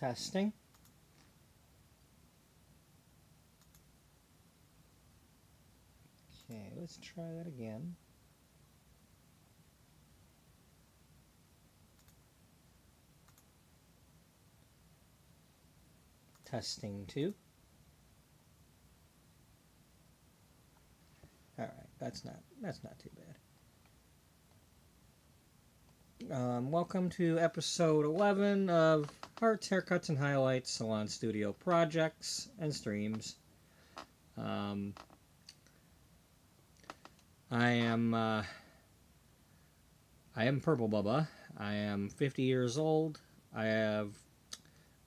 Testing. Okay, let's try that again. Testing 2. All right, that's not too bad. Welcome to episode 11 of Hearts, Haircuts, and Highlights Salon Studio Projects and Streams. I am Purple Bubba. I am 50 years old. I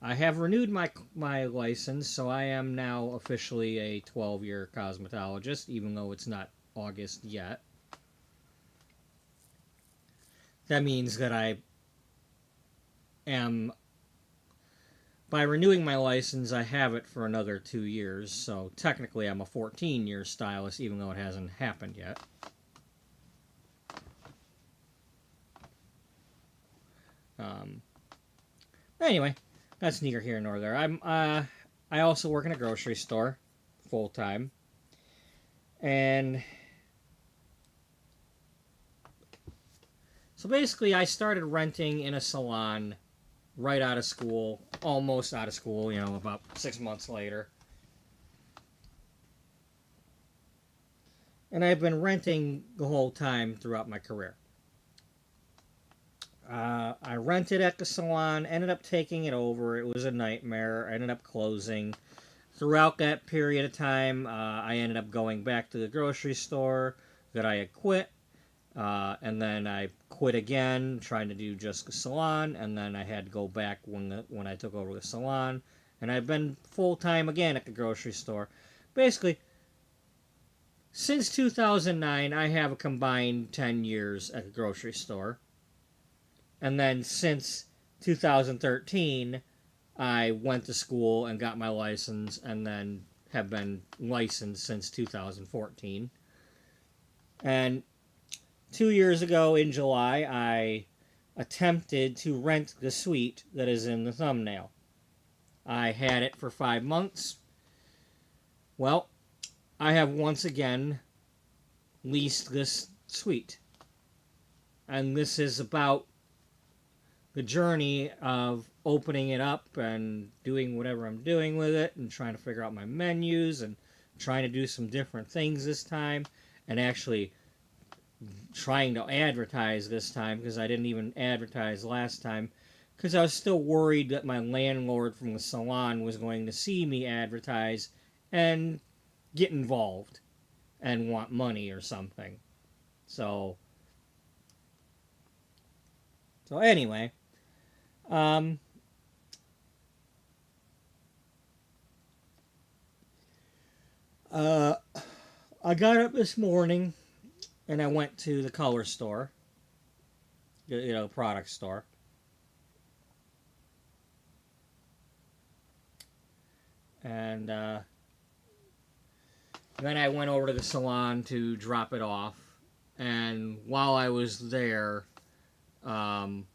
have renewed my license, so I am now officially a 12-year cosmetologist, even though it's not August yet. That means that I am, by renewing my license, I have it for another 2 years, so technically I'm a 14-year stylist, even though it hasn't happened yet. Anyway, that's neither here nor there. I also work in a grocery store, full time, and so basically I started renting in a salon right out of school, almost out of school, about 6 months later. And I've been renting the whole time throughout my career. I rented at the salon, ended up taking it over. It was a nightmare. I ended up closing. Throughout that period of time, I ended up going back to the grocery store that I had quit. And then I quit again, trying to do just the salon. And then I had to go back when I took over the salon. And I've been full-time again at the grocery store. Basically, since 2009, I have a combined 10 years at the grocery store. And then since 2013, I went to school and got my license, and then have been licensed since 2014. And 2 years ago in July, I attempted to rent the suite that is in the thumbnail. I had it for 5 months. Well, I have once again leased this suite. And this is about the journey of opening it up and doing whatever I'm doing with it and trying to figure out my menus and trying to do some different things this time and actually trying to advertise this time because I didn't even advertise last time because I was still worried that my landlord from the salon was going to see me advertise and get involved and want money or something. So anyway, I got up this morning and I went to the color store, product store. And then I went over to the salon to drop it off. And while I was there, I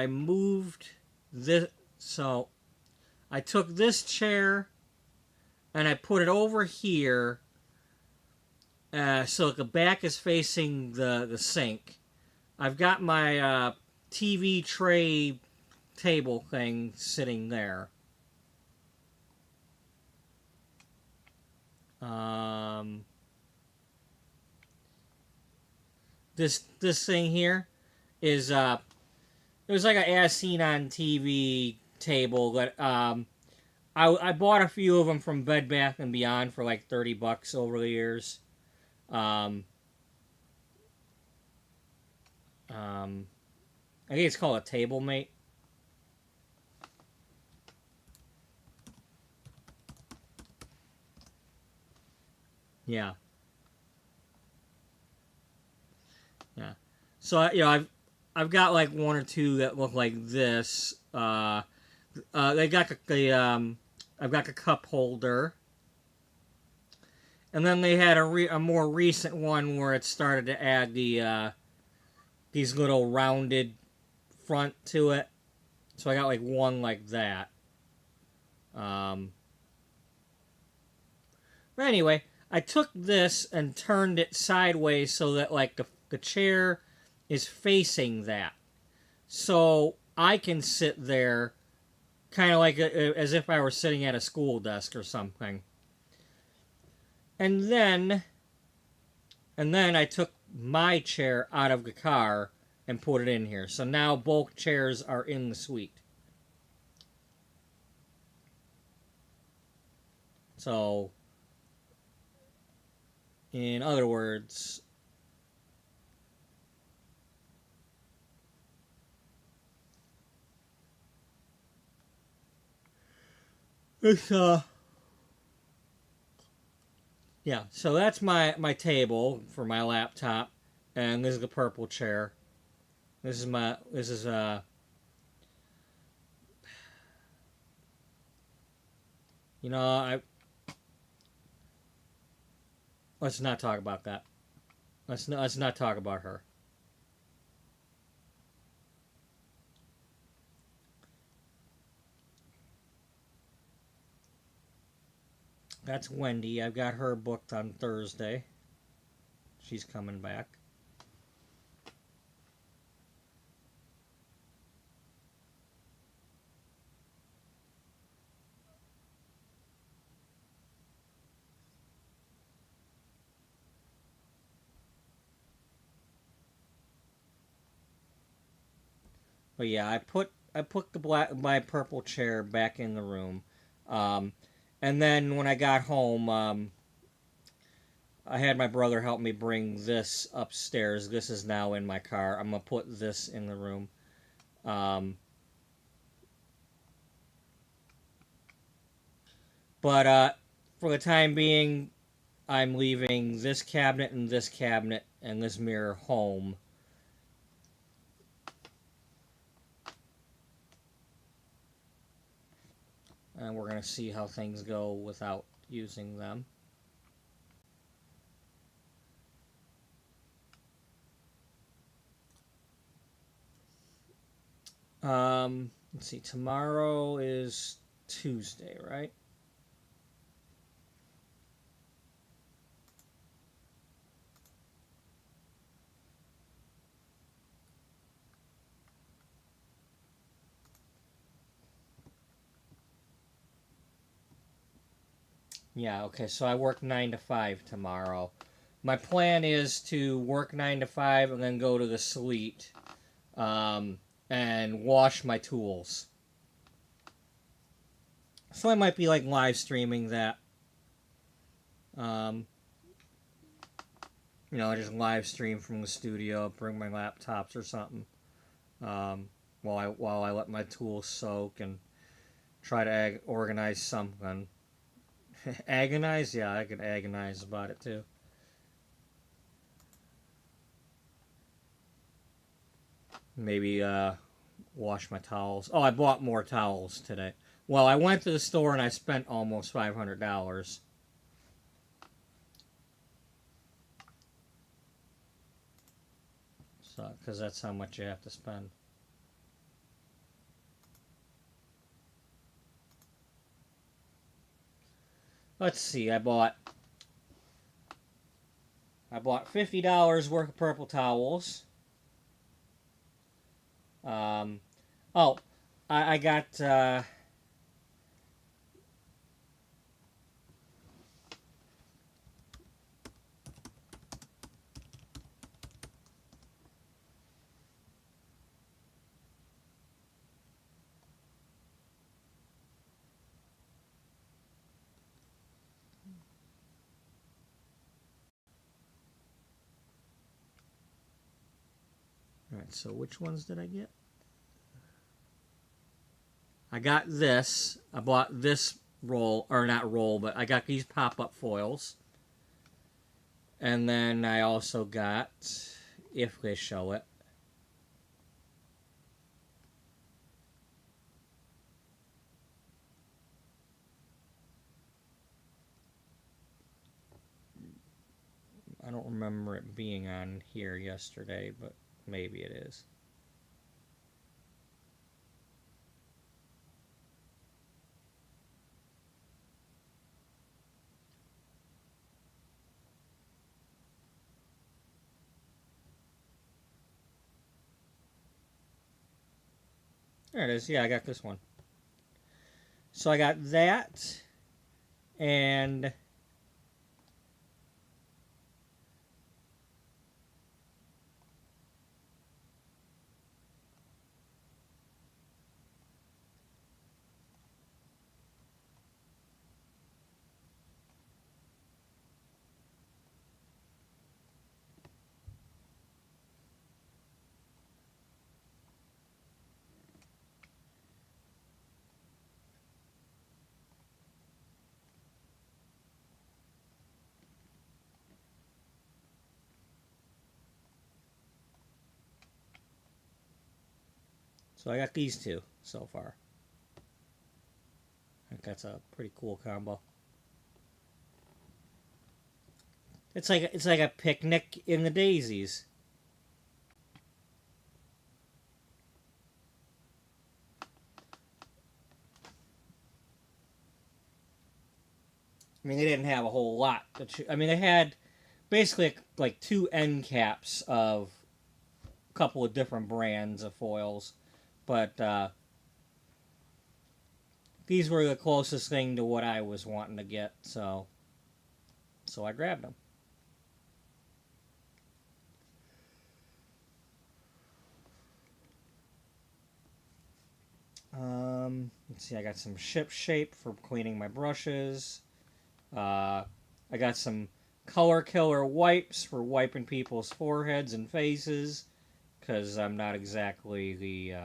moved this. So I took this chair and I put it over here so the back is facing the sink. I've got my TV tray table thing sitting there. This thing here is it was like an as seen on TV table that I bought a few of them from Bed Bath and Beyond for like $30 over the years. I think it's called a Table Mate. Yeah. Yeah. So I've got like one or two that look like this. They got I've got the cup holder, And then they had a more recent one where it started to add these little rounded front to it. So I got like one like that. Um, but anyway, I took this and turned it sideways so that like the chair is facing that. So I can sit there kind of like as if I were sitting at a school desk or something. And then I took my chair out of the car and put it in here. So now both chairs are in the suite. So, in other words, it's yeah. So that's my table for my laptop, and this is the purple chair. This is you know, I let's not talk about that. Let's not talk about her. That's Wendy. I've got her booked on Thursday. She's coming back. But yeah, I put my purple chair back in the room, um, and then when I got home, I had my brother help me bring this upstairs. This is now in my car. I'm gonna put this in the room. Um, but for the time being, I'm leaving this cabinet and this mirror home. And we're going to see how things go without using them. Let's see. Tomorrow is Tuesday, right? Yeah, okay. So I work 9 to 5 tomorrow. My plan is to work 9 to 5 and then go to the suite and wash my tools. So I might be like live streaming that. Um, just live stream from the studio, bring my laptops or something. While I let my tools soak and try to organize something. Agonize? Yeah, I could agonize about it too. Maybe wash my towels. Oh, I bought more towels today. Well, I went to the store and I spent almost $500. So, because that's how much you have to spend. Let's see. I bought $50 worth of purple towels. Um, oh, I got all right. So which ones did I get? I got this. I bought this roll, or not roll, but I got these pop-up foils. And then I also got, if they show it, being on here yesterday, but maybe it is. There it is. Yeah, I got this one. So I got that, and so I got these two so far. I think that's a pretty cool combo. It's like a picnic in the daisies. I mean, they didn't have a whole lot. I mean, they had basically like two end caps of a couple of different brands of foils, but these were the closest thing to what I was wanting to get, so I grabbed them. Let's see, I got some ship shape for cleaning my brushes. I got some color killer wipes for wiping people's foreheads and faces, because I'm not exactly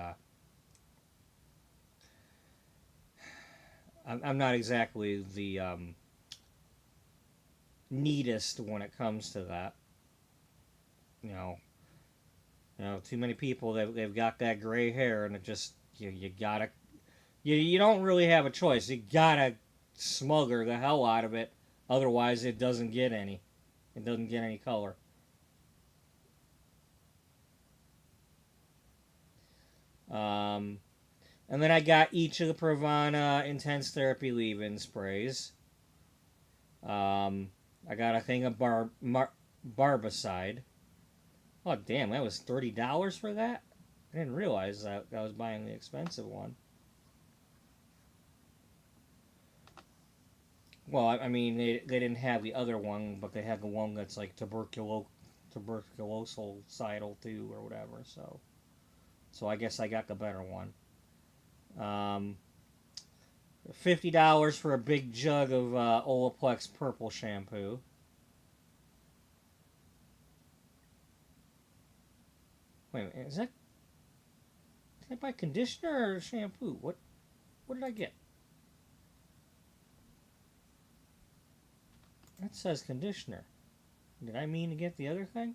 I'm not exactly the neatest when it comes to that. You know, too many people they've got that gray hair, and it just you gotta you don't really have a choice. You gotta smugger the hell out of it, otherwise it doesn't get any. It doesn't get any color. Um, and then I got each of the Pravana Intense Therapy Leave-In sprays. I got a thing of Barbicide. Oh damn, that was $30 for that. I didn't realize that I was buying the expensive one. Well, I mean, they didn't have the other one, but they had the one that's like tuberculosidal too, or whatever. So I guess I got the better one. Um, $50 for a big jug of Olaplex purple shampoo. Wait a minute, did I buy conditioner or shampoo? What did I get? That says conditioner. Did I mean to get the other thing?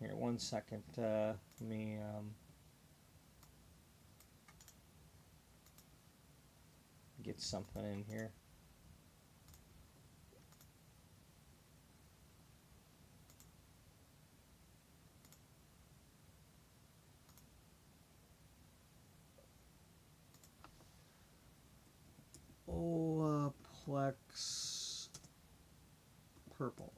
Here, 1 second. Let me get something in here. Olaplex purple.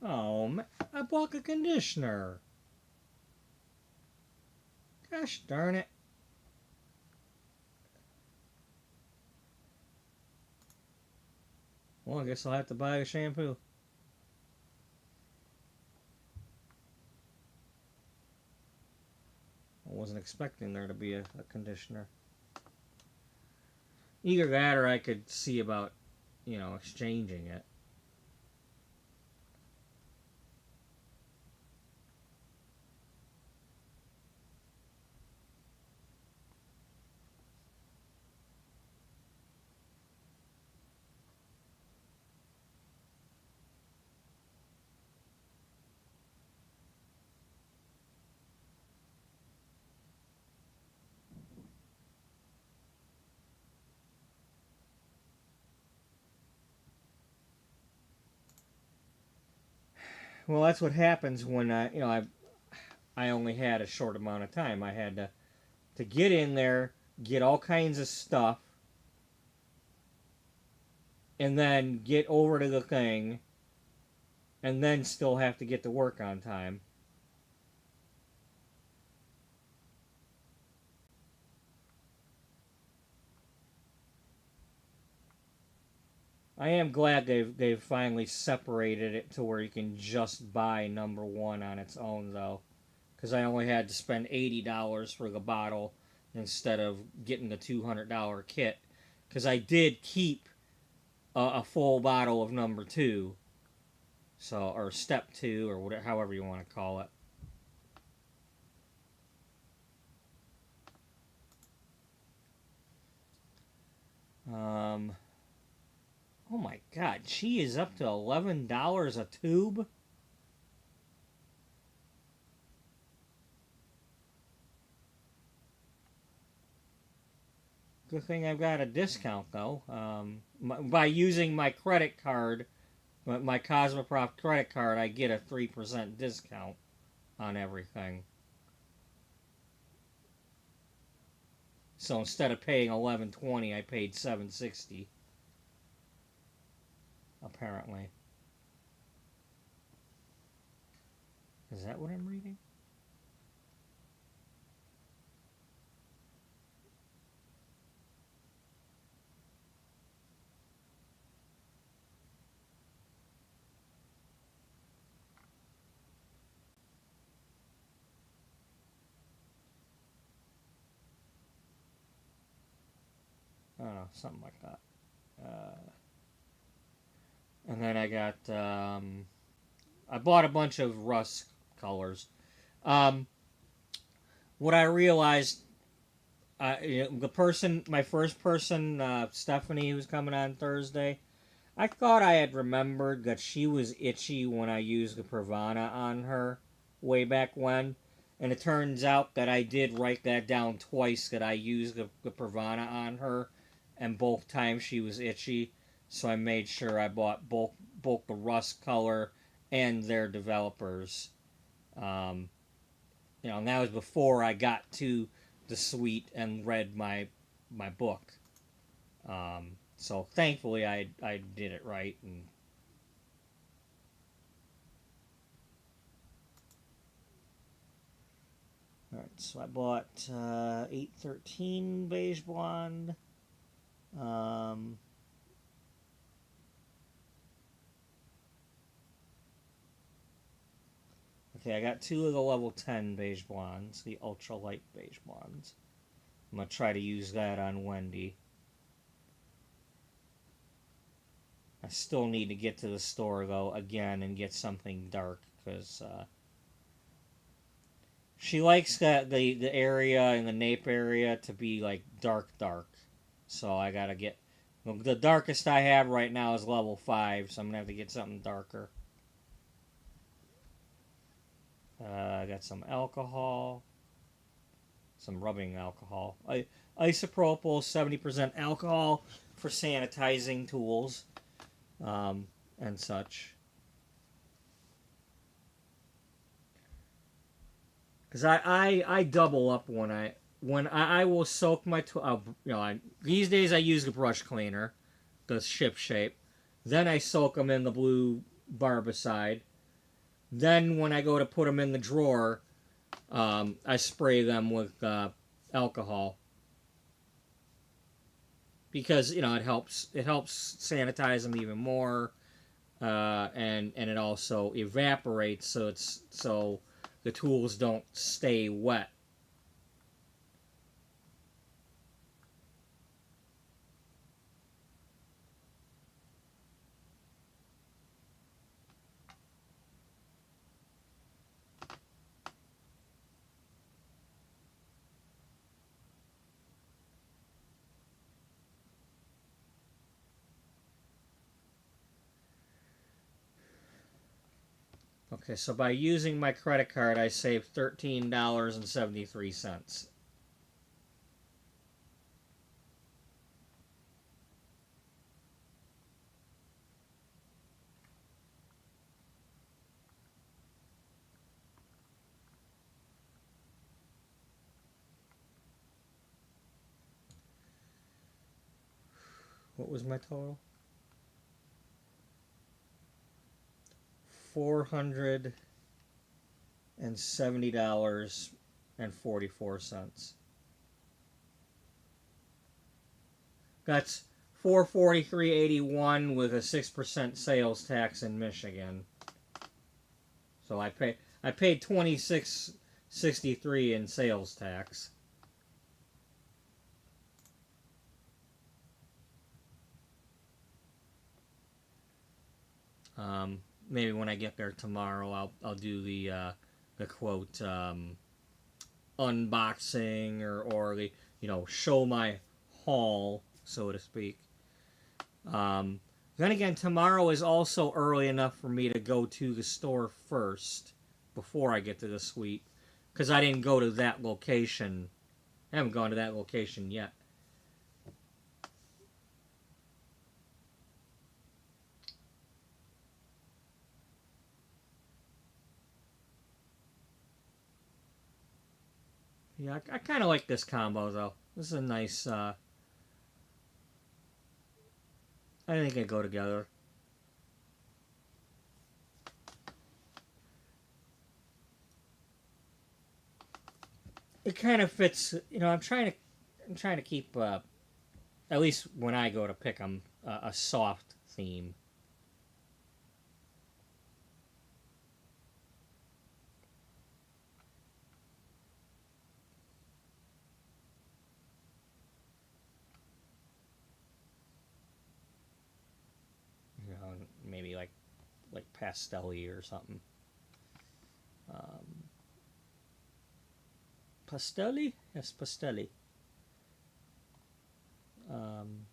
Oh, I bought a conditioner. Gosh darn it. Well, I guess I'll have to buy a shampoo. I wasn't expecting there to be a conditioner. Either that or I could see about, exchanging it. Well, that's what happens when I only had a short amount of time. I had to get in there, get all kinds of stuff, and then get over to the thing, and then still have to get to work on time. I am glad they've finally separated it to where you can just buy number one on its own though, because I only had to spend $80 for the bottle instead of getting the $200 kit. Because I did keep a full bottle of number two, so or step two or whatever, however you want to call it. Um, oh my God, she is up to $11 a tube. Good thing I've got a discount though. By using my credit card, my Cosmoprof credit card, I get a 3% discount on everything. So instead of paying 11.20, I paid 7.60. Apparently, is that what I'm reading? I don't know, something like that. And then I got I bought a bunch of rust colors. Um, what I realized, the person, my first person, Stephanie, who's coming on Thursday, I thought I had remembered that she was itchy when I used the Pravana on her way back when. And it turns out that I did write that down twice that I used the Pravana on her, and both times she was itchy. So I made sure I bought both the rust color and their developers. Um, and that was before I got to the suite and read my book. So thankfully I did it right. And all right, so I bought 813 beige blonde. Um, okay, I got two of the level 10 beige blondes, the ultra light beige blondes. I'm gonna try to use that on Wendy. I still need to get to the store though again and get something dark because she likes the area in the nape area to be like dark. So I gotta get the darkest I have right now is level 5, so I'm gonna have to get something darker. I got some alcohol, some rubbing alcohol. Isopropyl 70% alcohol for sanitizing tools and such. Because I double up when I will soak my these days I use the brush cleaner, the ship shape. Then I soak them in the blue barbicide. Then when I go to put them in the drawer, I spray them with alcohol because it helps sanitize them even more, and it also evaporates so the tools don't stay wet. Okay, so by using my credit card, I saved $13.73. What was my total? $470.44. That's 443.81 with a 6% sales tax in Michigan. So I paid 26.63 in sales tax. Maybe when I get there tomorrow, I'll do the quote unboxing or the show my haul, so to speak. Then again, tomorrow is also early enough for me to go to the store first before I get to the suite, because I didn't go to that location. I haven't gone to that location yet. Yeah, I kind of like this combo though. This is a nice. I think they go together. It kind of fits. I'm trying to keep at least when I go to pick them a soft theme. Maybe like pastel-y or something. Um, Pastelli? Yes, Pastelli. Um,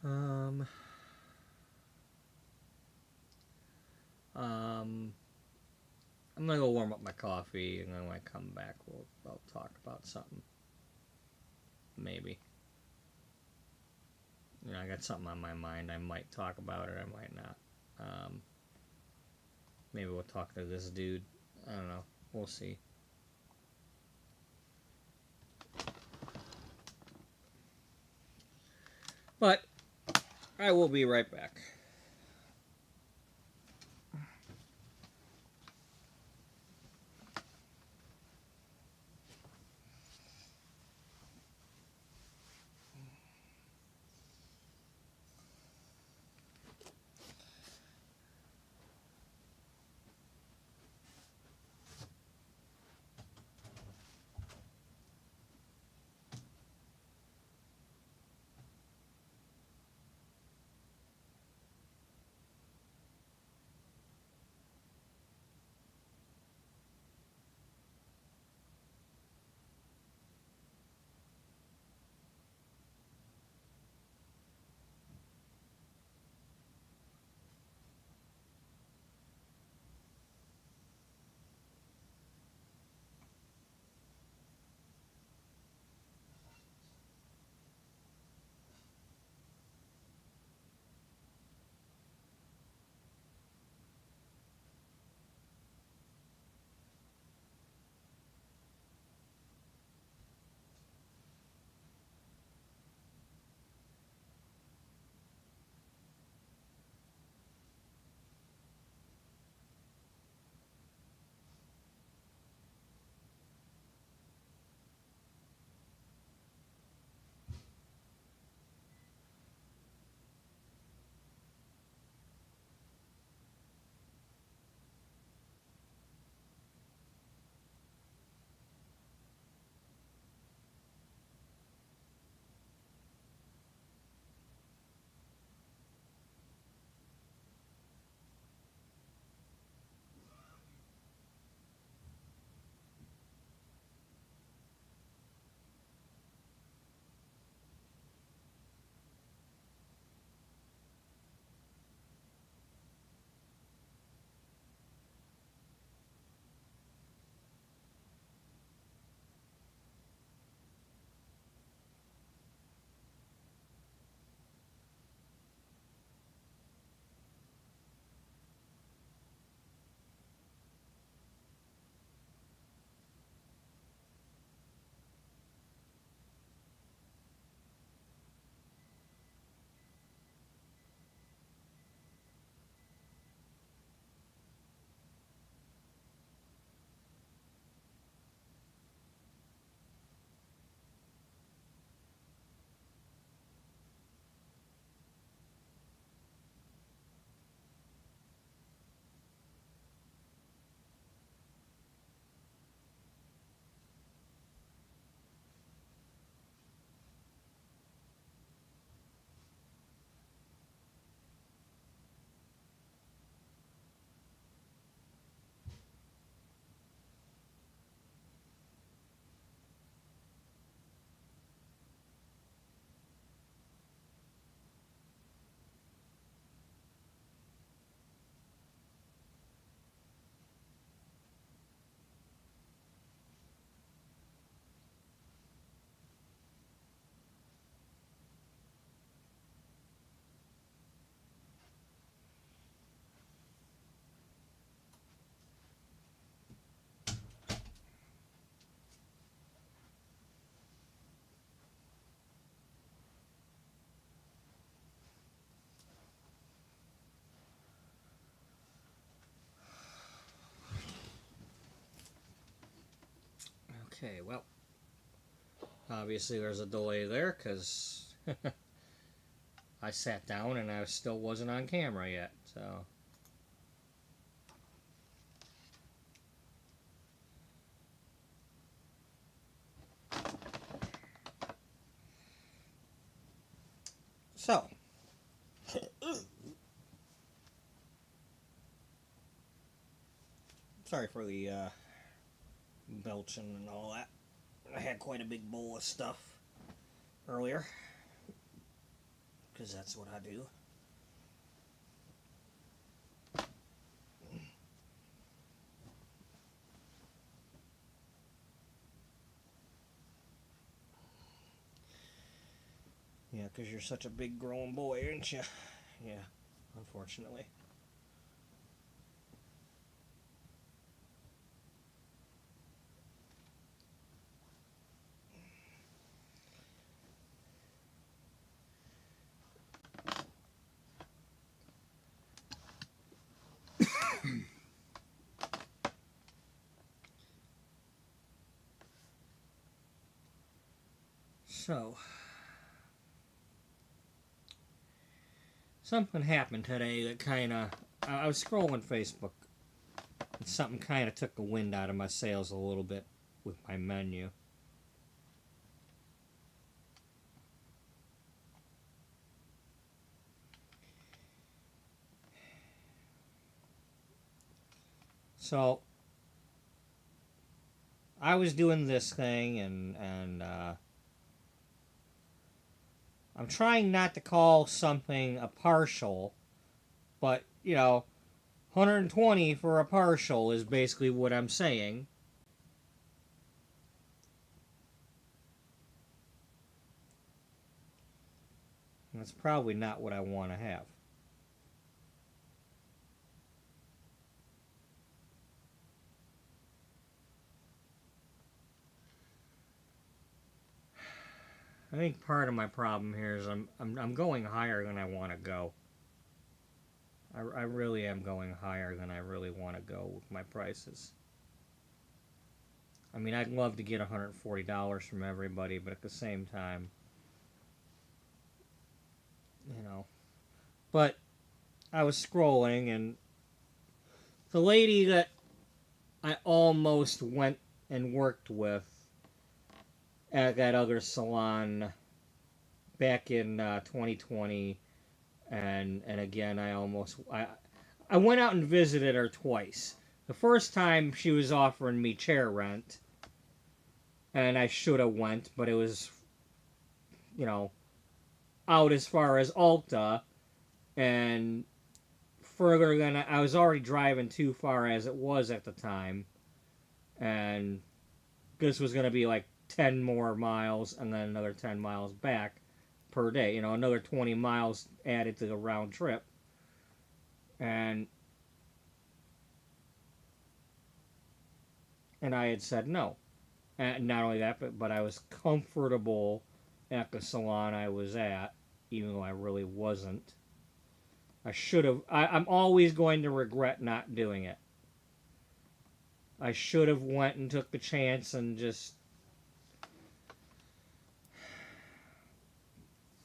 um, um, I'm gonna go warm up my coffee, and then when I come back, I'll talk about something. Maybe. I got something on my mind. I might talk about it. I might not. Um, Maybe we'll talk to this dude. I don't know. We'll see. But I will be right back. Okay, well, obviously there's a delay there because I sat down and I still wasn't on camera yet, so. So. Sorry for the belching and all that. I had quite a big bowl of stuff earlier because that's what I do. Yeah, because you're such a big grown boy, aren't you? Yeah, unfortunately. So, something happened today that kind of. I was scrolling Facebook, and something kind of took the wind out of my sails a little bit with my menu. So, I was doing this thing, and I'm trying not to call something a partial, but, 120 for a partial is basically what I'm saying. And that's probably not what I want to have. I think part of my problem here is I'm going higher than I want to go. I really am going higher than I really want to go with my prices. I mean, I'd love to get $140 from everybody, but at the same time, you know. But I was scrolling, and the lady that I almost went and worked with at that other salon back in 2020, and again I went out and visited her twice. The first time she was offering me chair rent, and I should have went, but it was, out as far as Alta, and further than I was already driving too far as it was at the time, and this was going to be like 10 more miles and then another 10 miles back per day, another 20 miles added to the round trip. And I had said no. And not only that, but I was comfortable at the salon I was at, even though I really wasn't. I should have. I'm always going to regret not doing it. I should have went and took the chance and just.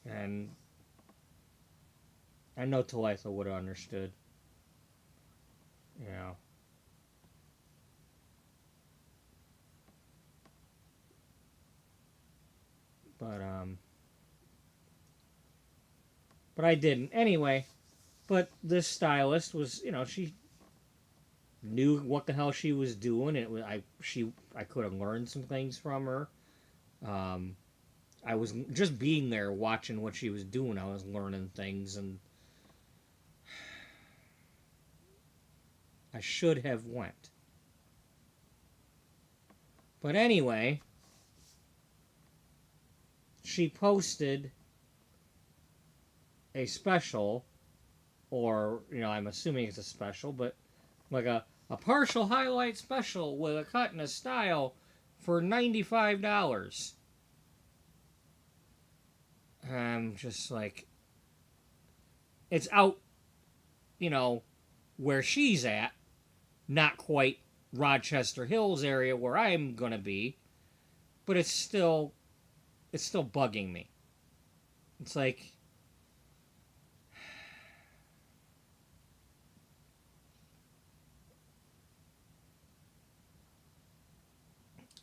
And I know Talitha would have understood. But I didn't anyway. But this stylist was, she knew what the hell she was doing. It was I could have learned some things from her. I was just being there, watching what she was doing. I was learning things, and I should have went. But anyway, she posted a special, or, I'm assuming it's a special, but like a partial highlight special with a cut and a style for $95. I'm just like, it's out, where she's at, not quite Rochester Hills area where I'm gonna be, but it's still bugging me. It's like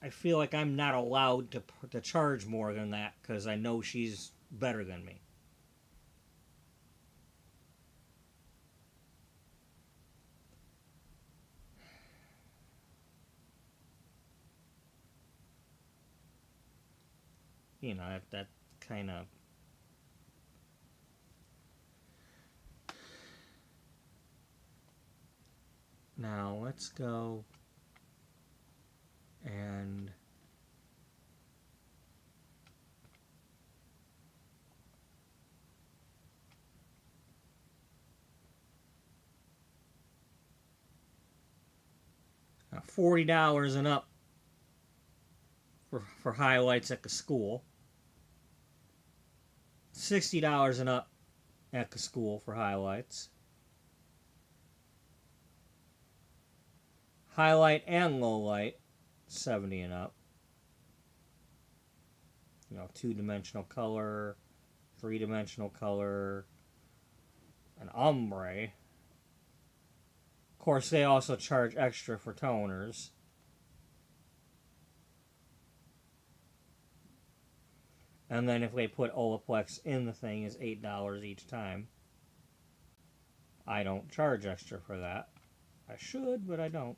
I feel like I'm not allowed to charge more than that because I know she's better than me. You know that kind of. Now let's go and $40 and up for highlights at the school. $60 and up at the school for highlights. Highlight and low light, 70 and up. You know, two-dimensional color, three-dimensional color, an ombre. Of course, they also charge extra for toners. And then if they put Olaplex in the thing, is $8 each time. I don't charge extra for that. I should, but I don't.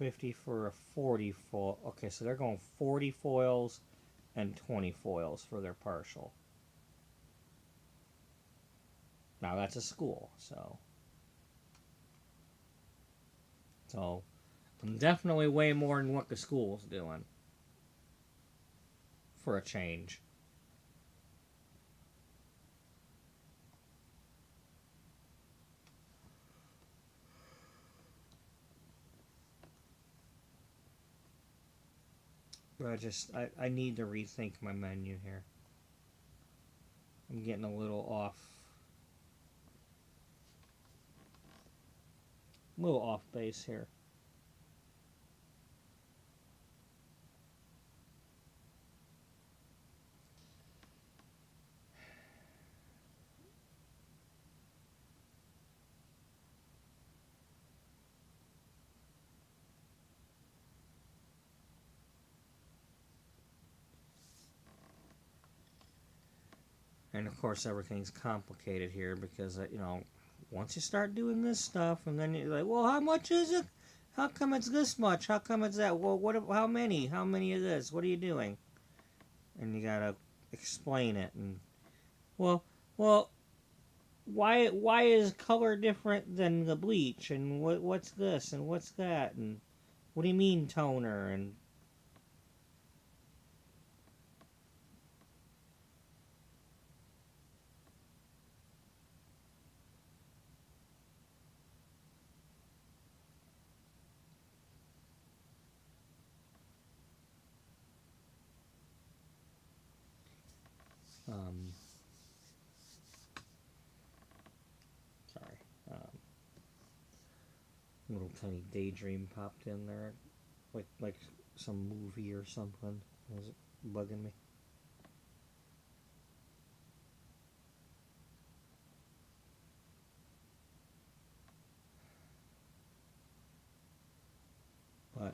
$50 for a 40 foil. Okay, so they're going 40 foils and 20 foils for their partial. Now that's a school, so definitely way more than what the school's doing for a change. But I need to rethink my menu here. I'm getting a little off base here. And of course, everything's complicated here because once you start doing this stuff, and then you're like, well, how much is it? How come it's this much? How come it's that? Well, what? How many? How many of this? What are you doing? And you gotta explain it. And well, why is color different than the bleach? And what's this? And what's that? And what do you mean toner? And um, sorry, little tiny daydream popped in there, like some movie or something. Was it bugging me? But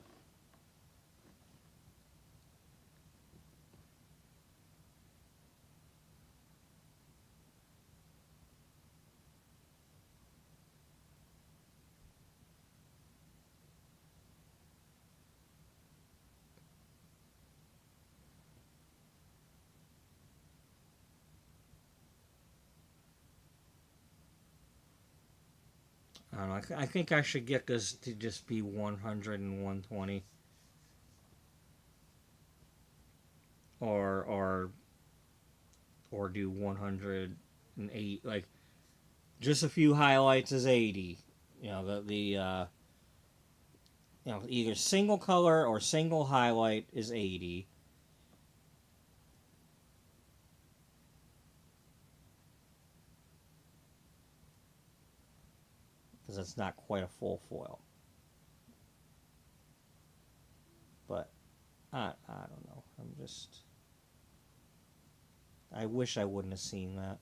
I don't know. I think I should get this to just be 100 and 120, or or do 108. Like just a few highlights is 80. You know either single color or single highlight is 80. Because it's not quite a full foil. But I don't know. I wish I wouldn't have seen that.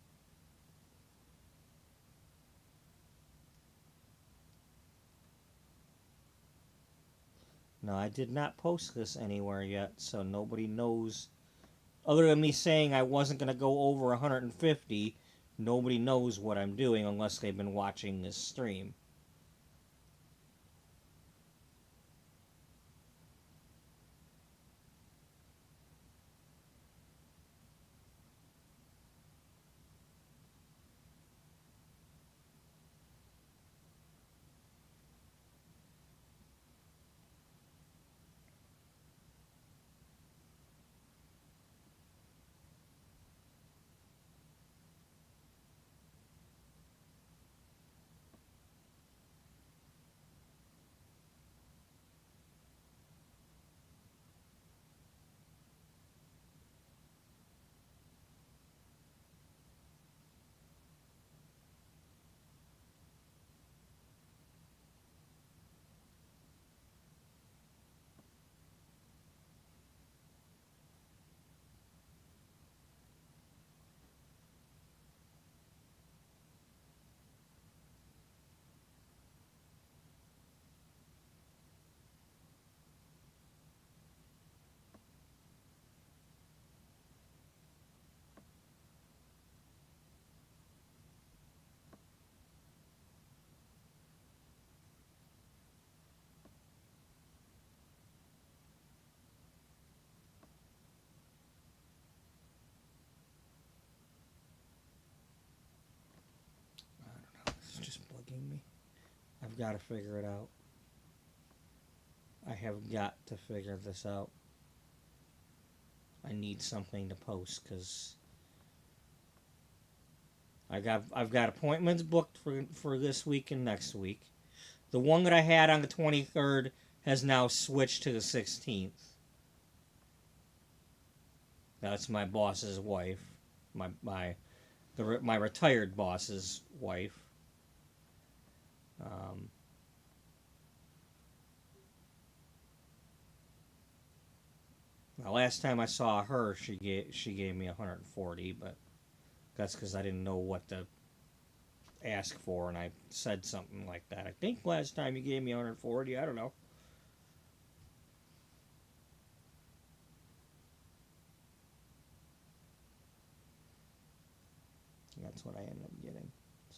No, I did not post this anywhere yet, so nobody knows. Other than me saying I wasn't going to go over 150, nobody knows what I'm doing unless they've been watching this stream. I don't know. It's just bugging me. I've got to figure it out. I have got to figure this out. I need something to post because I've got appointments booked for this week and next week. The one that I had on the 23rd has now switched to the 16th. That's my boss's wife, my retired boss's wife. Um, the last time I saw her, she gave me 140, but that's because I didn't know what to ask for, and I said something like that. I think last time you gave me 140. I don't know. That's what I ended up getting.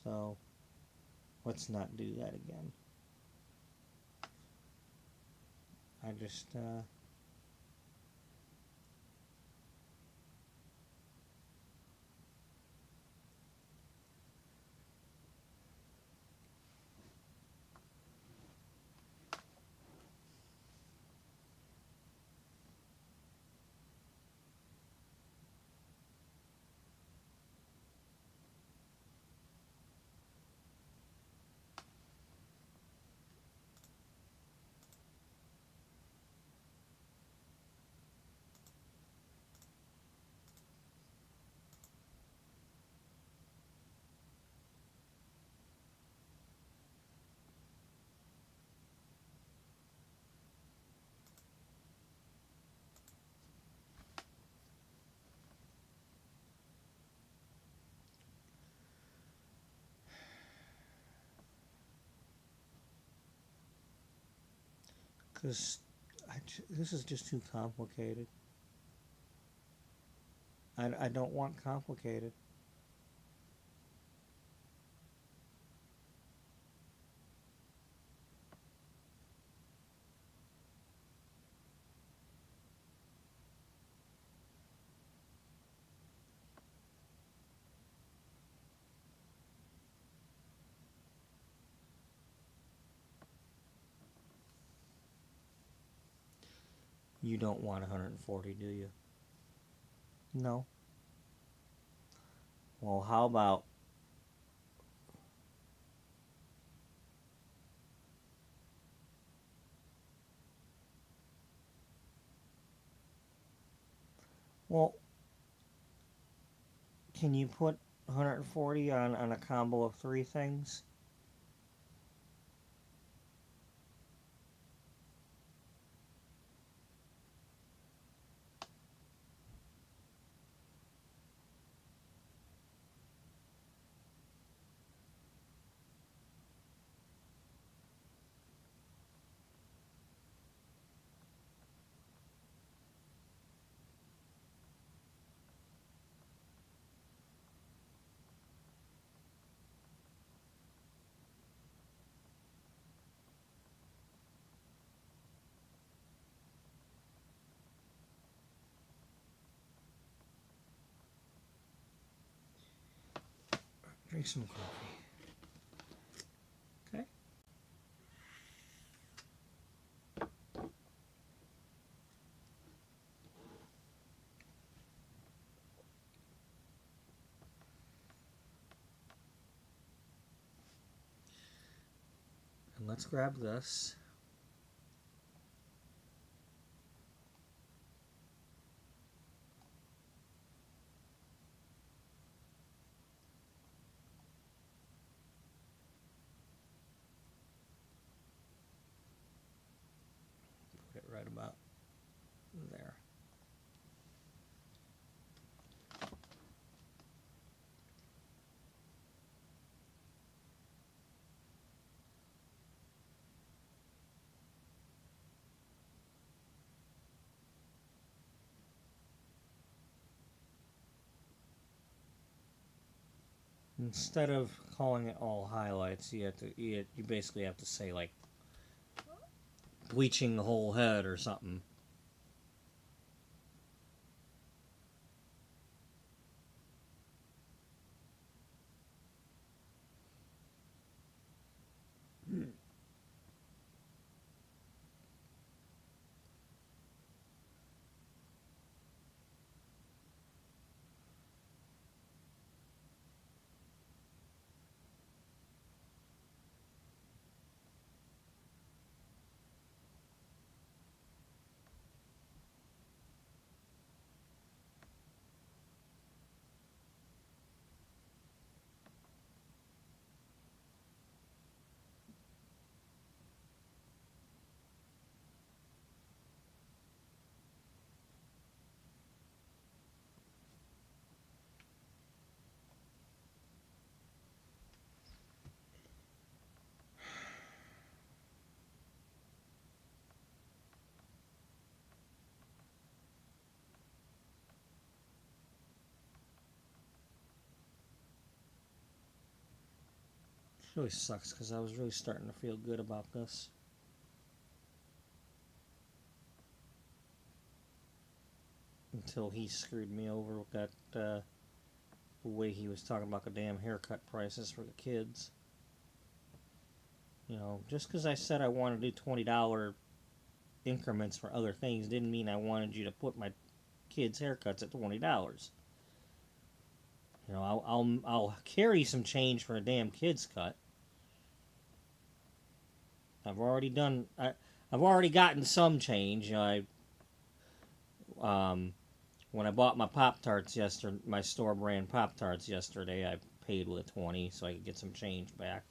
So let's not do that again. I just because this is just too complicated. I don't want complicated. You don't want 140, do you? No. Well, how about, well, can you put 140 on a combo of three things? Drink some coffee. Okay. And let's grab this. Put it right about there. Instead of calling it all highlights, you basically have to say like bleaching the whole head or something. It really sucks because I was really starting to feel good about this until he screwed me over with that the way he was talking about the damn haircut prices for the kids. You know, just because I said I wanted to do $20 increments for other things didn't mean I wanted you to put my kids' haircuts at $20. You know, I'll carry some change for a damn kid's cut. I've already done. I've already gotten some change. You know, when I bought my Pop Tarts yesterday, my store brand Pop Tarts yesterday, I paid with 20 so I could get some change back.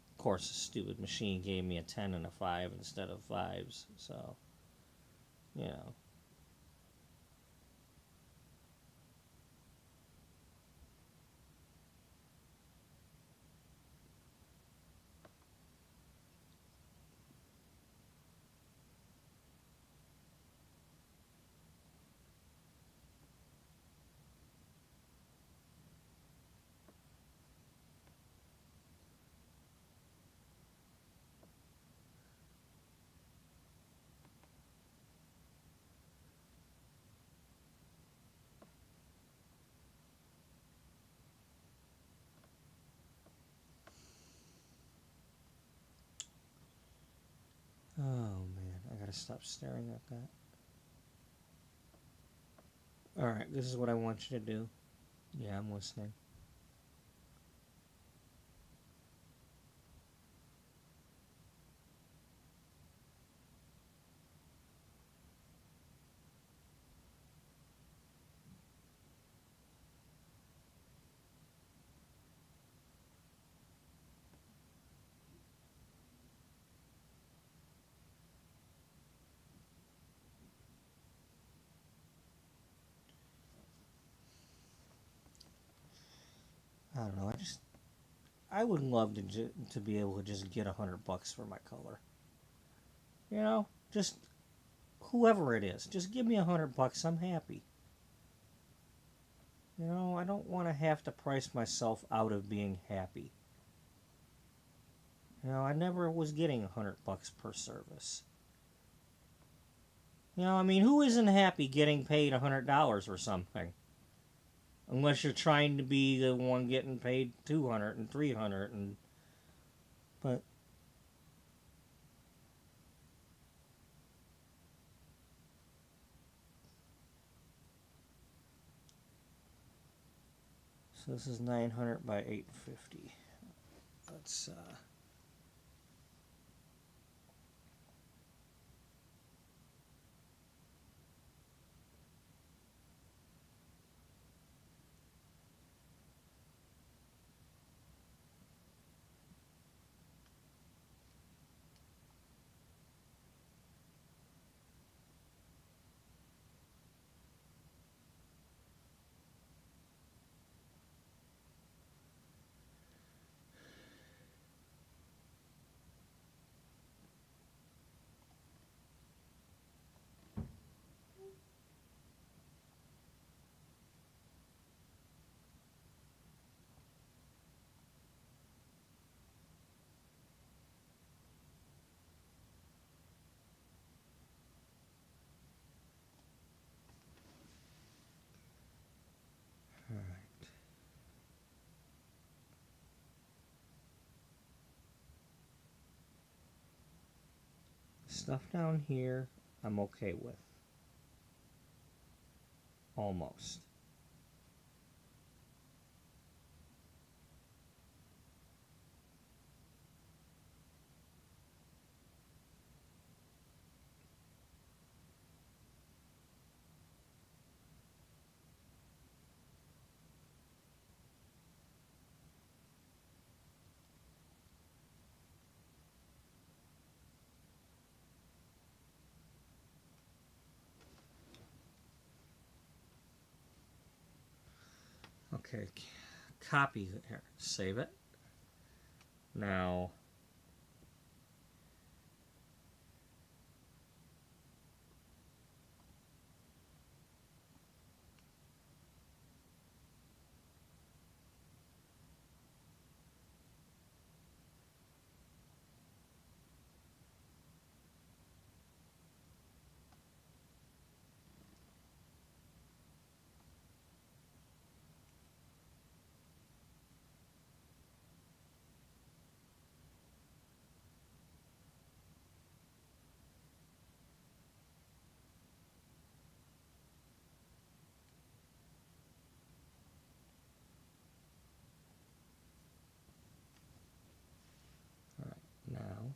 Of course, the stupid machine gave me a 10 and a 5 instead of fives, so you know. gotta stop staring at that. Alright, this is what I want you to do. Yeah, I'm listening. I don't know. I would love to be able to just get $100 for my color. You know, just whoever it is, just give me $100. I'm happy. You know, I don't want to have to price myself out of being happy. You know, I never was getting $100 per service. You know, I mean, who isn't happy getting paid $100 or something? Unless you're trying to be the one getting paid 200 and 300 and but so this is 900 by 850. Let's all right. Stuff down here I'm okay with. Almost. Okay, copy here. Save it. Now, all right, now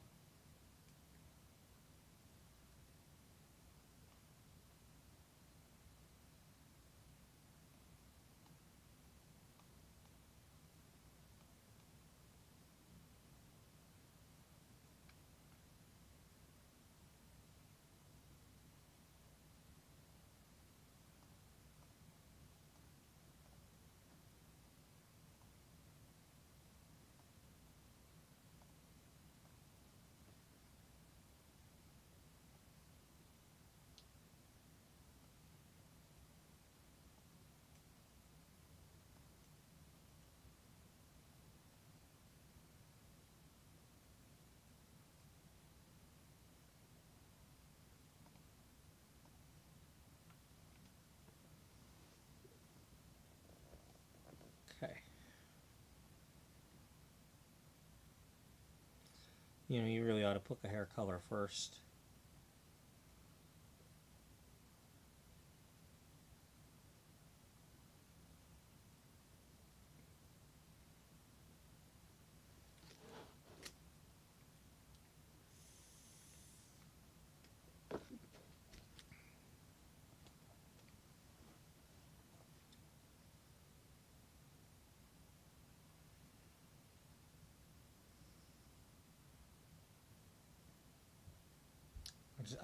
okay. You know, you really ought to put the hair color first.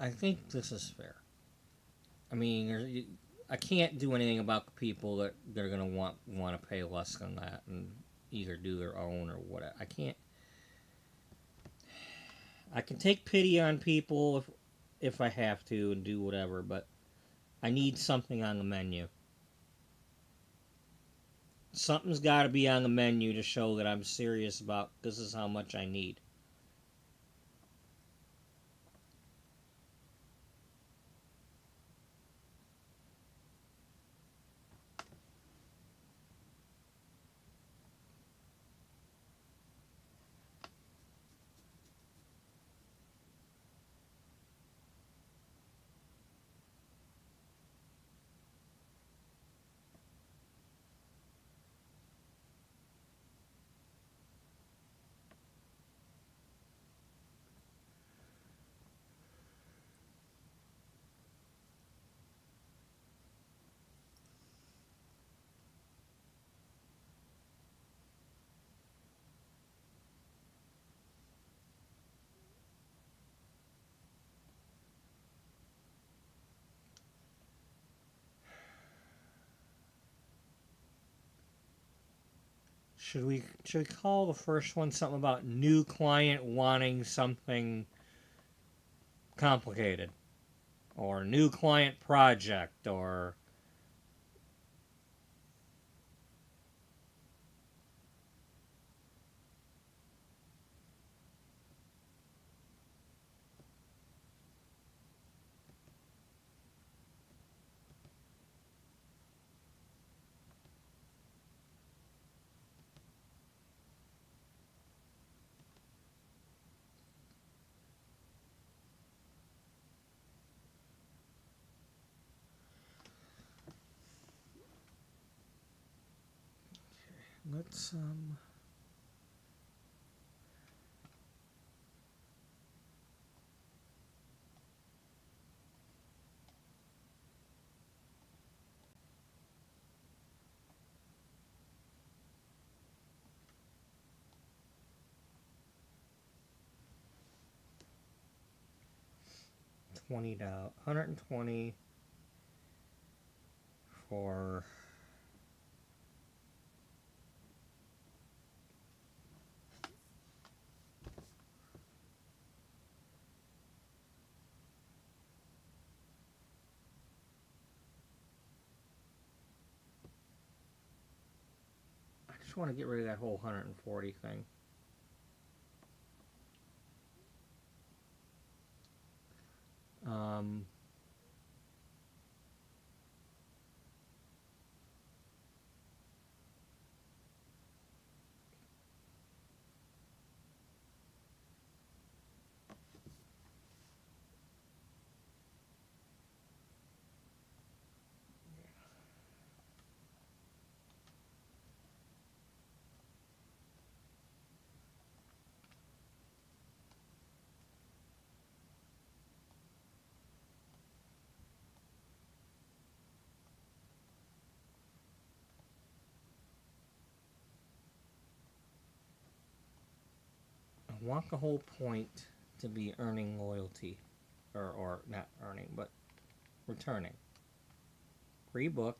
I think this is fair. I mean, I can't do anything about the people that they're gonna want to pay less than that and either do their own or whatever. I can't. I can take pity on people if I have to and do whatever, but I need something on the menu. Something's got to be on the menu to show that I'm serious about this is how much I need. Should we call the first one something about new client wanting something complicated, or new client project, or let's. $20, 120 for I just want to get rid of that whole 140 thing. Um, I want the whole point to be earning loyalty, or not earning, but returning. Free book.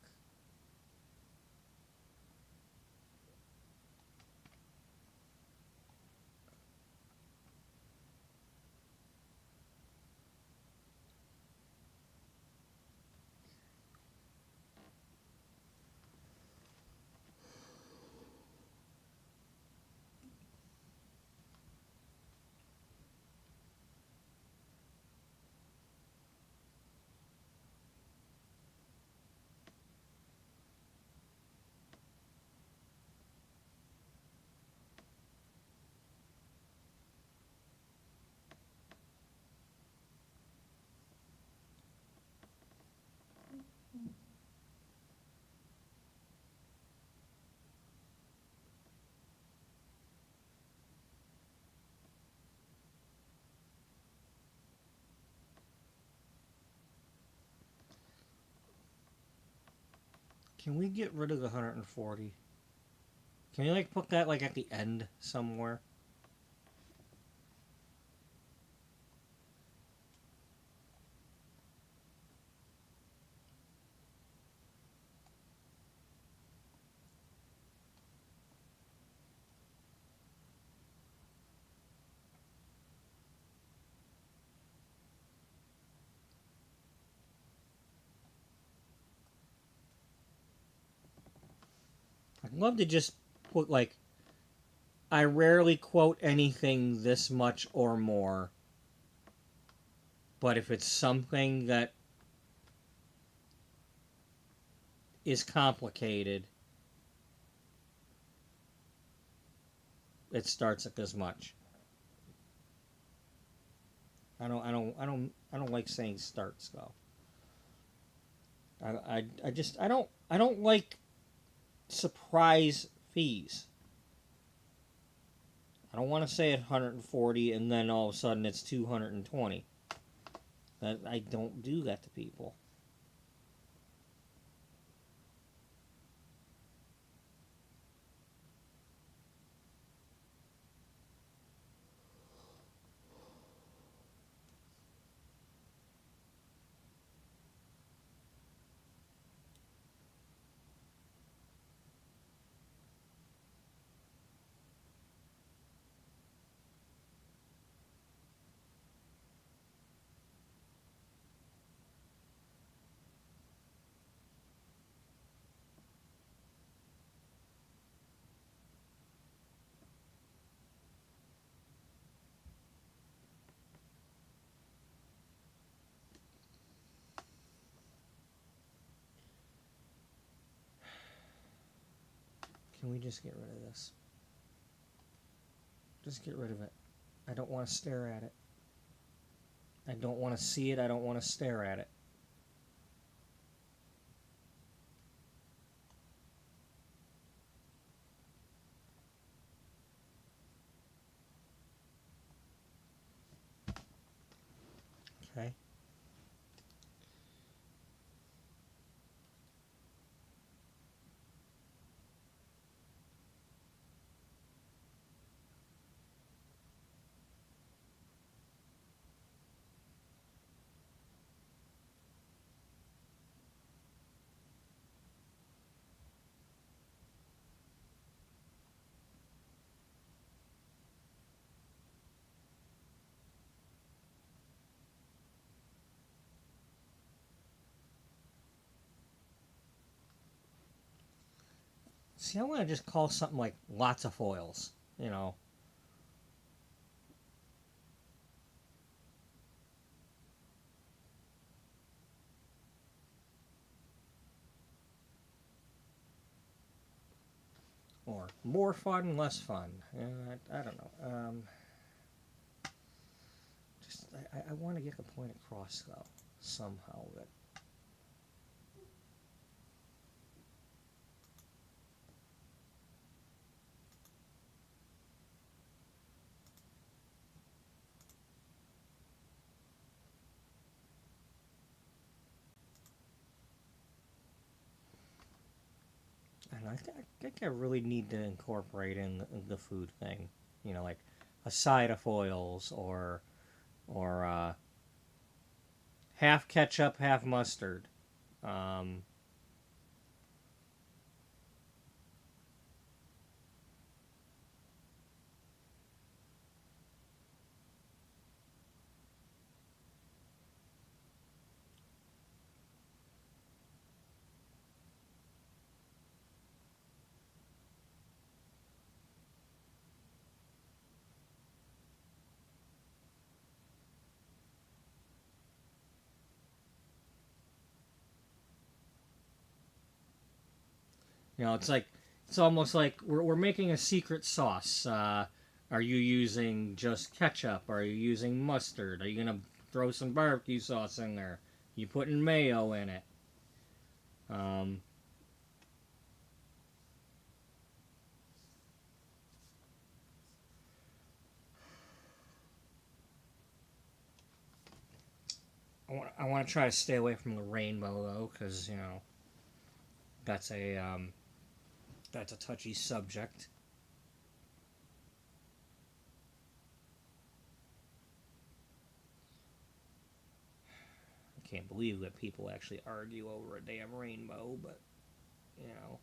Can we get rid of the 140? Can you like put that like at the end somewhere? I'd love to just put like, I rarely quote anything this much or more, but if it's something that is complicated, it starts at this much. I don't like saying starts though. I don't like surprise fees. I don't want to say at 140 and then all of a sudden it's 220. That I don't do that to people. Can we just get rid of this? Just get rid of it. I don't want to stare at it. I don't want to see it. I don't want to stare at it. Okay. See, I want to just call something like lots of foils, you know. Or more fun, less fun. I don't know. I want to get the point across, though, somehow. That I think I really need to incorporate in the food thing. You know, like a side of foils or half ketchup, half mustard. Um, you know, it's almost like we're making a secret sauce. Are you using just ketchup? Are you using mustard? Are you gonna throw some barbecue sauce in there? You putting mayo in it? Um, I want to try to stay away from the rainbow though, because you know that's a touchy subject. I can't believe that people actually argue over a damn rainbow, but you know.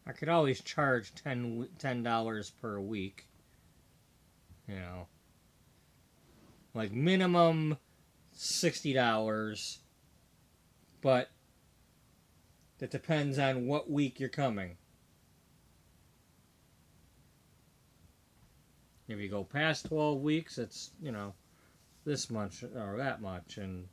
I could always charge $10 per week. You know, like minimum $60, but it depends on what week you're coming. If you go past 12 weeks, it's, this much or that much. And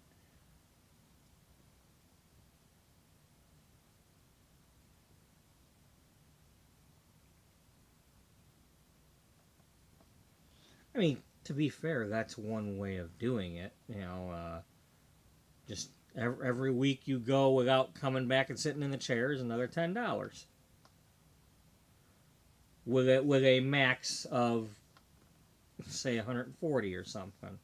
I mean, to be fair, that's one way of doing it. Just every week you go without coming back and sitting in the chair is another $10 with a max of say 140 or something.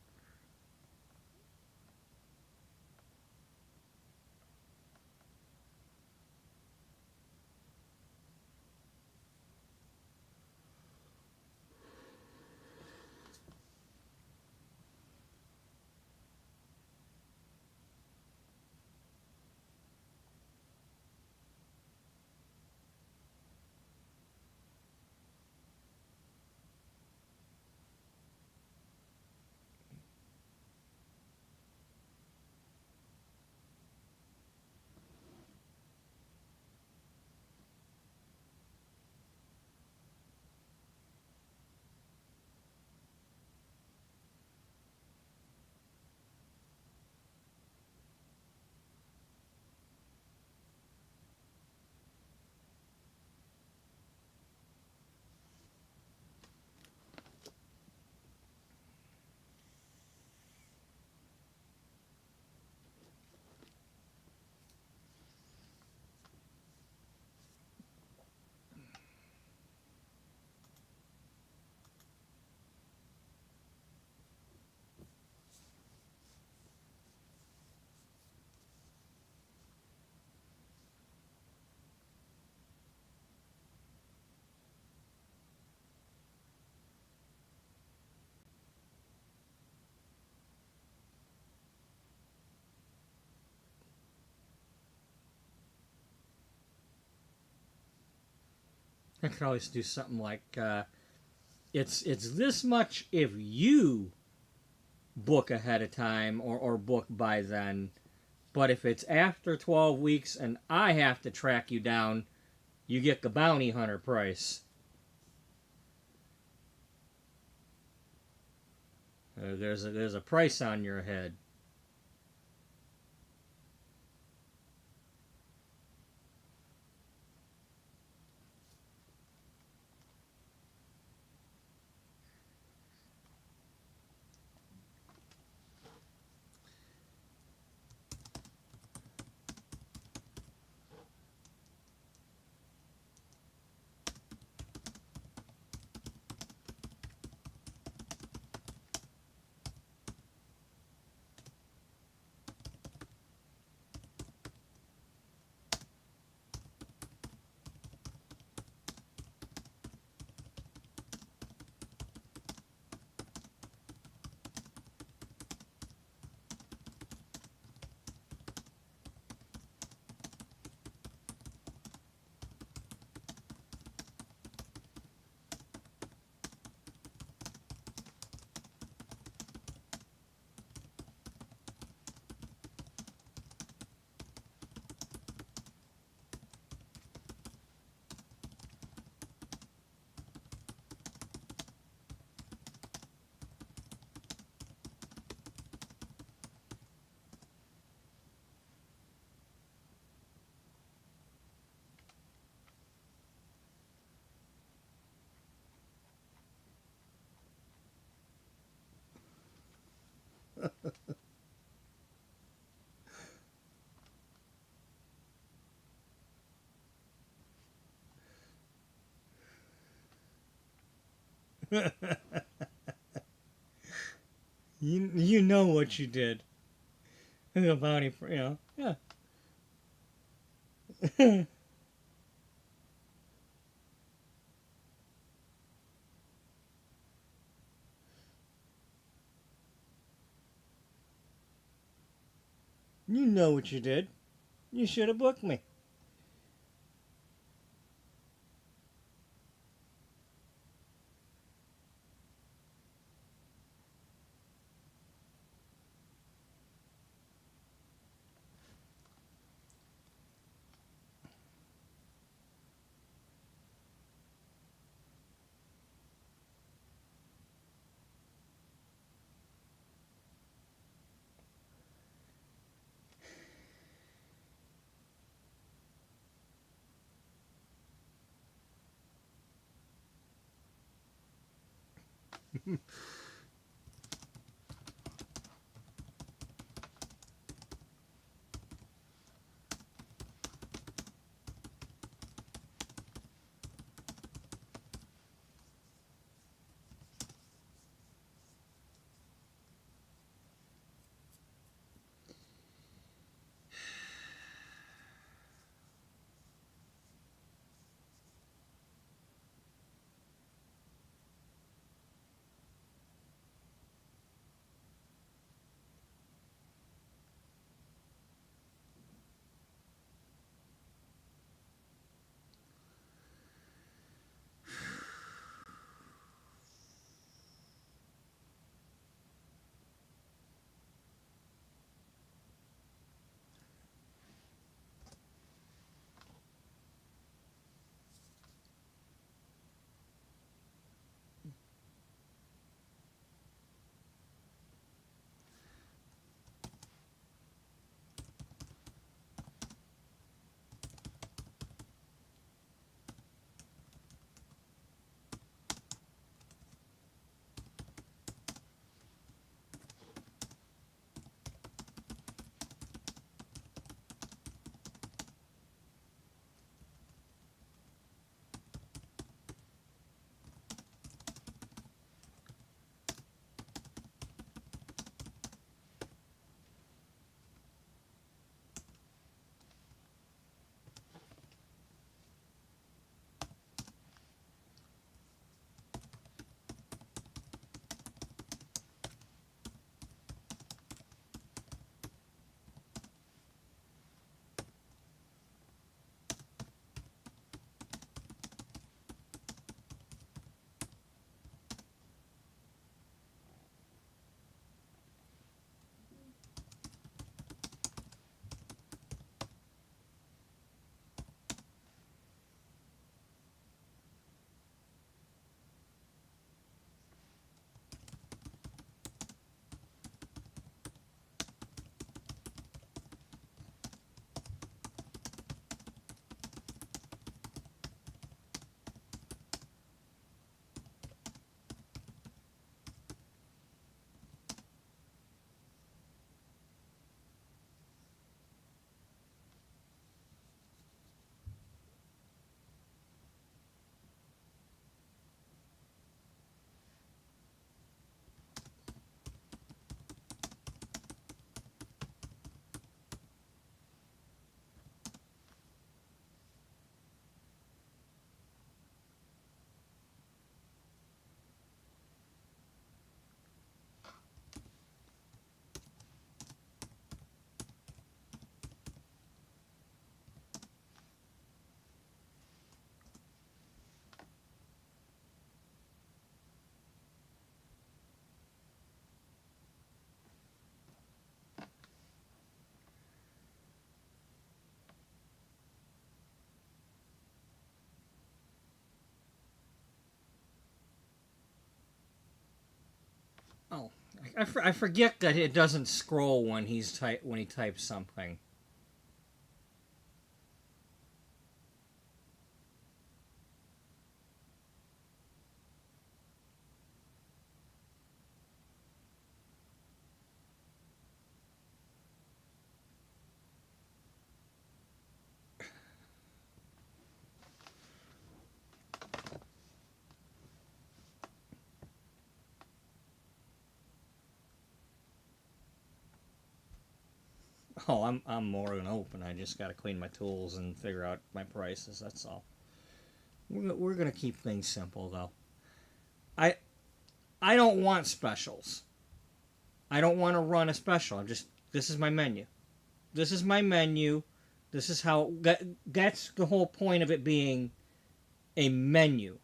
I could always do something like it's this much if you book ahead of time or book by then. But if it's after 12 weeks and I have to track you down, you get the bounty hunter price. There's a price on your head. You know what you did. The bounty, yeah. You know what you did. You should have booked me. Oh, I forget that it doesn't scroll when when he types something. Oh, I'm more than open. I just got to clean my tools and figure out my prices. That's all. We're gonna keep things simple though. I I don't want specials. I don't want to run a special. I'm just this is my menu. This is my menu. This is how that's the whole point of it being a menu.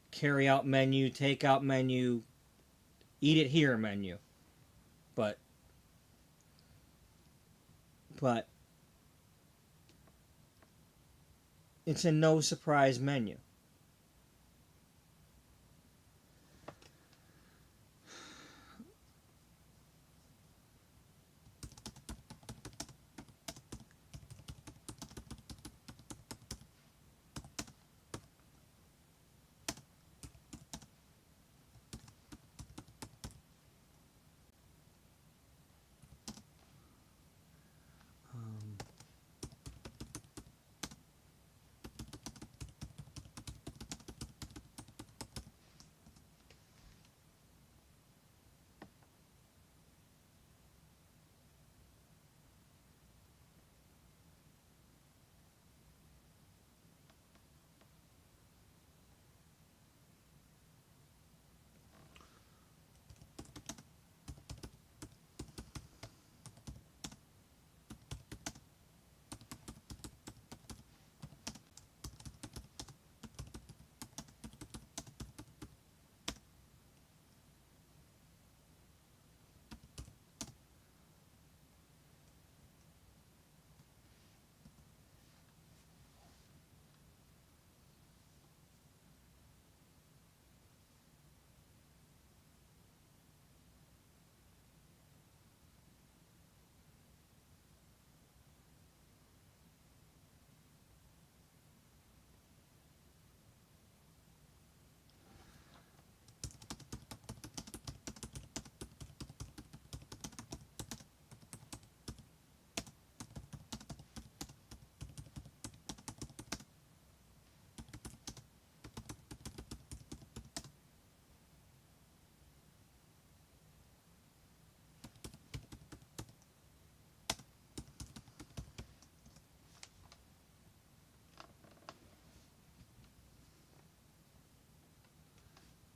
Carry out menu, take out menu, eat it here menu. But but it's a no surprise menu.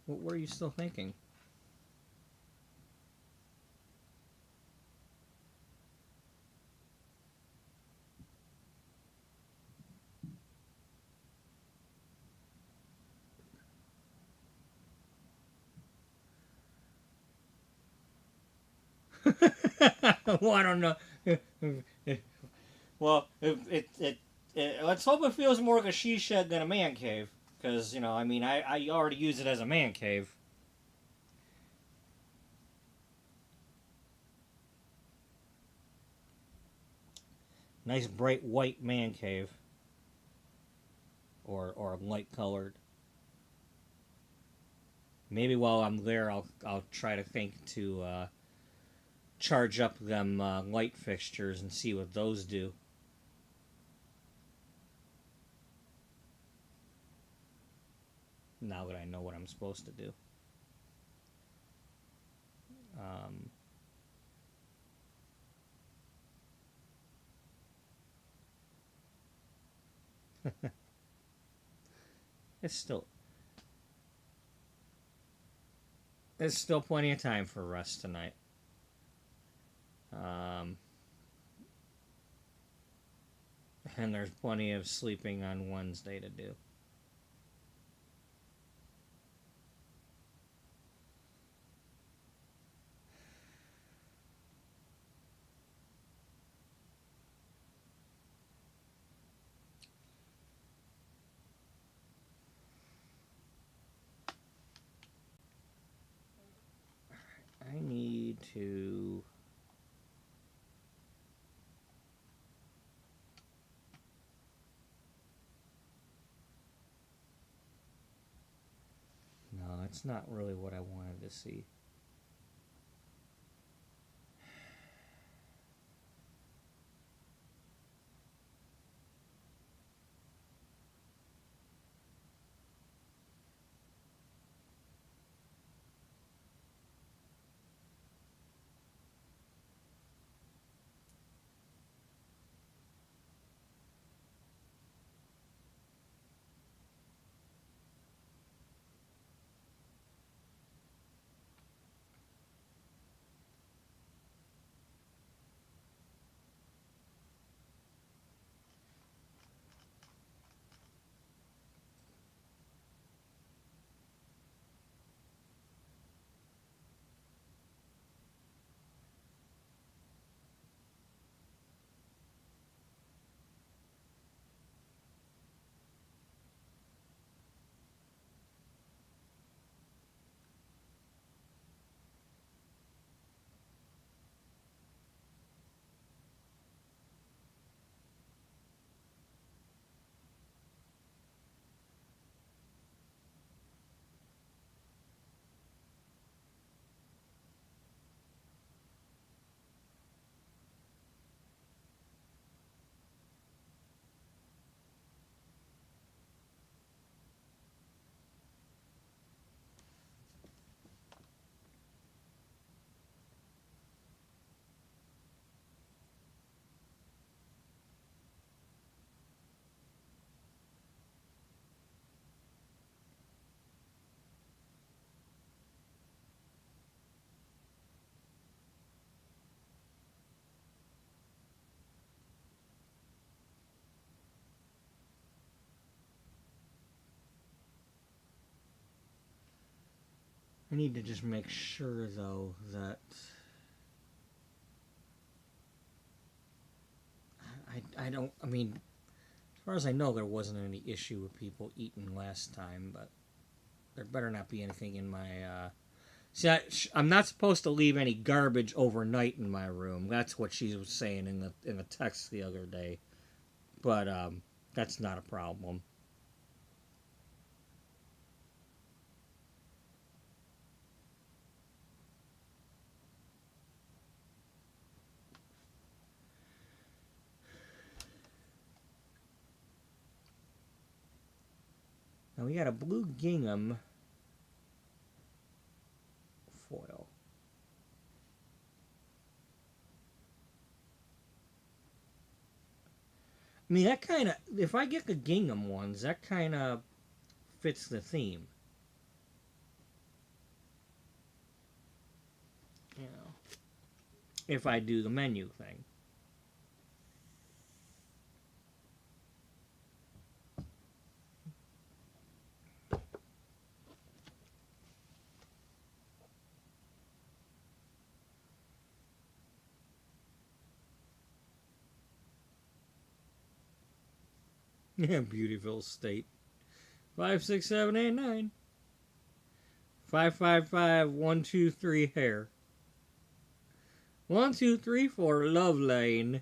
What were you still thinking? Well, I don't know. Well, let's hope it feels more like a she shed than a man cave. Because, I mean, I already use it as a man cave. Nice bright white man cave. Or light colored. Maybe while I'm there, I'll try to think to charge up them light fixtures and see what those do. Now that I know what I'm supposed to do. Um, it's still there's still plenty of time for rest tonight. Um, and there's plenty of sleeping on Wednesday to do. I need to. No, that's not really what I wanted to see. I need to just make sure, though, that I don't. I mean, as far as I know, there wasn't any issue with people eating last time, but there better not be anything in my. See, I'm not supposed to leave any garbage overnight in my room. That's what she was saying in the text the other day. But that's not a problem. Now we got a blue gingham foil. I mean, that kind of. If I get the gingham ones, that kind of fits the theme. if I do the menu thing. Yeah, Beautyville State. 56789. 555123 hair. 123 for Love Lane.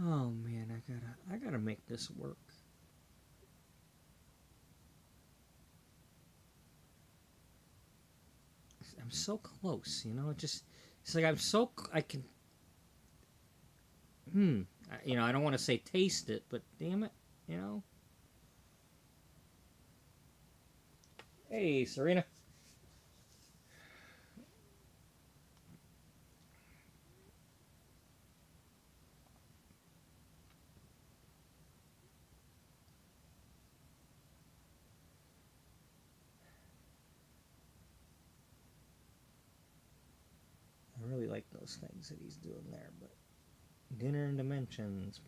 Oh man, I gotta make this work. I'm so close, you know. It's like I can. I don't want to say taste it, but damn it, you know. Hey, Serena. I really like those things that he's doing there, but dinner and dimensions.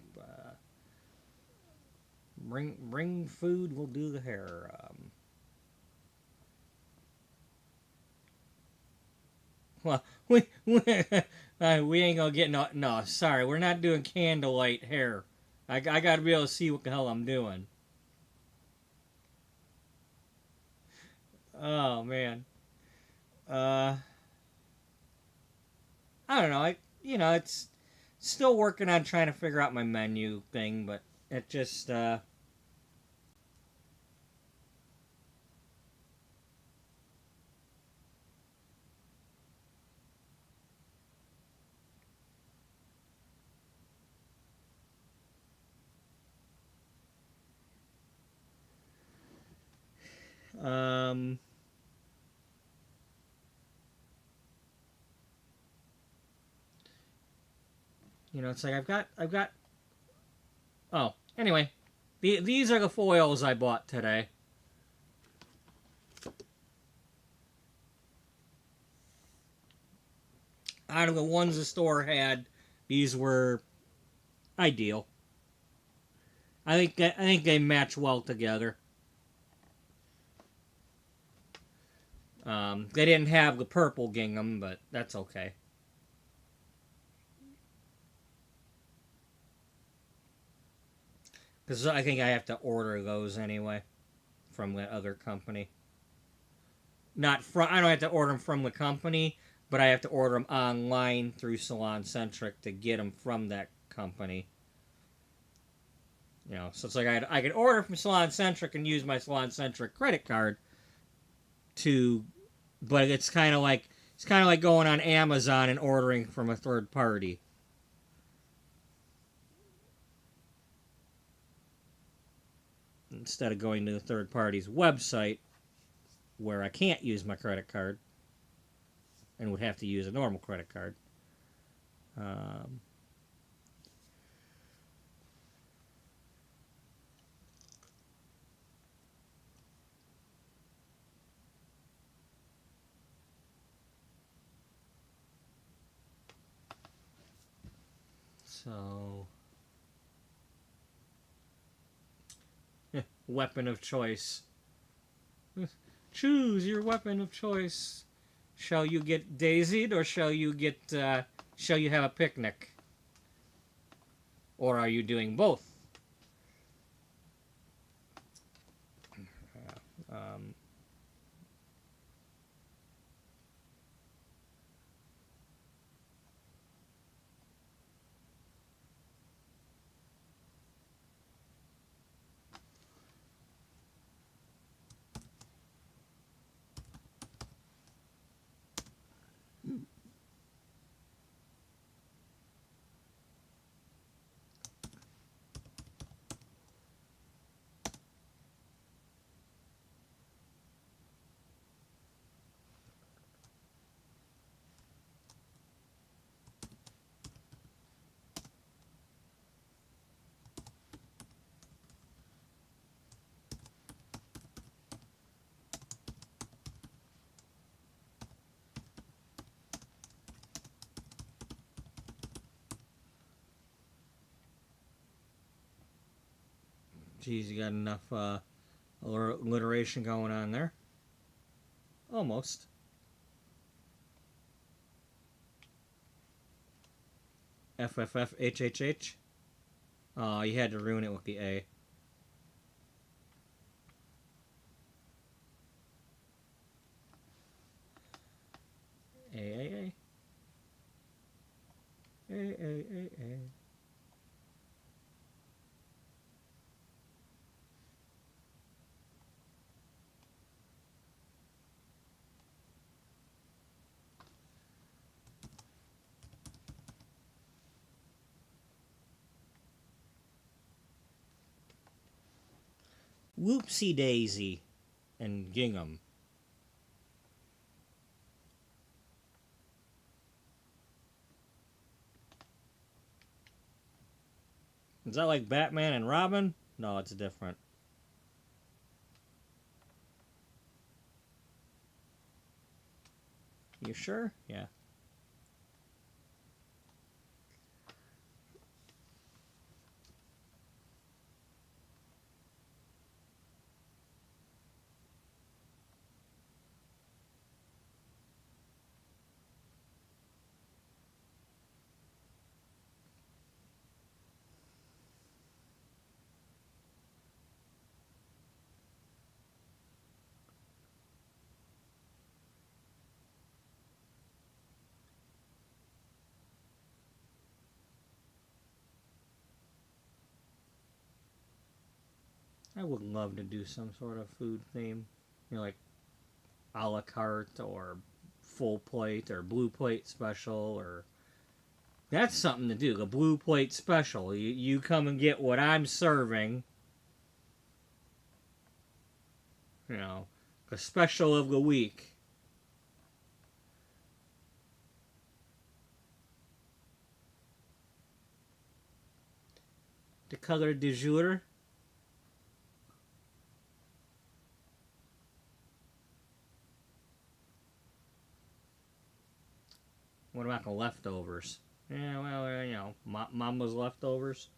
Bring food. We'll do the hair. Well, we ain't gonna get no. Sorry, we're not doing candlelight hair. I gotta be able to see what the hell I'm doing. Oh man. Uh, I don't know. It's still working on trying to figure out my menu thing, but it just um it's like I've got. Oh, anyway, these are the foils I bought today. Out of the ones the store had, these were ideal. I think they match well together. They didn't have the purple gingham, but that's okay. Because I think I have to order those anyway from the other company. Not from I don't have to order them from the company, but I have to order them online through Salon Centric to get them from that company. So it's like I could order from Salon Centric and use my Salon Centric credit card to, but it's kind of like going on Amazon and ordering from a third party instead of going to the third party's website where I can't use my credit card and would have to use a normal credit card. Um, so, weapon of choice. Choose your weapon of choice. Shall you get daisied or shall you have a picnic? Or are you doing both? Um, Geez, you got enough alliteration going on there. Almost. FFFHHH. Oh, you had to ruin it with the A. A, A, A. A, A, A, A. Whoopsie Daisy and Gingham. Is that like Batman and Robin? No, it's different. You sure? Yeah. I would love to do some sort of food theme. You know, like a la carte or full plate or blue plate special or that's something to do. A blue plate special. You come and get what I'm serving. You know, a special of the week. The color du jour. What about the leftovers? Yeah, well, you know, Mama's leftovers.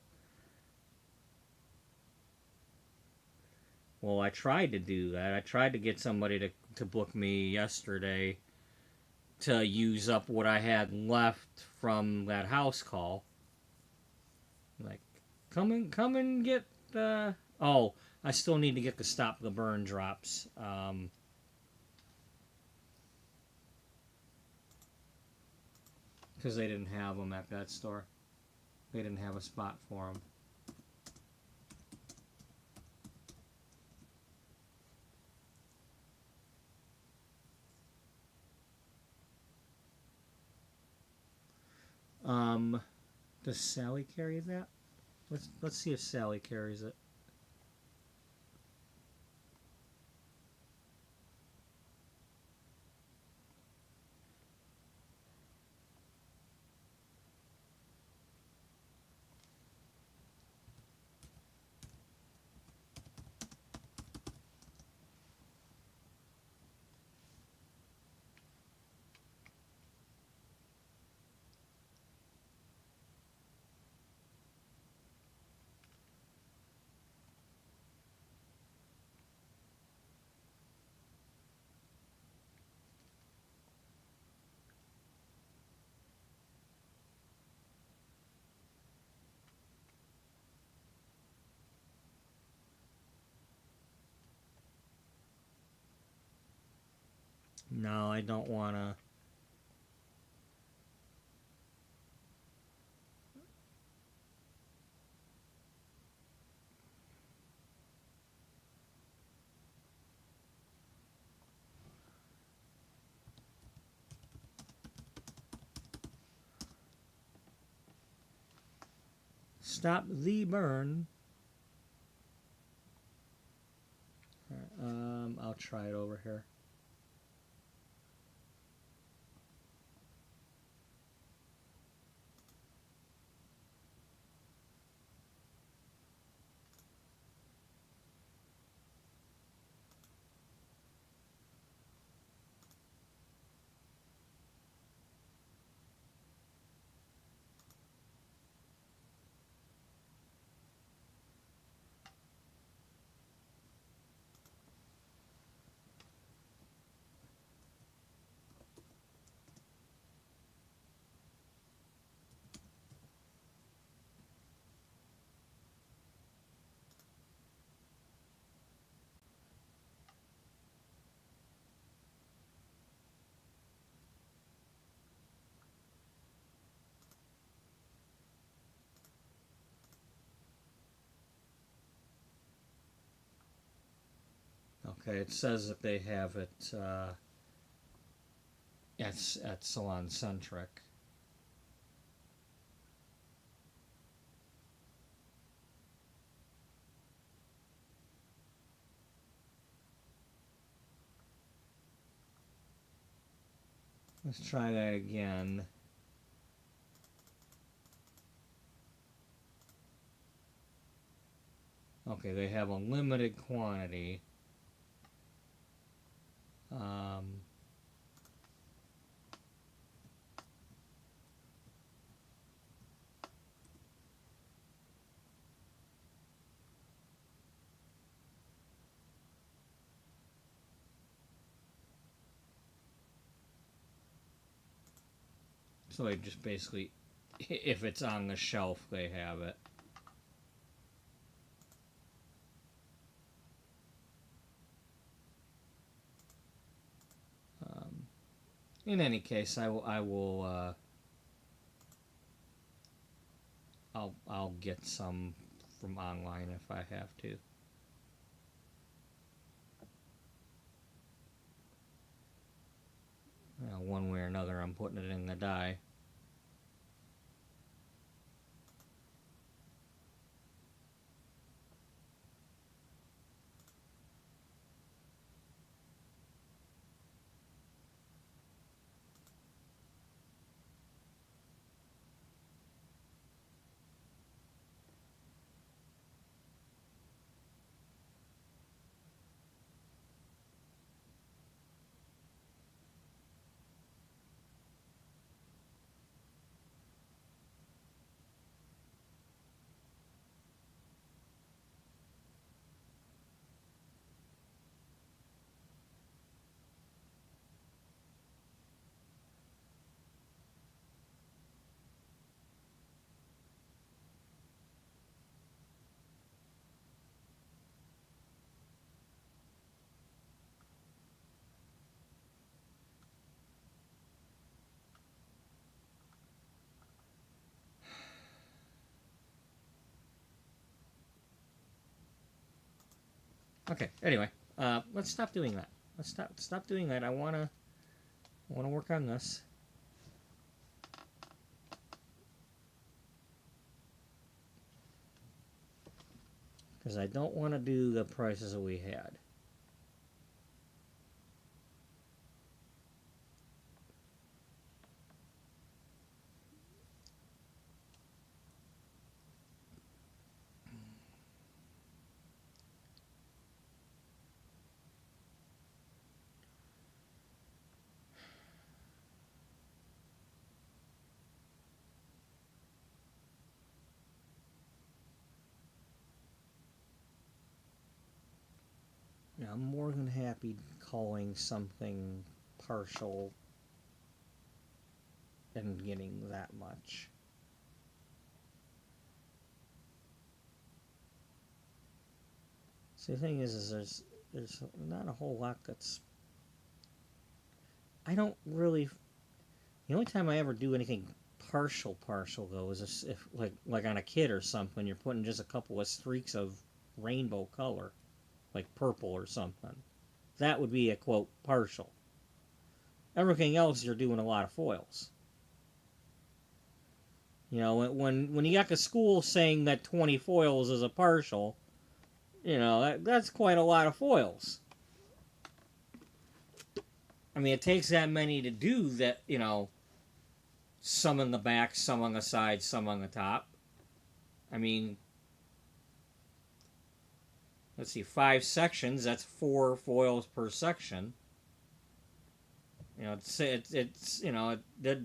Well, I tried to do that. I tried to get somebody to book me yesterday to use up what I had left from that house call. Like, come and get the. Oh, I still need to get the stop the burn drops. Because they didn't have them at that store. They didn't have a spot for them. Does Sally carry that? Let's see if Sally carries it. No, I don't want to. Stop the burn. I'll try it over here. Okay, it says that they have it at Salon Centric. Let's try that again. Okay, they have a limited quantity. Um, so they just basically, if it's on the shelf, they have it. Um, in any case, I'll get some from online if I have to. One way or another, I'm putting it in the die. Okay. Anyway, let's stop doing that. Let's stop doing that. I wanna work on this. Because I don't want to do the prices that we had. Yeah, I'm more than happy calling something partial and getting that much. See, the thing is there's not a whole lot that's. I don't really. The only time I ever do anything partial though is if like on a kid or something, you're putting just a couple of streaks of rainbow color, like purple or something. That would be a quote partial. Everything else, you're doing a lot of foils. You know, when you got the school saying that 20 foils is a partial, that's quite a lot of foils. I mean, it takes that many to do that. Some in the back, some on the side, some on the top. I mean, let's see, 5 sections. That's 4 foils per section. It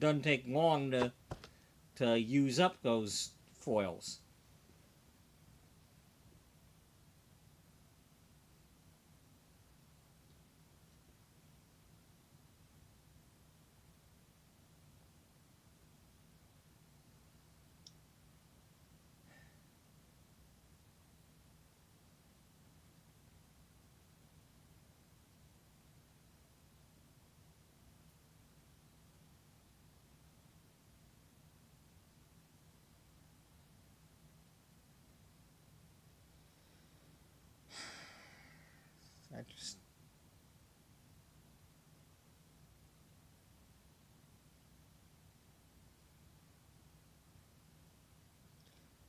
doesn't take long to use up those foils.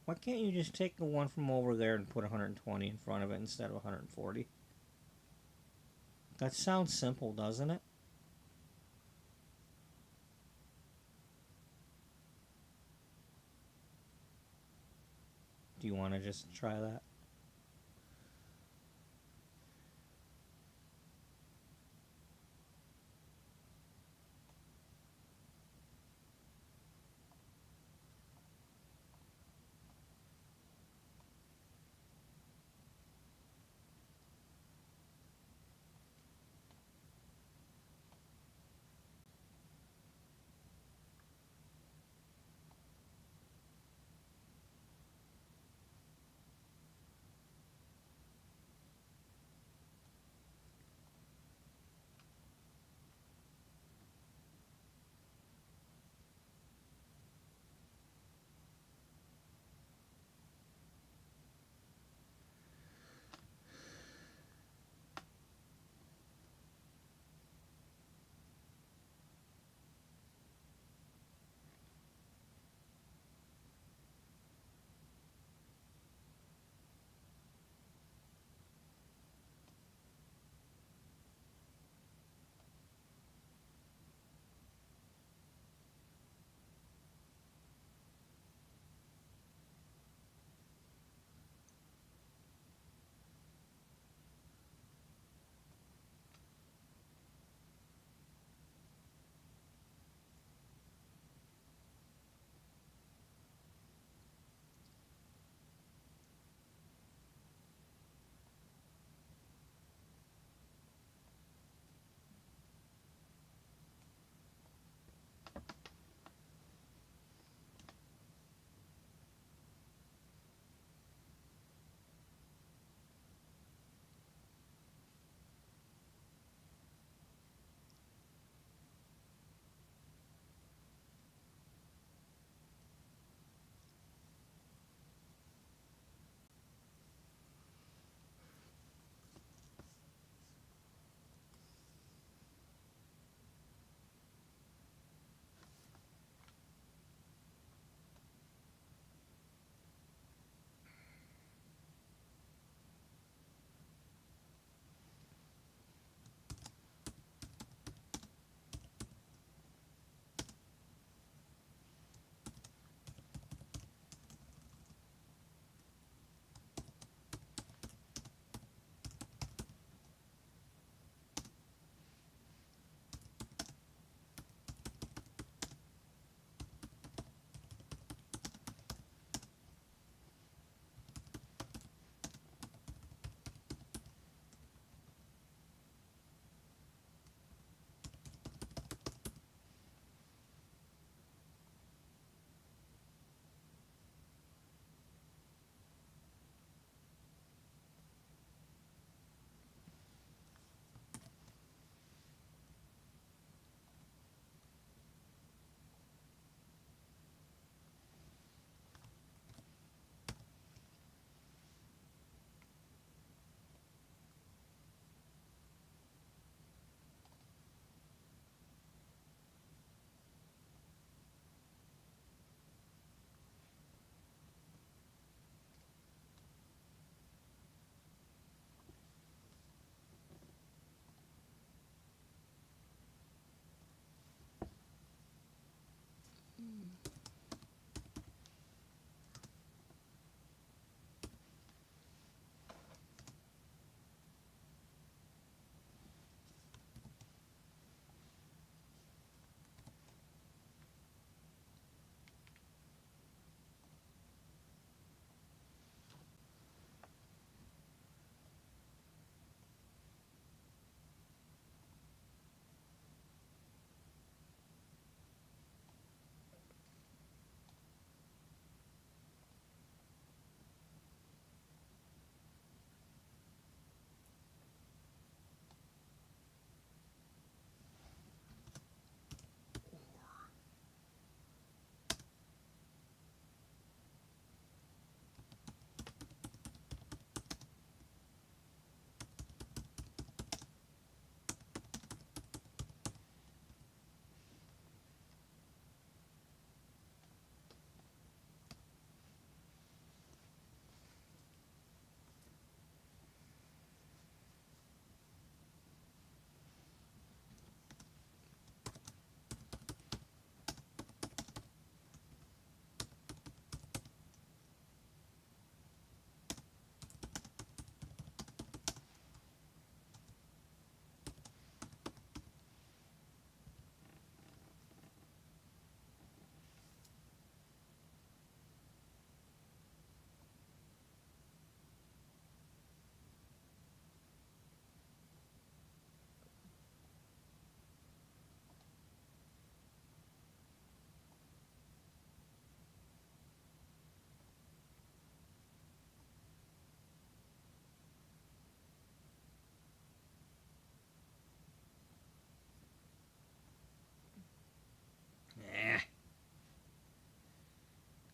Why can't you just take the one from over there and put 120 in front of it instead of 140? That sounds simple, doesn't it? Do you want to just try that?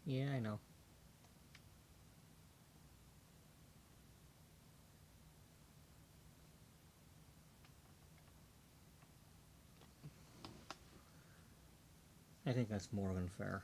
Yeah, I know. I think that's more than fair.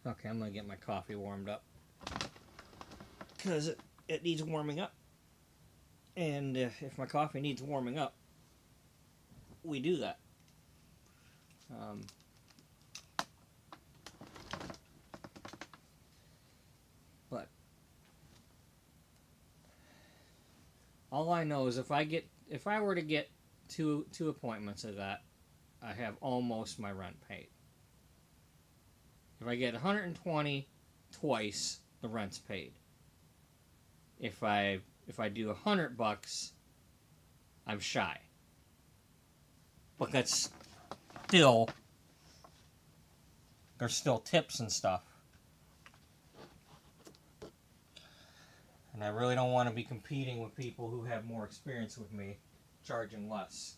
Okay, I'm gonna get my coffee warmed up because it needs warming up. And if my coffee needs warming up, we do that. Um, but all I know is if I were to get two appointments of that, I have almost my rent paid. If I get 120 twice, the rent's paid. If I do $100, I'm shy. But that's still there's still tips and stuff. And I really don't want to be competing with people who have more experience with me, charging less.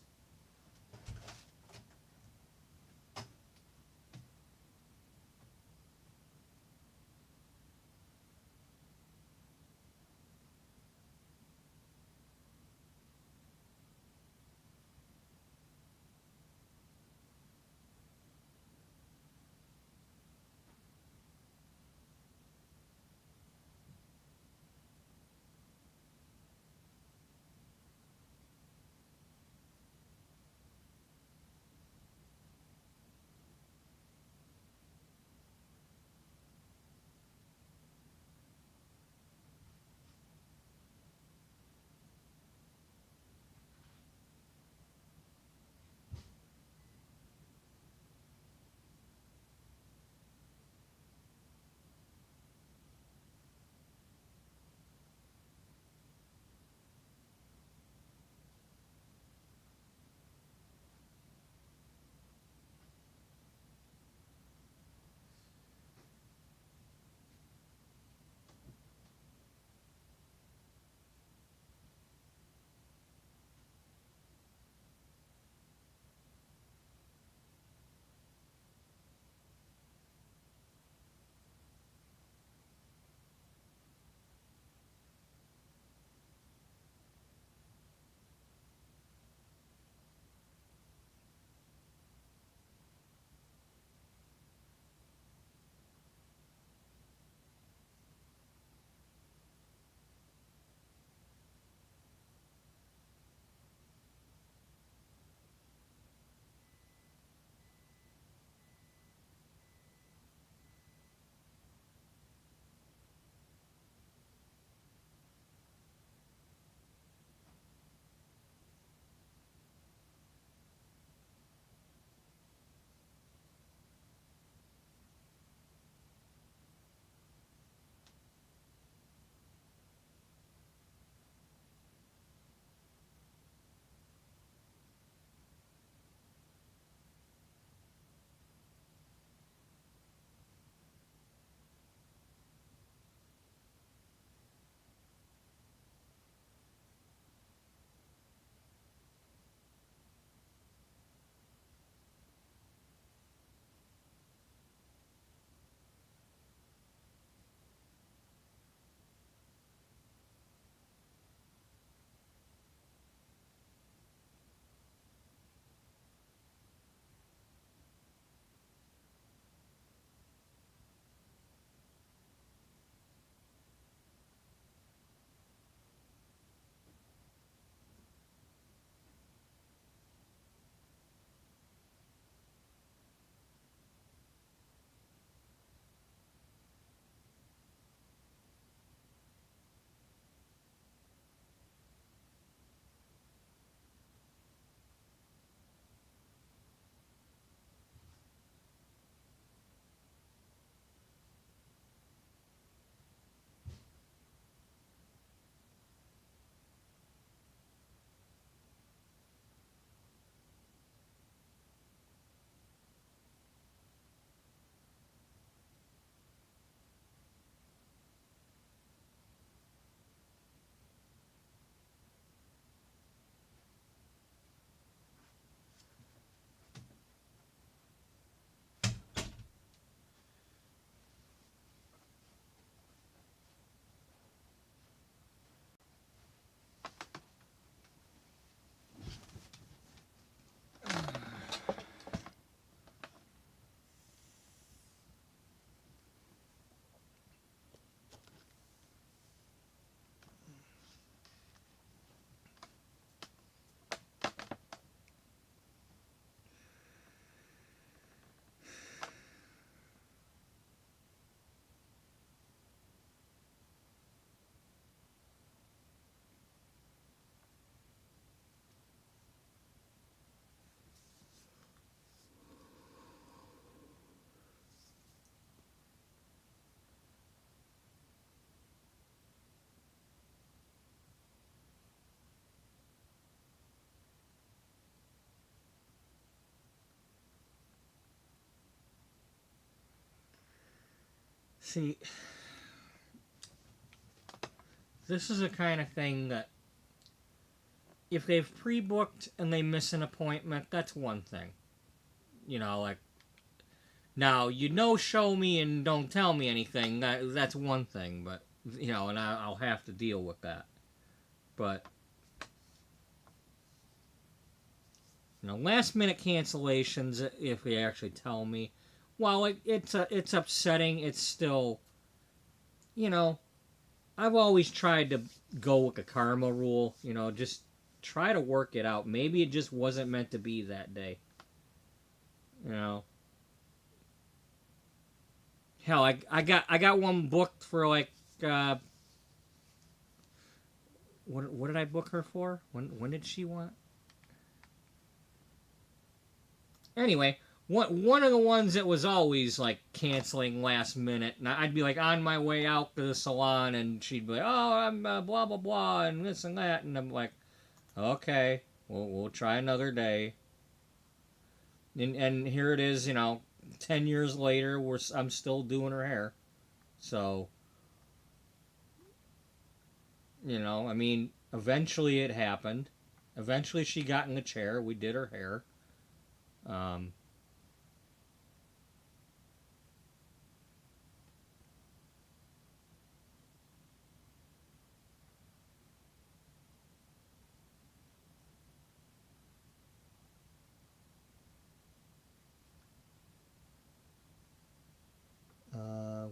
See, this is the kind of thing that if they've pre-booked and they miss an appointment, that's one thing. Like, now, show me and don't tell me anything. That's one thing, but and I'll have to deal with that. But last minute cancellations, if they actually tell me, while it's upsetting, it's still, I've always tried to go with the karma rule. Just try to work it out. Maybe it just wasn't meant to be that day. Hell, I got one booked for like what did I book her for? When did she want? Anyway, one of the ones that was always like canceling last minute, and I'd be like on my way out to the salon, and she'd be like, "Oh, I'm blah blah blah," and this and that, and I'm like, "Okay, we'll try another day." And here it is, 10 years later, I'm still doing her hair, so I mean, eventually it happened. Eventually she got in the chair. We did her hair. Um,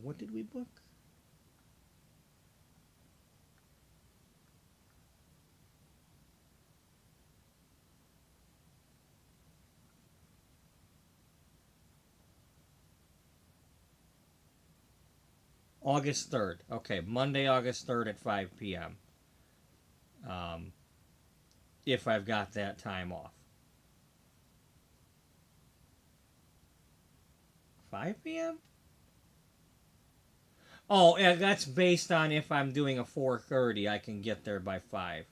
what did we book? August 3rd. Okay, Monday, August 3rd at 5 p.m. Um, if I've got that time off. 5 p.m.? Oh, yeah, that's based on if I'm doing a 4:30, I can get there by 5.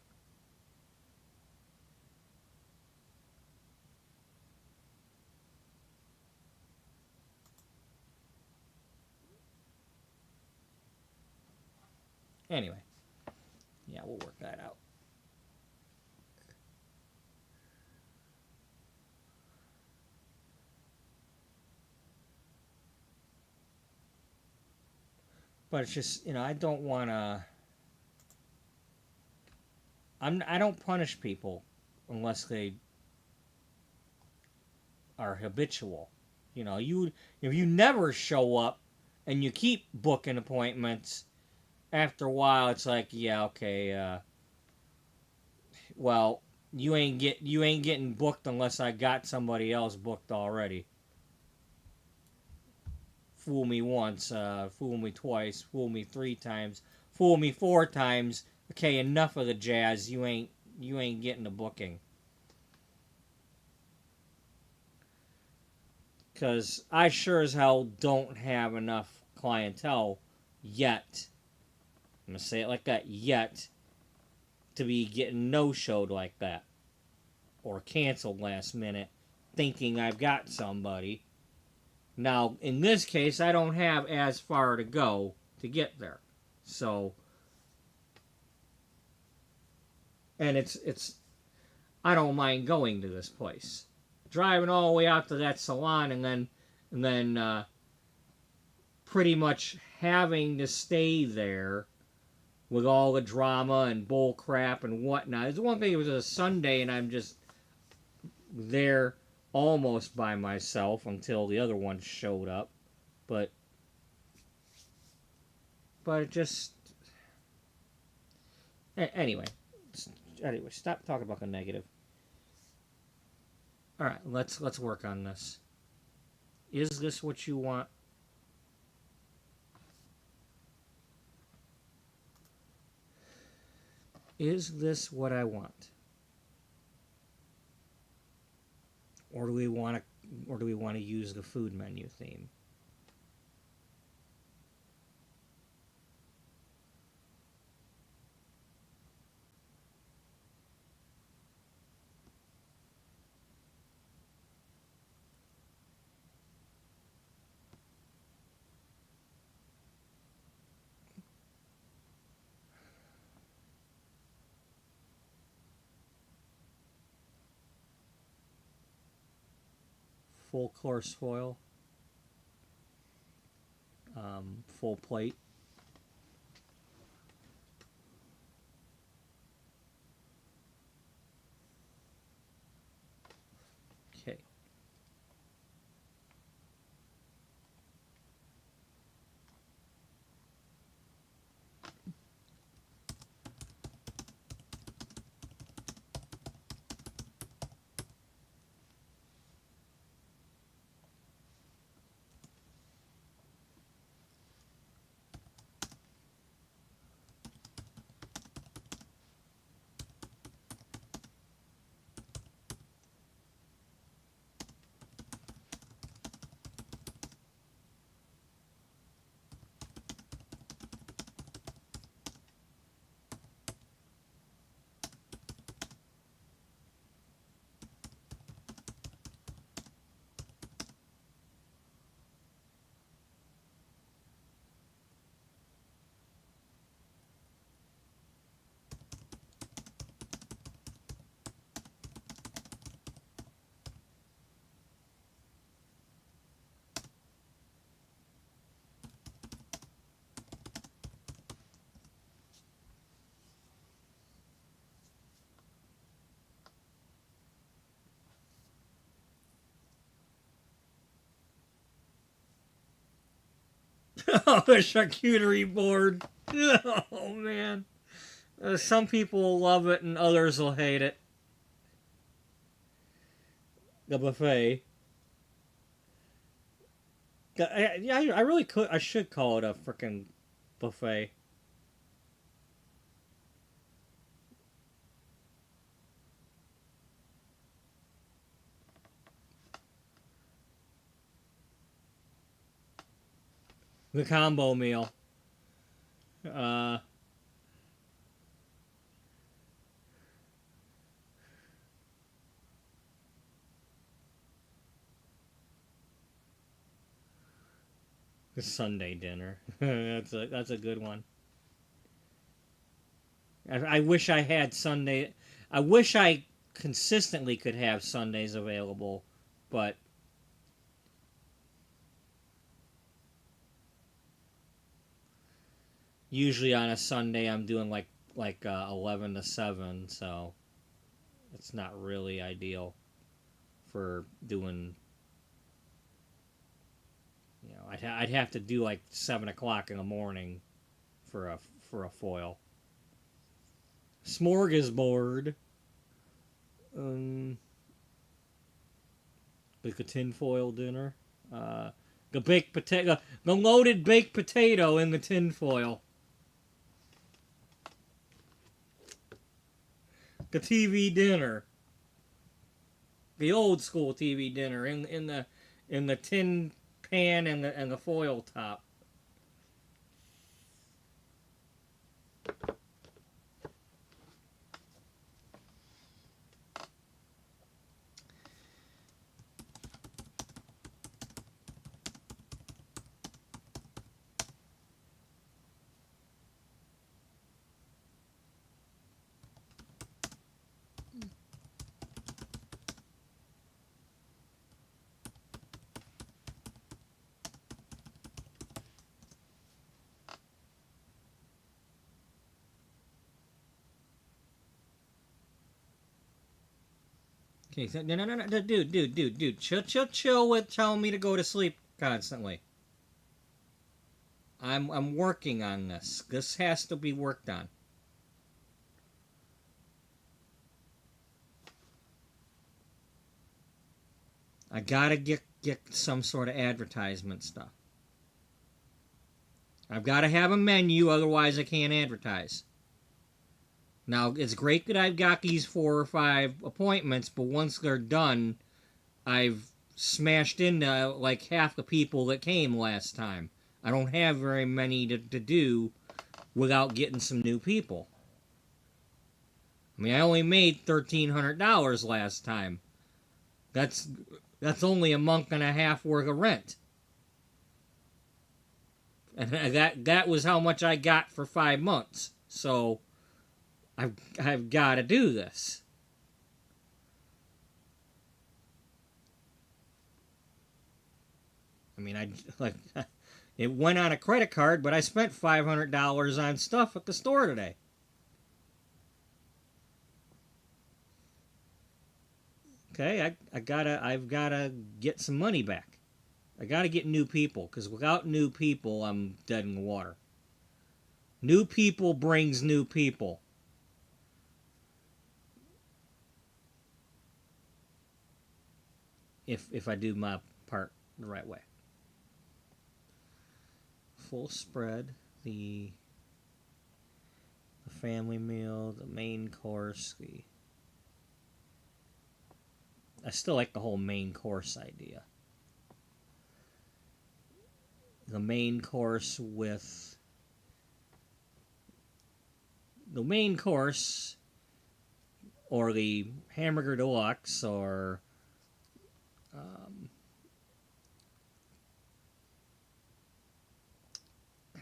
Anyway, yeah, we'll work that out. But it's just, I don't want to. I don't punish people unless they are habitual. If you never show up and you keep booking appointments, after a while it's like, yeah, okay, well, you ain't getting booked unless I got somebody else booked already. Fool me once, fool me twice, fool me 3 times, fool me 4 times. Okay, enough of the jazz. You ain't getting the booking. Because I sure as hell don't have enough clientele yet. I'm gonna say it like that, yet, to be getting no-showed like that or canceled last minute, thinking I've got somebody. Now, in this case, I don't have as far to go to get there. So, and it's I don't mind going to this place. Driving all the way out to that salon and then pretty much having to stay there with all the drama and bull crap and whatnot. It's one thing, it was a Sunday and I'm just there almost by myself until the other one showed up. But it just anyway, stop talking about the negative. All right, let's work on this. Is this what you want? Is this what I want? Or do we want to use the food menu theme? full course foil. Full plate. Okay. Oh, the charcuterie board. Oh, man. Some people will love it and others will hate it. The buffet. I really could. I should call it a freaking buffet. The combo meal. Uh, the Sunday dinner. That's a good one. I wish I had Sunday. I wish I consistently could have Sundays available, but usually on a Sunday I'm doing like 11 to 7, so it's not really ideal for doing. I'd have to do like 7 o'clock in the morning for a foil. Smorgasbord. Um, like a tinfoil dinner. The baked potato, the loaded baked potato in the tinfoil. The TV dinner. The old school TV dinner in the tin pan and the foil top. Okay, so, no, dude, chill with telling me to go to sleep constantly. I'm working on this. This has to be worked on. I gotta get some sort of advertisement stuff. I've got to have a menu, otherwise I can't advertise. Now, it's great that I've got these 4 or 5 appointments, but once they're done, I've smashed into like half the people that came last time. I don't have very many to do without getting some new people. I mean, I only made $1,300 last time. That's only a month and a half worth of rent. And that was how much I got for 5 months. So I've got to do this. I mean, I like it went on a credit card, but I spent $500 on stuff at the store today. Okay, I've gotta get some money back. I gotta get new people because without new people, I'm dead in the water. New people brings new people. If I do my part the right way. Full spread, the family meal, the main course, the I still like the whole main course idea. The main course with the main course or the hamburger deluxe or um,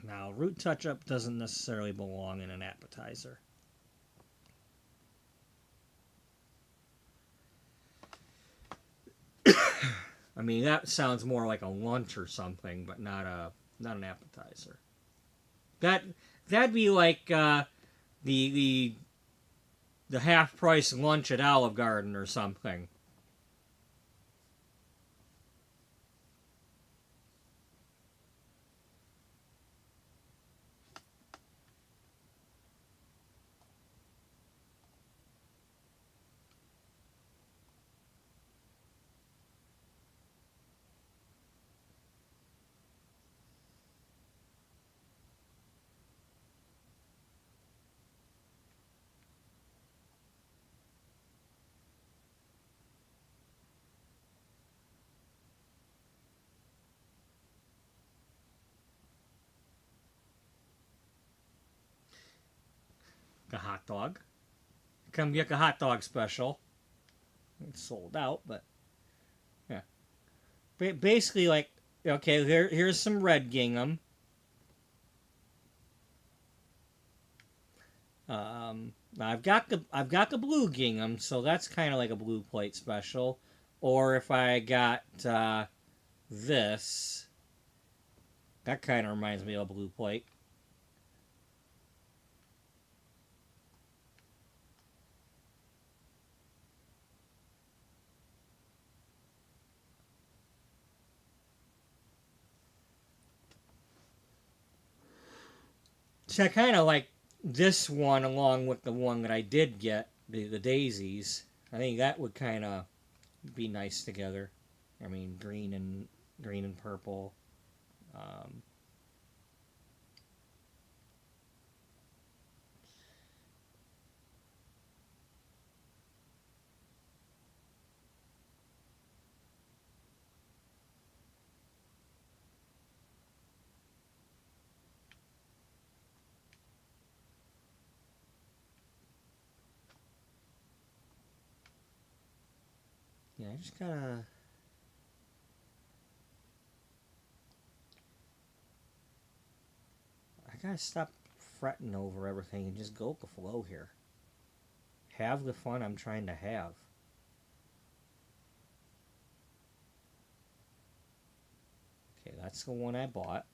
now root touch up doesn't necessarily belong in an appetizer. I mean that sounds more like a lunch or something, but not an appetizer. That that'd be like the the the half price lunch at Olive Garden or something. A hot dog. Come get a hot dog special. It's sold out, but yeah. Basically, like okay, here's some red gingham. I've got the blue gingham, so that's kind of like a blue plate special. Or if I got this, that kind of reminds me of a blue plate. So I kind of like this one along with the one that I did get, the daisies. I think that would kind of be nice together. I mean, green and purple. Um, yeah, I gotta stop fretting over everything and just go with the flow here. Have the fun I'm trying to have. Okay, that's the one I bought.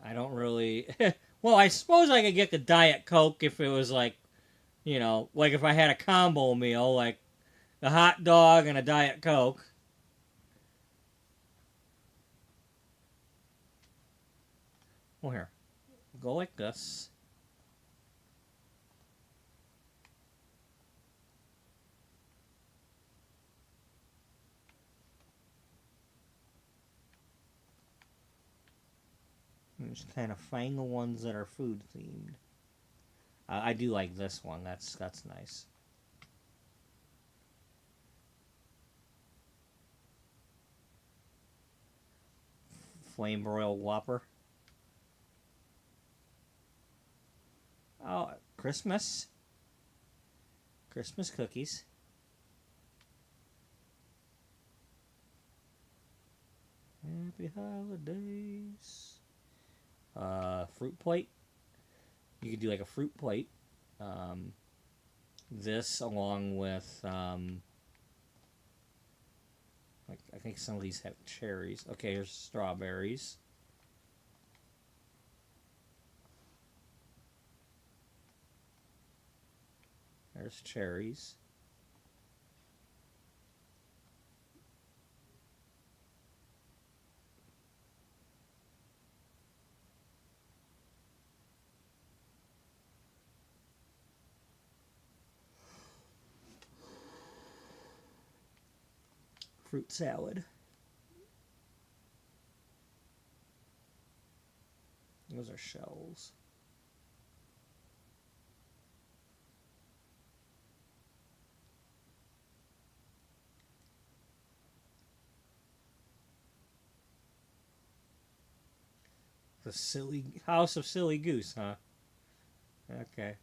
I don't really. Well, I suppose I could get the Diet Coke if it was like, like if I had a combo meal, like a hot dog and a Diet Coke. Well, here, go like this. And just kind of find the ones that are food themed. I do like this one. That's nice. Flame broiled Whopper. Oh, Christmas. Christmas cookies. Happy holidays. Fruit plate. You could do like a fruit plate. Um, this along with think some of these have cherries. Okay, here's strawberries. There's cherries. Fruit salad. Those are shells. The silly house of silly goose, huh? Okay.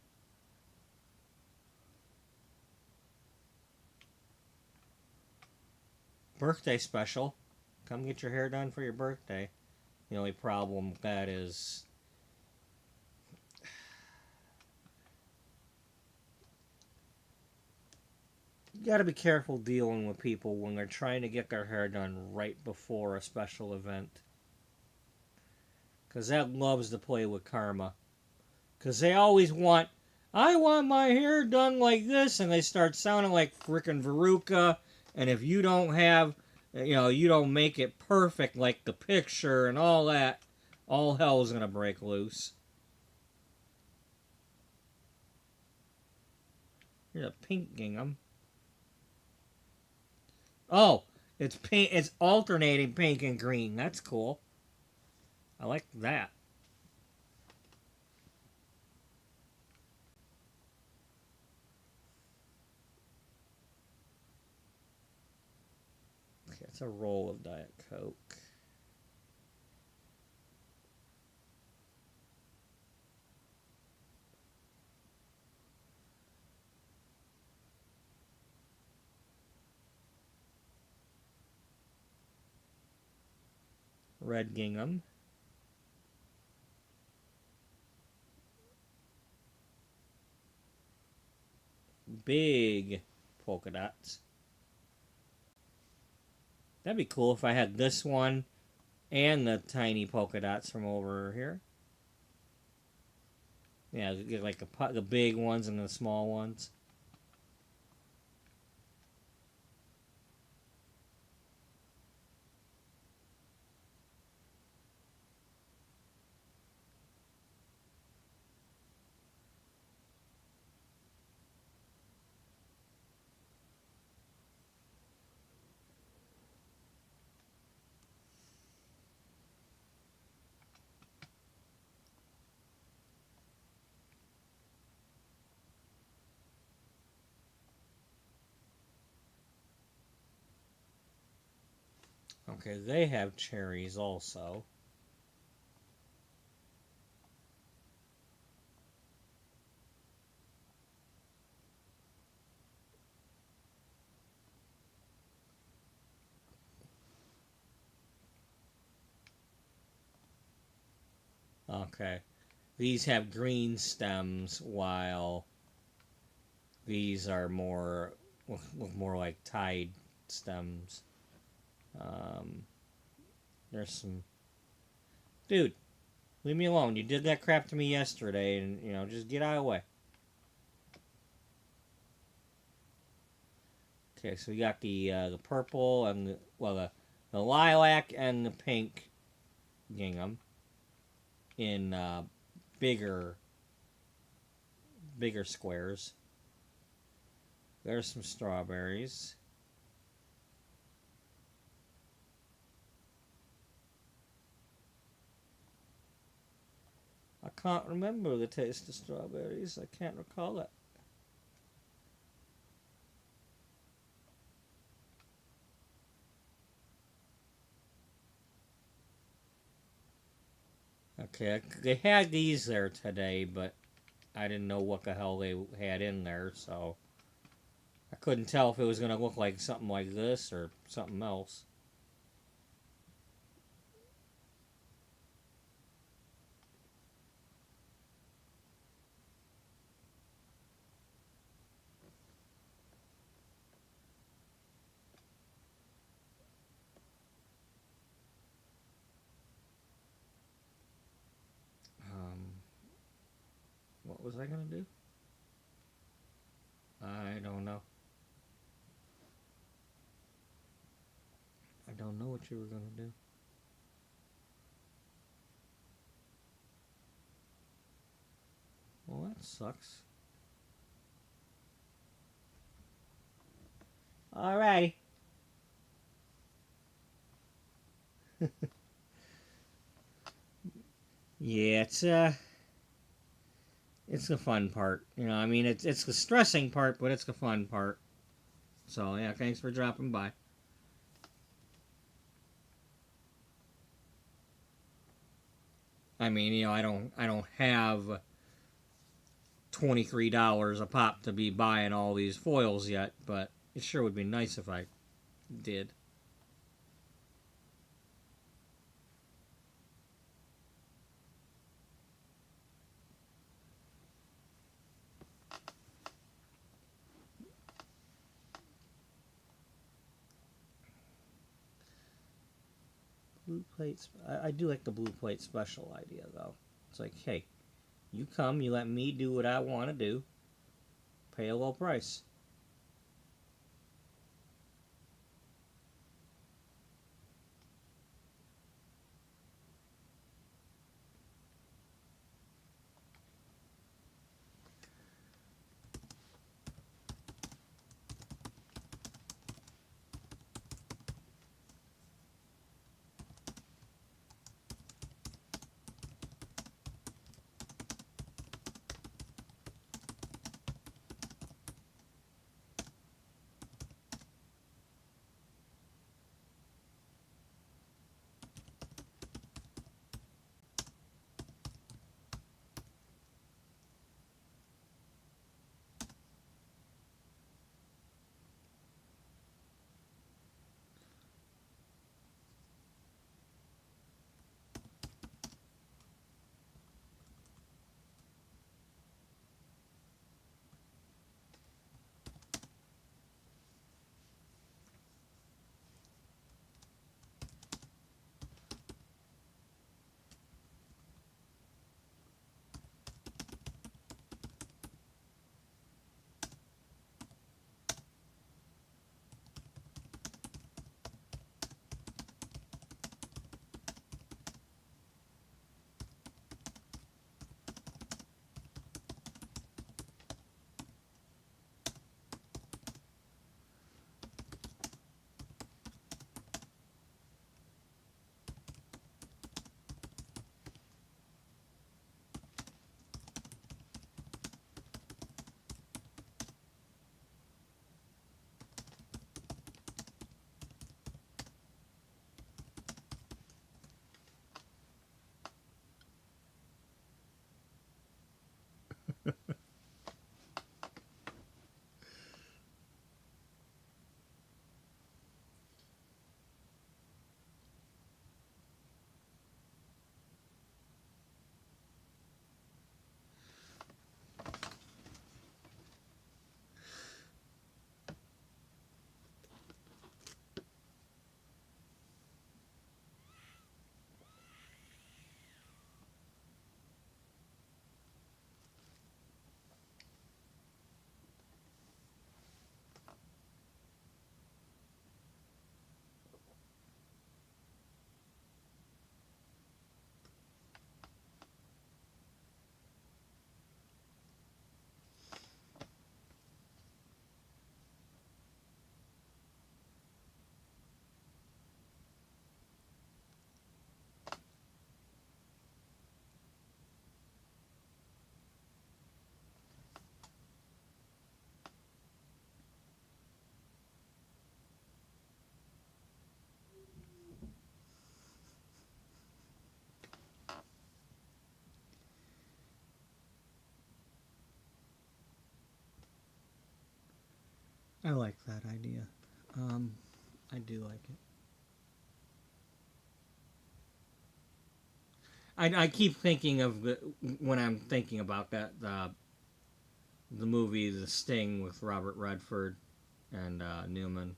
Birthday special. Come get your hair done for your birthday. The only problem with that is you got to be careful dealing with people when they're trying to get their hair done right before a special event. Because that loves to play with karma. Because they always want, I want my hair done like this, and they start sounding like frickin' Veruca. And if you don't have, you don't make it perfect like the picture and all that, all hell's gonna break loose. Here's a pink gingham. Oh, it's pink. It's alternating pink and green. That's cool. I like that. Okay, it's a roll of Diet Coke. Red gingham. Big polka dots. That'd be cool if I had this one and the tiny polka dots from over here. Yeah, get like the big ones and the small ones. Okay, they have cherries also. Okay. These have green stems while these are look more like tied stems. Um, there's some dude, leave me alone. You did that crap to me yesterday, and just get out of the way. Okay, so we got the purple and the lilac and the pink gingham in bigger bigger squares. There's some strawberries. I can't remember the taste of strawberries. I can't recall it. Okay, they had these there today, but I didn't know what the hell they had in there, so I couldn't tell if it was going to look like something like this or something else. was I gonna do? I don't know. I don't know what you were gonna do. Well, that sucks. Alrighty. Yeah, it's the fun part. You know, I mean, it's the stressing part, but it's the fun part. So yeah, thanks for dropping by. I mean, you know, I don't have $23 a pop to be buying all these foils yet, but it sure would be nice if I did. Blue plates. I do like the blue plate special idea though. It's like, hey, you come, you let me do what I want to do, pay a low price. I like that idea. Um, I do like it. I keep thinking of when I'm thinking about that the movie The Sting with Robert Redford and Newman.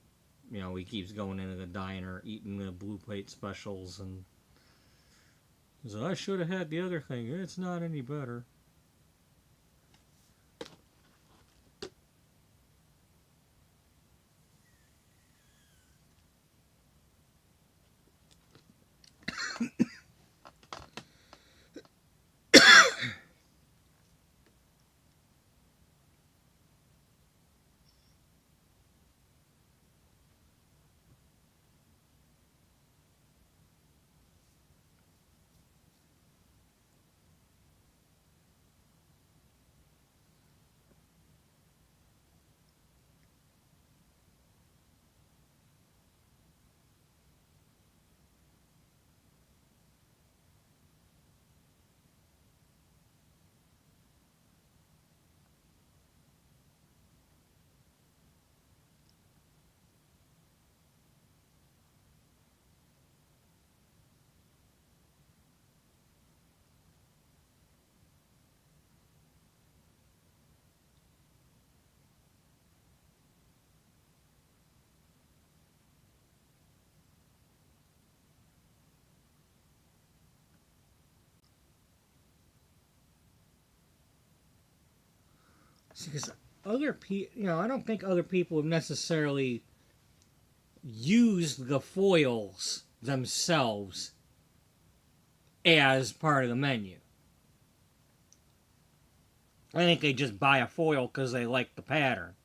You know, he keeps going into the diner, eating the blue plate specials, and he's like, I should have had the other thing. It's not any better. Because other people, I don't think other people have necessarily used the foils themselves as part of the menu. I think they just buy a foil because they like the pattern.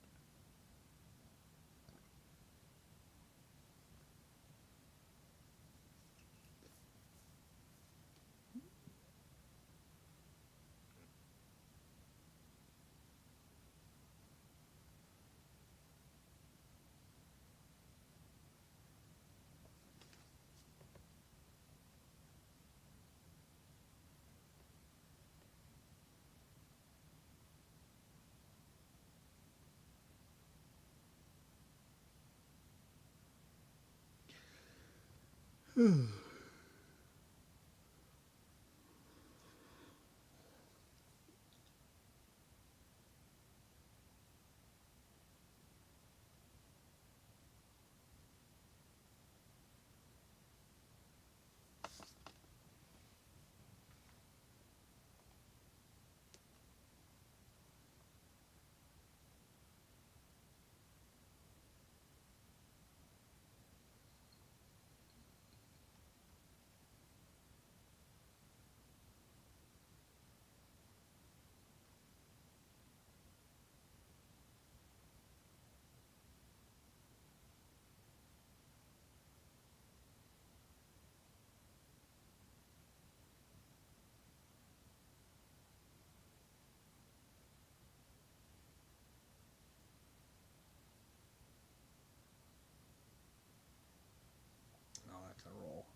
Oh, that's a roll.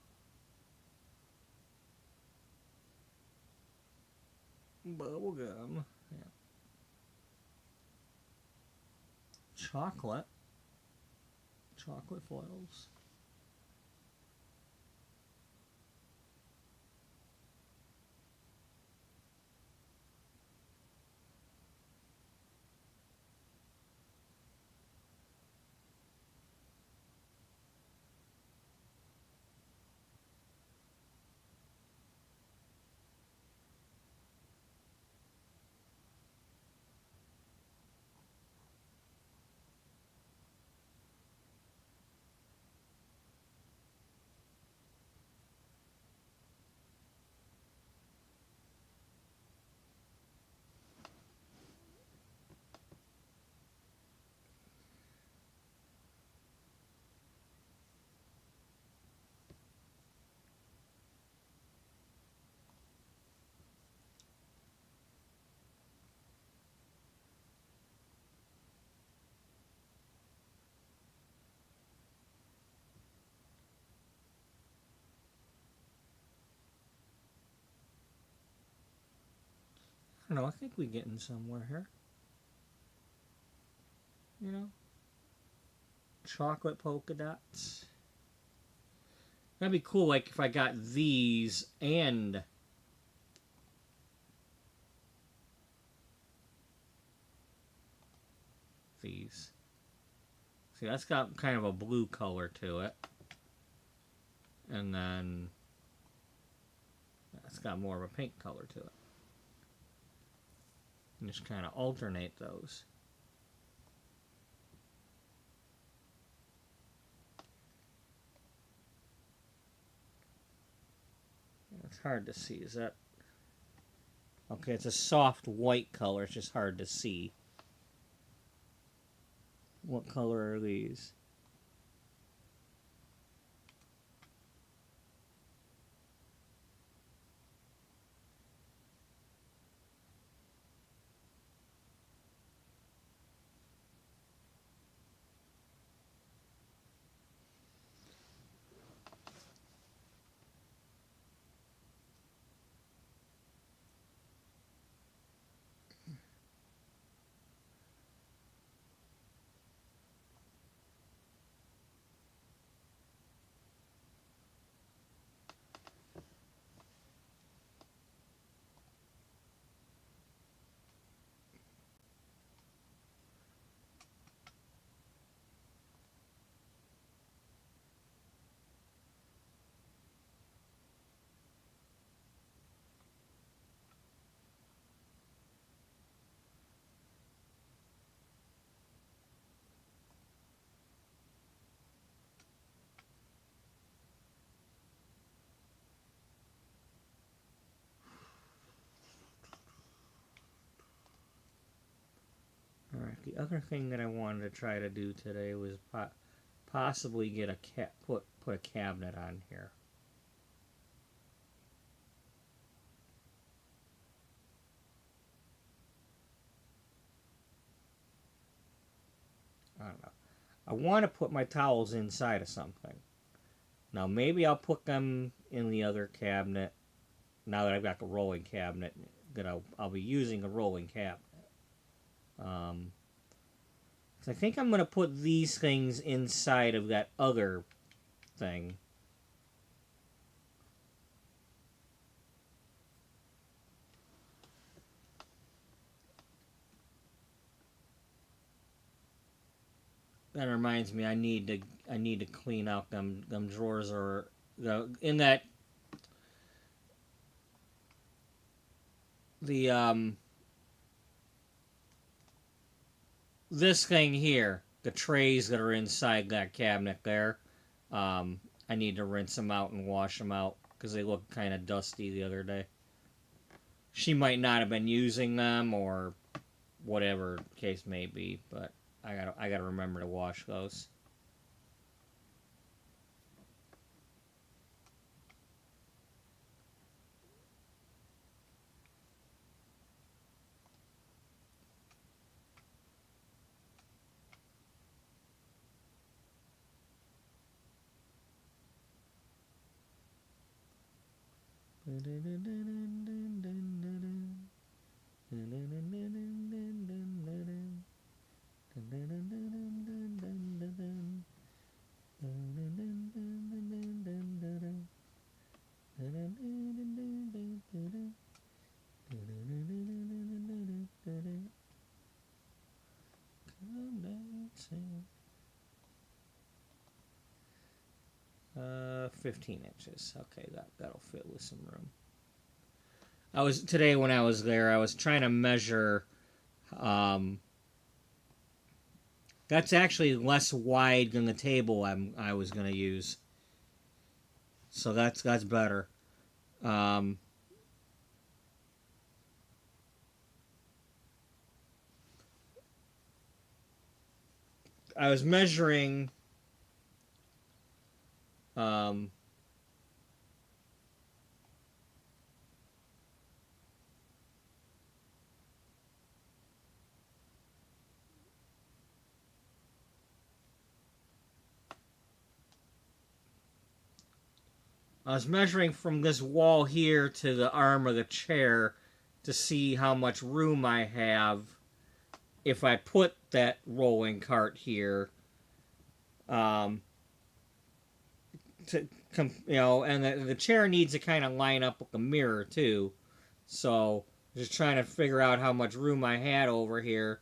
Bubblegum. Yeah. Chocolate. Chocolate foils. I don't know. I think we're getting somewhere here. You know, chocolate polka dots. That'd be cool. Like if I got these and these. See, that's got kind of a blue color to it, and then that's got more of a pink color to it. And just kind of alternate those. It's hard to see. Is that okay? It's a soft white color. It's just hard to see. What color are these? The other thing that I wanted to try to do today was possibly get put a cabinet on here. I don't know. I want to put my towels inside of something. Now maybe I'll put them in the other cabinet. Now that I've got the rolling cabinet, that I'll be using a rolling cabinet. Um, so I think I'm going to put these things inside of that other thing. That reminds me, I need to clean out them drawers or in that the this thing here, the trays that are inside that cabinet there. I need to rinse them out and wash them out because they look kind of dusty the other day. She might not have been using them or whatever the case may be, but I gotta remember to wash those. Condensing. 15 inches. Okay, that'll fit with some room. Today when I was there, I was trying to measure. That's actually less wide than the table I was going to use. So that's better. Um, I was measuring. Um, I was measuring from this wall here to the arm of the chair to see how much room I have if I put that rolling cart here. Um, and the chair needs to kind of line up with the mirror too. So just trying to figure out how much room I had over here.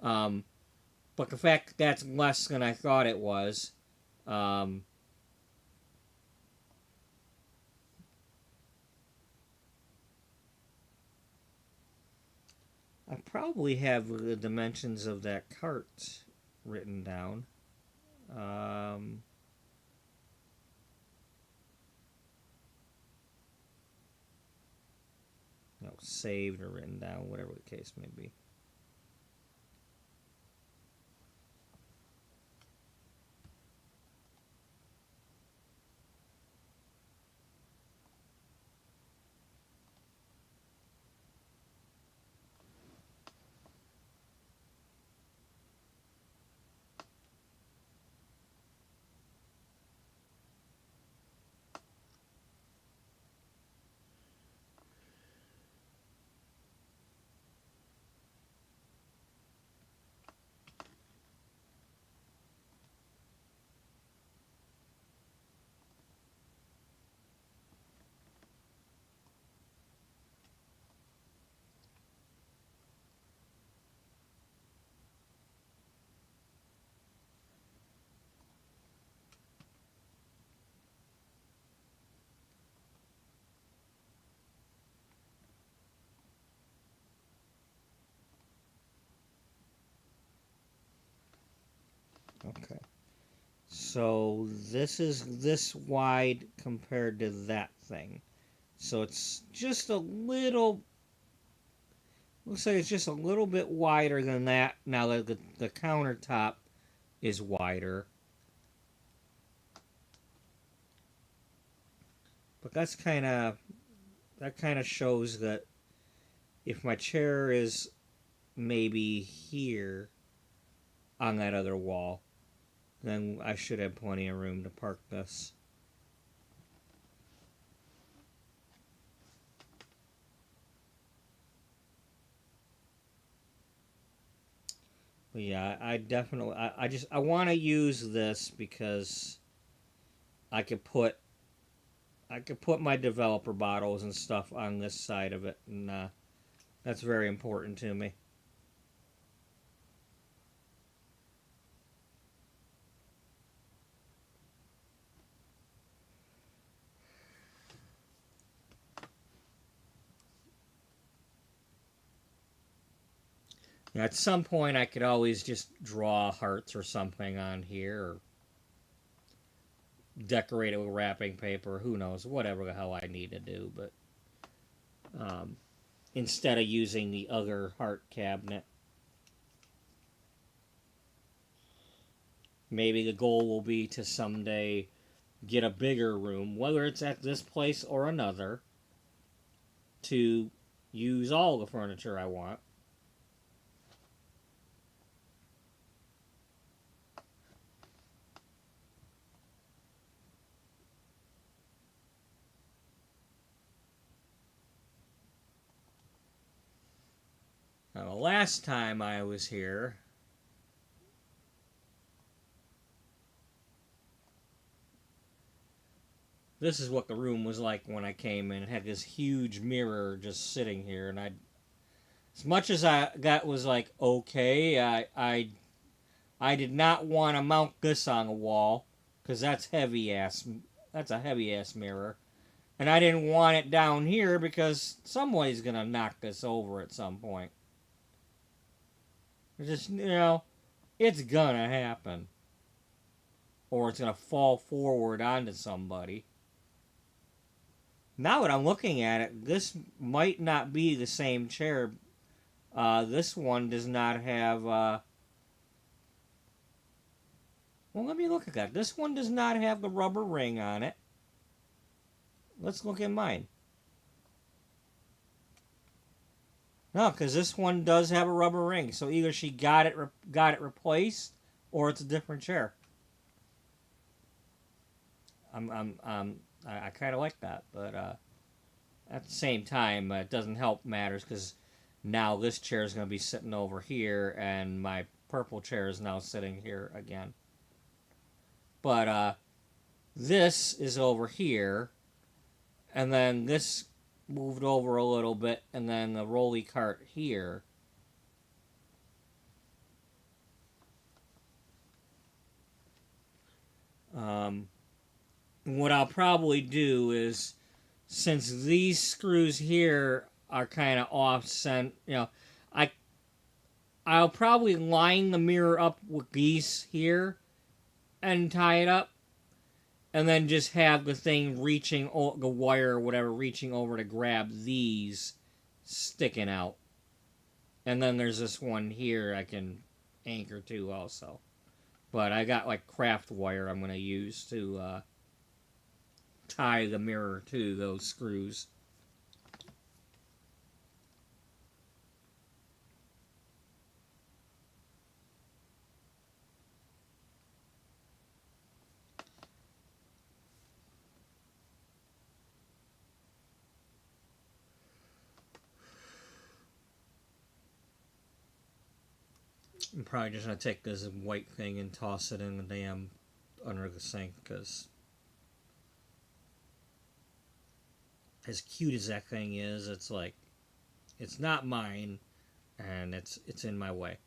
But the fact that's less than I thought it was. Um, I probably have the dimensions of that cart written down. Um, Saved or written down, whatever the case may be. Okay. So this is this wide compared to that thing. So it's just a little Looks like it's just a little bit wider than that now that the countertop is wider. But that kind of shows that if my chair is maybe here on that other wall, then I should have plenty of room to park this. But yeah, I definitely, I want to use this because I could put, I could put my developer bottles and stuff on this side of it, and that's very important to me. At some point, I could always just draw hearts or something on here, or decorate it with wrapping paper. Who knows? Whatever the hell I need to do, but um, instead of using the other heart cabinet, maybe the goal will be to someday get a bigger room, whether it's at this place or another, to use all the furniture I want. Now, the last time I was here, this is what the room was like when I came in. It had this huge mirror just sitting here, and as much as I got was like okay, I did not want to mount this on a wall because that's a heavy ass mirror, and I didn't want it down here because somebody's gonna knock this over at some point. It's just it's gonna happen, or it's gonna fall forward onto somebody. Now that I'm looking at it, this might not be the same chair. This one does not have. Well, let me look at that. This one does not have the rubber ring on it. Let's look at mine. No, because this one does have a rubber ring. So either she got it replaced, or it's a different chair. I kind of like that, but at the same time, it doesn't help matters because now this chair is going to be sitting over here, and my purple chair is now sitting here again. But this is over here, and then this moved over a little bit, and then the rolly cart here. Um, what I'll probably do is, since these screws here are kind of off center, I I'll probably line the mirror up with these here and tie it up, and then just have the thing reaching the wire or whatever reaching over to grab these sticking out, and then there's this one here I can anchor to also. But I got like craft wire I'm gonna use to tie the mirror to those screws. I'm probably just gonna take this white thing and toss it in the damn under the sink because as cute as that thing is, it's like it's not mine and it's in my way.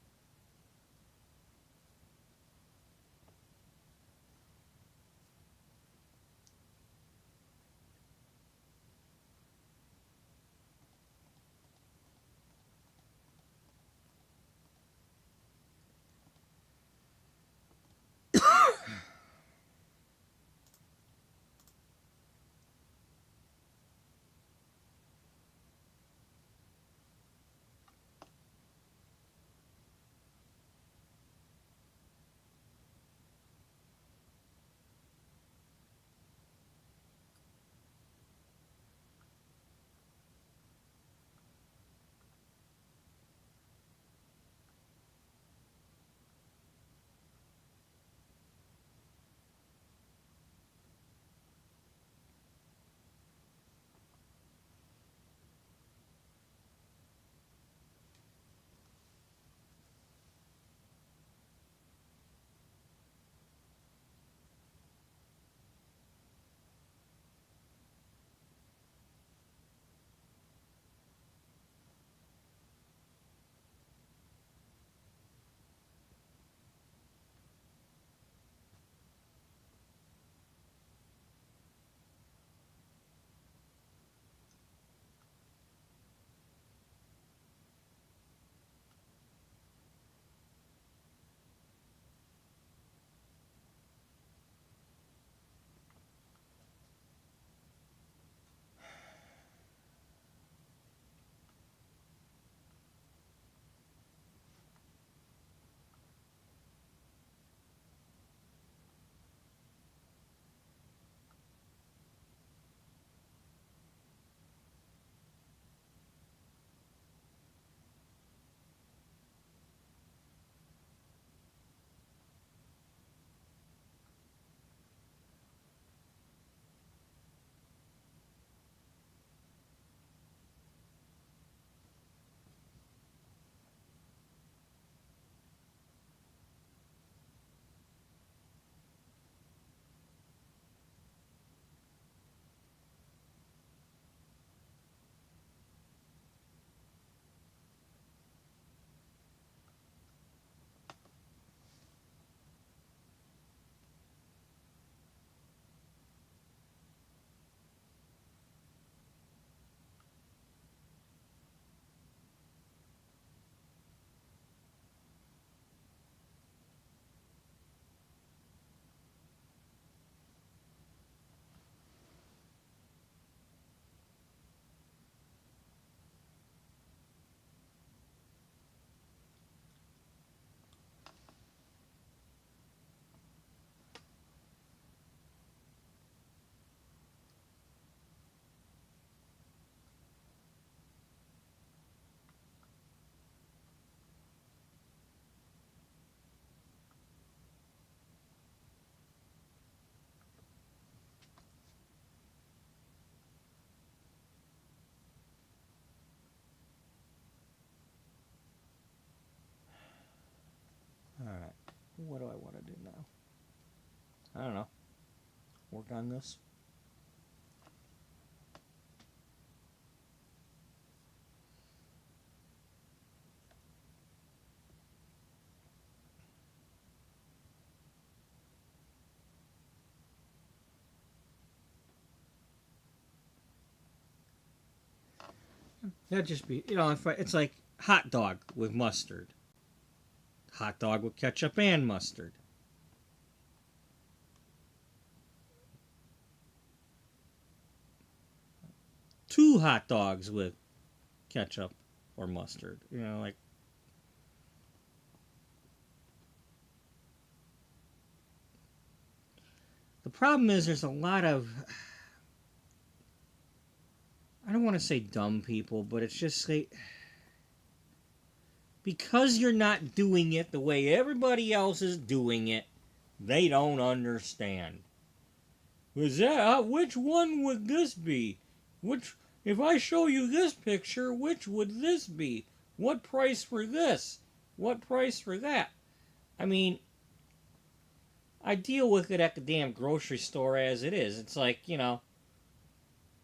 What do I want to do now? I don't know. Work on this. That'd just be, if it's like hot dog with mustard, hot dog with ketchup and mustard. Two hot dogs with ketchup or mustard. Like the problem is there's a lot of, I don't want to say dumb people, but it's just like, because you're not doing it the way everybody else is doing it, they don't understand. Was that which one would this be? Which if I show you this picture, which would this be? What price for this? What price for that? I mean, I deal with it at the damn grocery store as it is. It's like,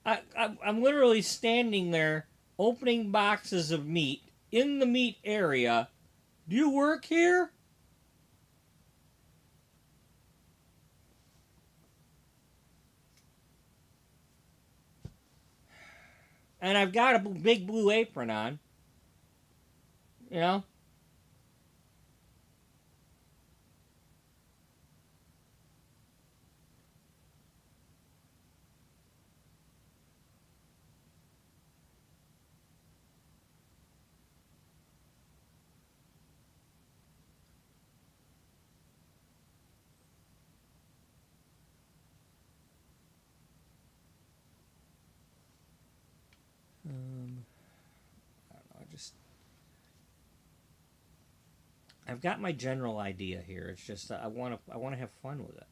I'm literally standing there opening boxes of meat in the meat area. Do you work here? And I've got a big blue apron on. You know? I don't know. I've got my general idea here. It's just I want to have fun with it.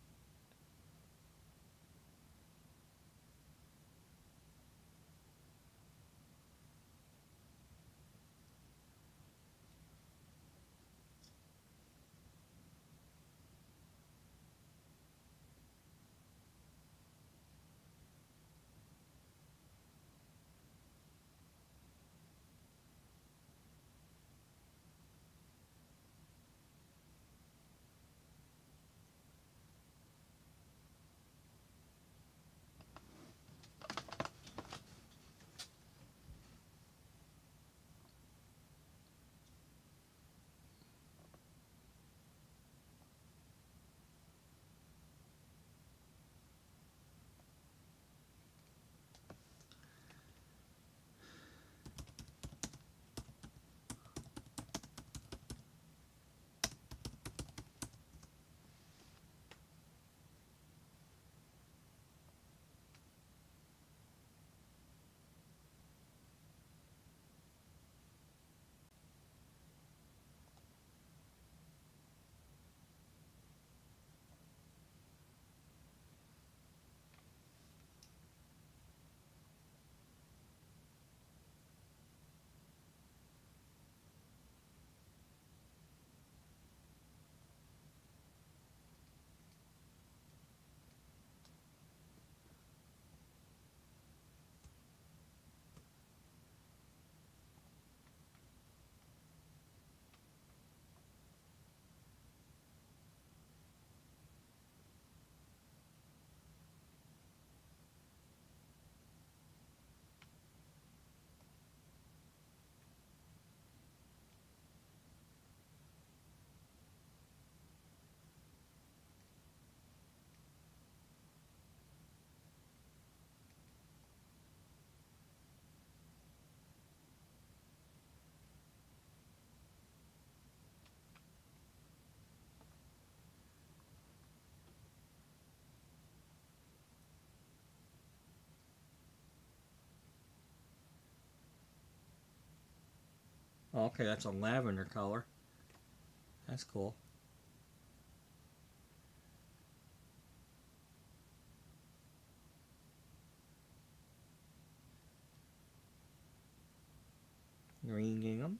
Okay, that's a lavender color. That's cool. Green gingham.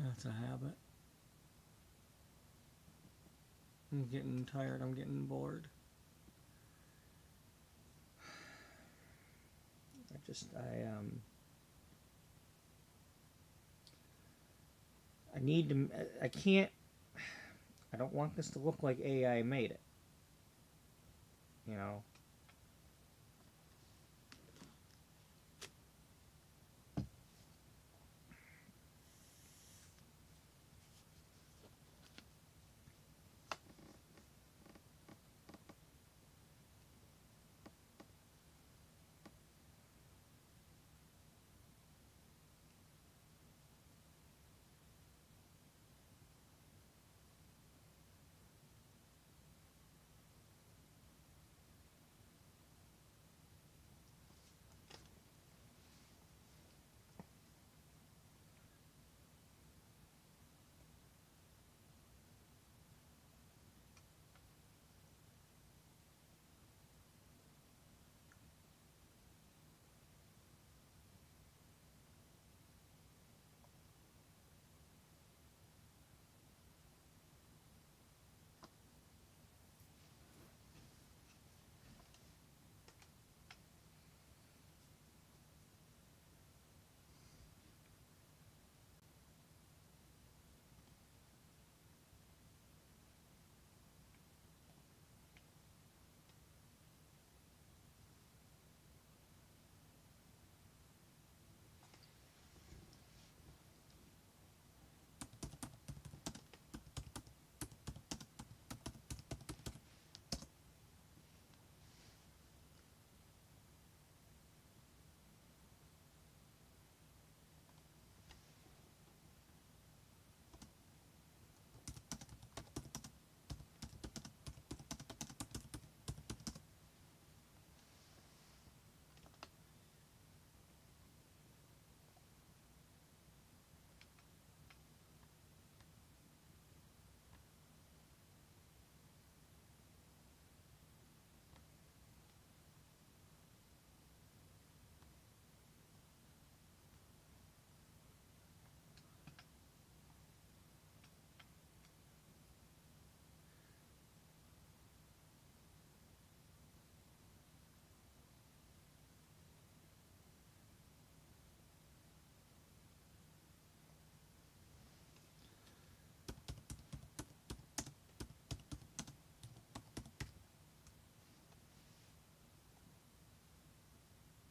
That's a habit. I'm getting tired. I'm getting bored. I need to. I can't. I don't want this to look like AI made it. You know.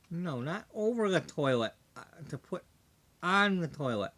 No, not over the toilet. To put on the toilet.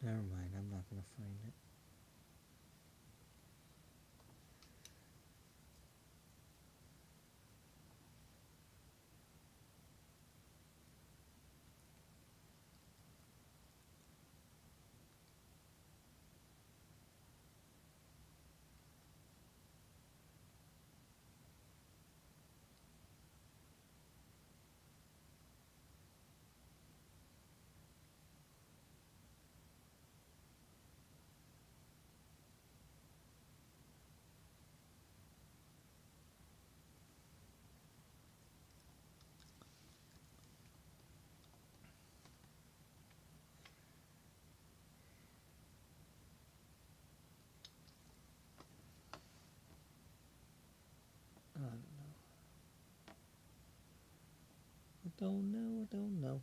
Never mind. I'm not gonna find it. Don't know, don't know.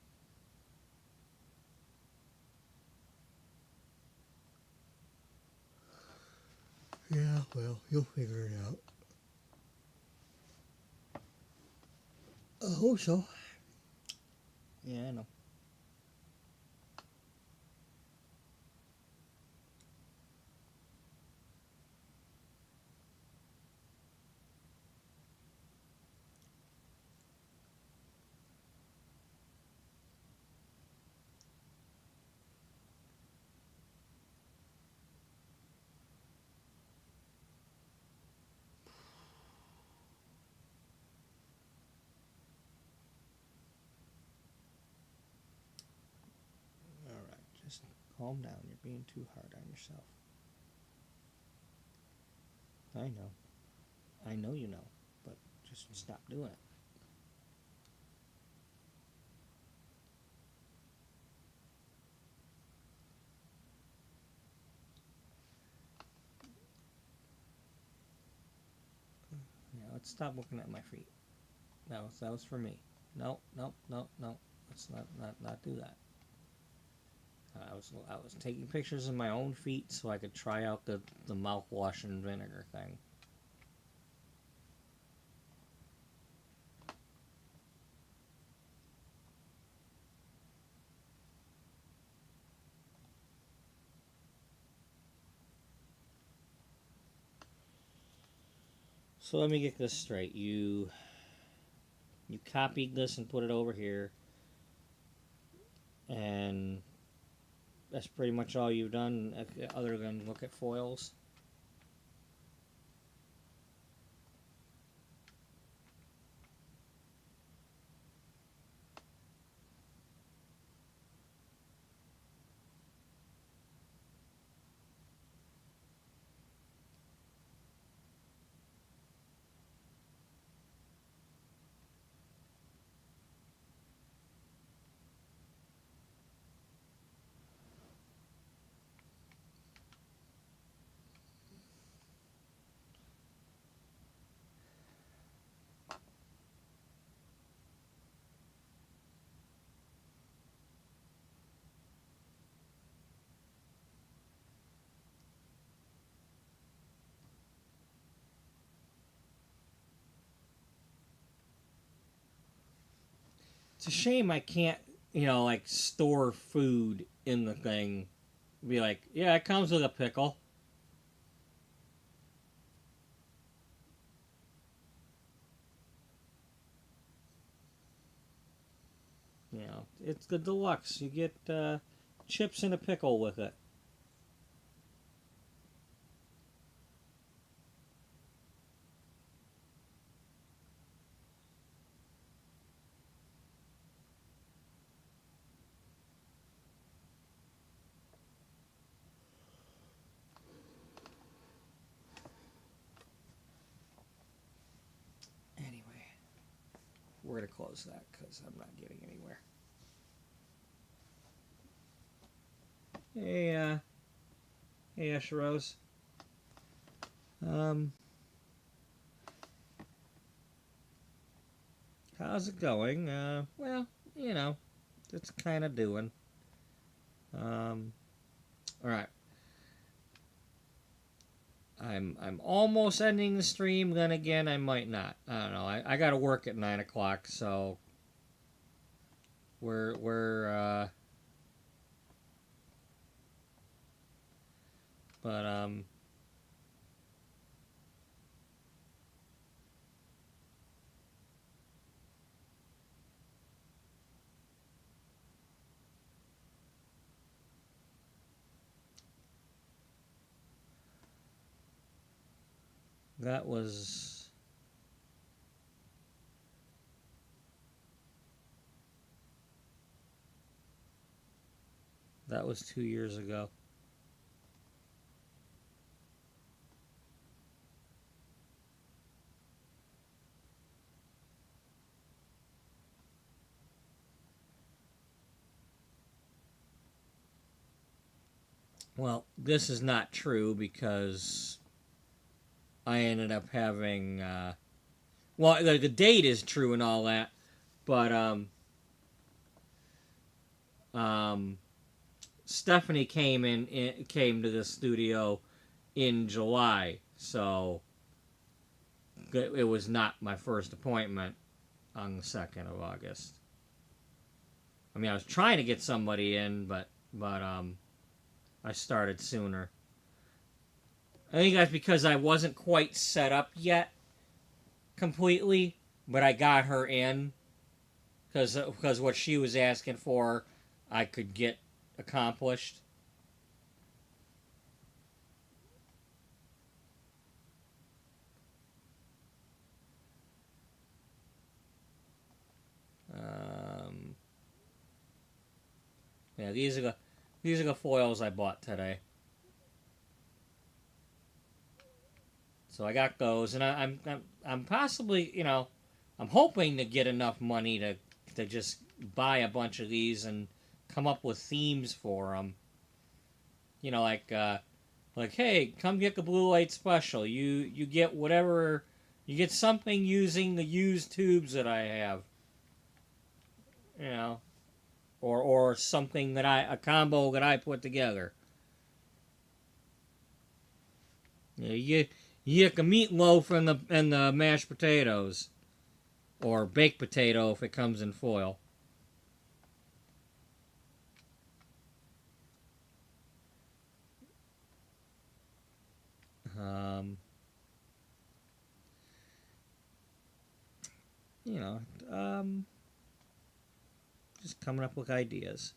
Yeah, well, you'll figure it out. I hope so. Yeah, I know. All right, just calm down. You're being too hard on yourself. I know. I know you know, but just stop doing it. Yeah, let's stop looking at my feet. That was for me. No, no, no, no. Let's not do that. I was taking pictures of my own feet so I could try out the mouthwash and vinegar thing. So let me get this straight. You copied this and put it over here, and that's pretty much all you've done, other than look at foils. It's a shame I can't, like store food in the thing. Be like, yeah, it comes with a pickle. It's the deluxe. You get chips and a pickle with it. Anyway, we're gonna close that because I'm not getting anywhere. Hey, hey, Asher Rose. Um, how's it going? Well, you know, it's kind of doing. Um, all right. I'm almost ending the stream. Then again, I might not. I don't know. I got to work at 9 o'clock, so we're but that was that was 2 years ago. Well, this is not true because I ended up having well, the date is true and all that, but Um, Stephanie came to the studio in July, so it was not my first appointment on the 2nd of August. I mean, I was trying to get somebody in, but I started sooner. I think that's because I wasn't quite set up yet completely, but I got her in because what she was asking for, I could get accomplished. Um, yeah, these are the foils I bought today. So I got those, and I'm possibly, I'm hoping to get enough money to just buy a bunch of these and come up with themes for them. You know, like hey, come get the blue light special. You get whatever, you get something using the used tubes that I have. You know, or something that a combo that I put together. You get the meatloaf and the mashed potatoes, or baked potato if it comes in foil. Um, you know, um, just coming up with ideas,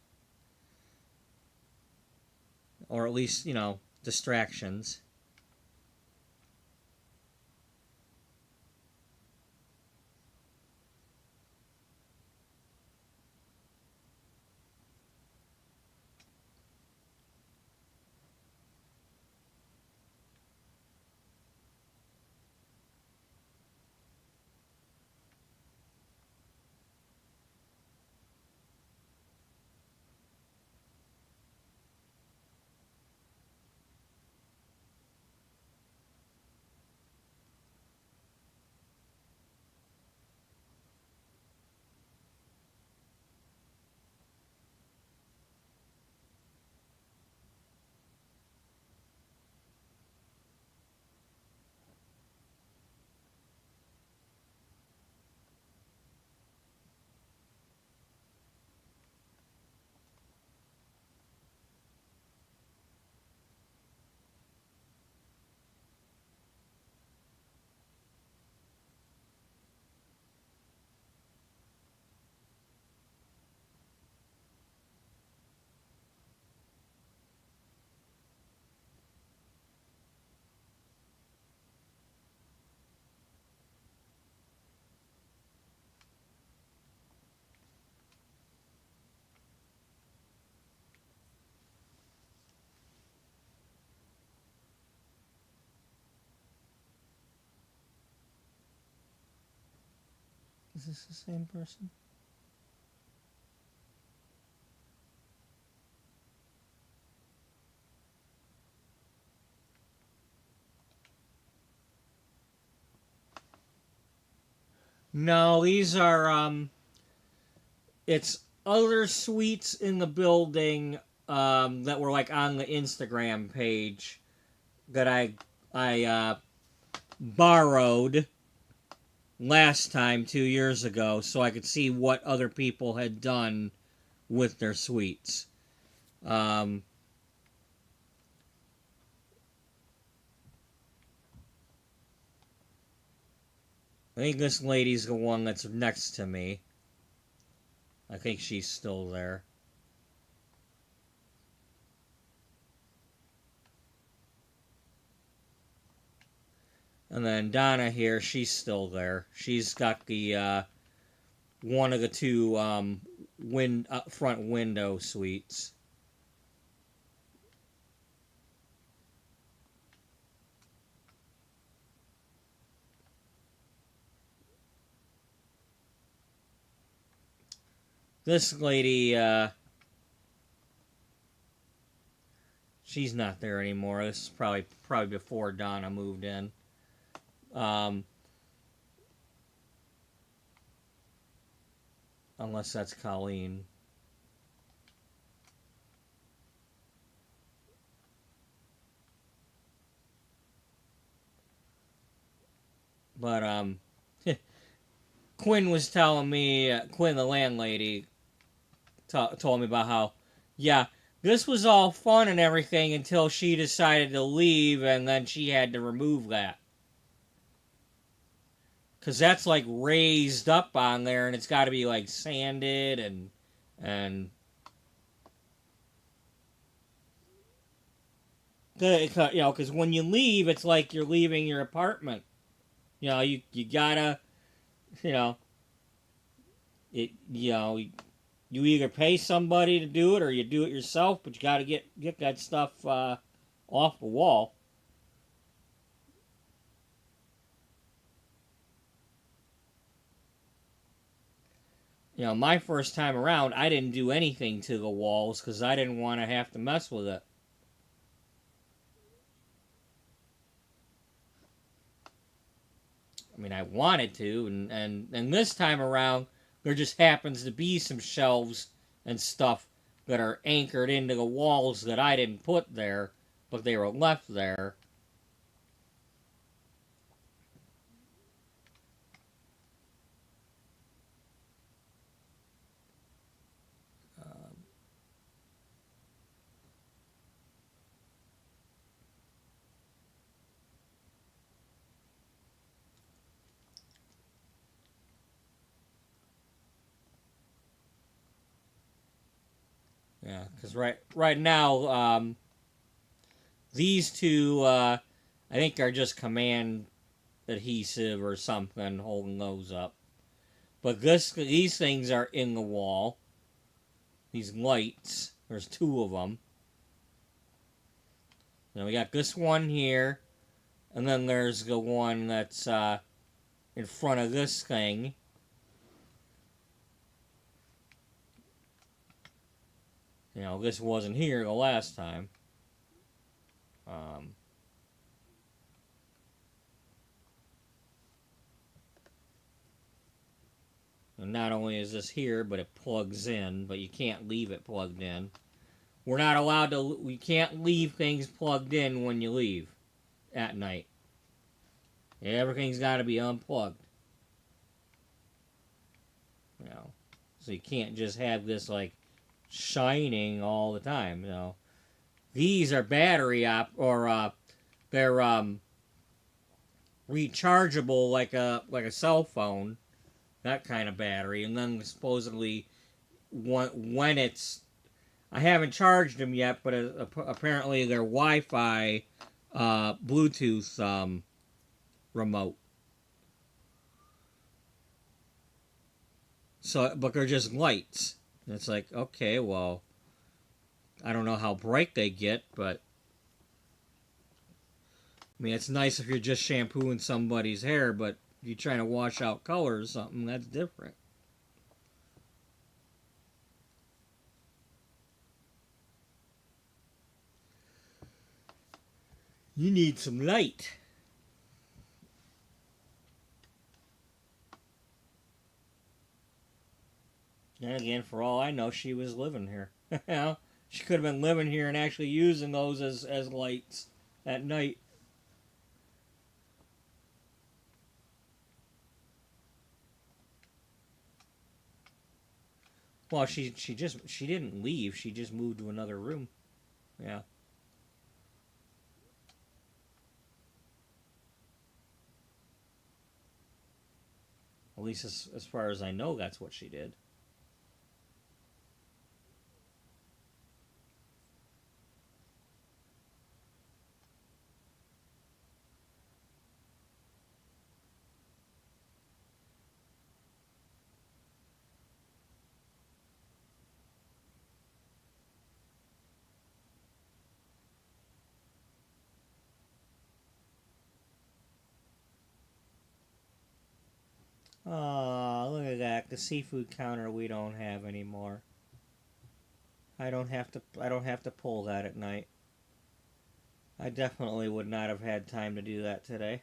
or at least distractions. Is this the same person? No, these are it's other suites in the building that were like on the Instagram page that I borrowed last time 2 years ago, so I could see what other people had done with their suites. Um, I think this lady's the one that's next to me. I think she's still there. And then Donna here, she's still there. She's got the one of the two front window suites. This lady, she's not there anymore. This is probably before Donna moved in. Um, Unless that's Colleen. But Quinn was telling me, Quinn the landlady told me about how, yeah, this was all fun and everything until she decided to leave, and then she had to remove that. Because that's like raised up on there, and it's got to be like sanded and because when you leave, it's like you're leaving your apartment. You gotta, you know, you either pay somebody to do it or you do it yourself, but you gotta get that stuff off the wall. My first time around, I didn't do anything to the walls because I didn't want to have to mess with it. I mean, I wanted to, and this time around, there just happens to be some shelves and stuff that are anchored into the walls that I didn't put there, but they were left there. Um, yeah, because right now, these two, I think, are just command adhesive or something holding those up. But these things are in the wall. These lights. There's two of them. Now we got this one here, and then there's the one that's in front of this thing. This wasn't here the last time. Um, and not only is this here, but it plugs in, but you can't leave it plugged in. We're not allowed to, we can't leave things plugged in when you leave at night. Everything's got to be unplugged. So you can't just have this like shining all the time. These are battery or they're rechargeable like a cell phone, that kind of battery. And then supposedly when it's, I haven't charged them yet, but apparently they're Wi-Fi Bluetooth remote. So, but they're just lights. And it's like, okay, well, I don't know how bright they get, but I mean, it's nice if you're just shampooing somebody's hair, but if you're trying to wash out color or something, that's different. You need some light. And again, for all I know, she was living here. She could have been living here and actually using those as lights at night. Well, she didn't leave. She just moved to another room. Yeah. At least as far as I know, that's what she did. Oh, look at that. The seafood counter we don't have anymore. I don't have to pull that at night. I definitely would not have had time to do that today.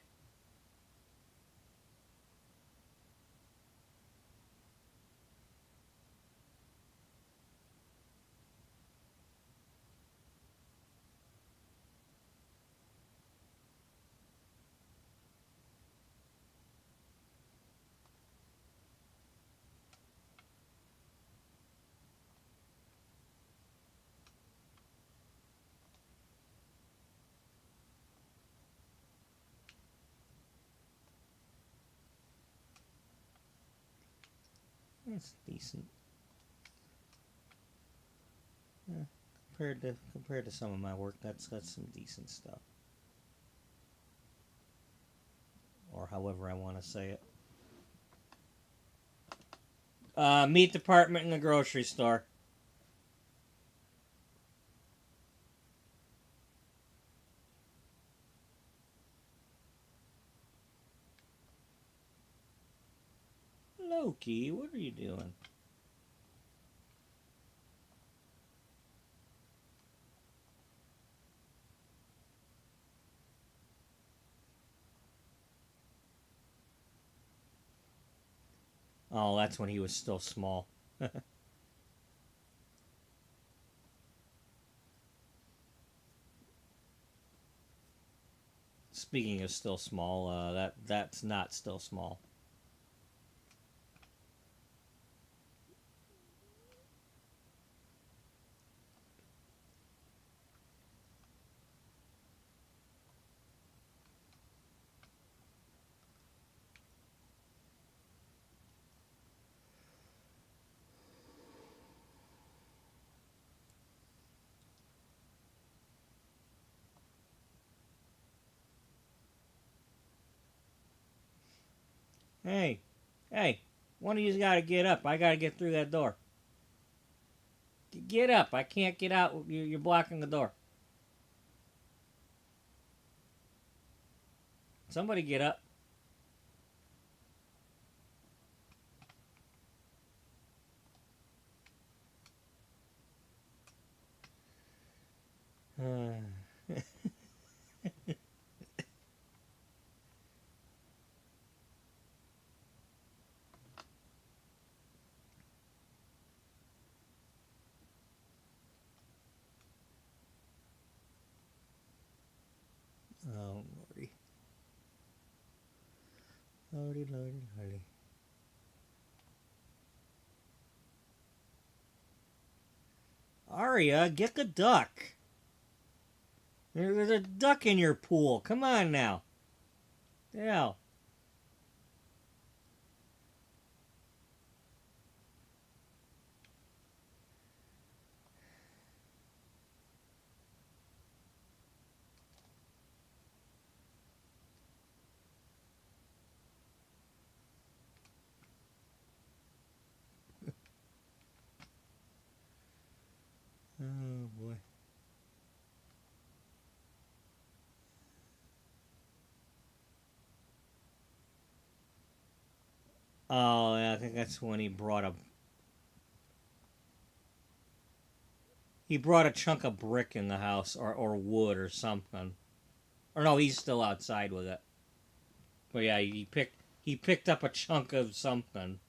It's decent. Yeah, compared to some of my work, that's some decent stuff. Or however I want to say it. Meat department in the grocery store. Loki, what are you doing? Oh, that's when he was still small. Speaking of still small, that's not still small. Hey, hey, one of you's got to get up. I got to get through that door. Get up. I can't get out. You're blocking the door. Somebody get up. Oh, lordy. Lordy, lordy, lordy. Aria, get the duck. There's a duck in your pool. Come on now. Yeah. Oh boy. Oh, yeah, I think that's when he brought a chunk of brick in the house or wood or something. Or no, he's still outside with it. But yeah, he picked up a chunk of something.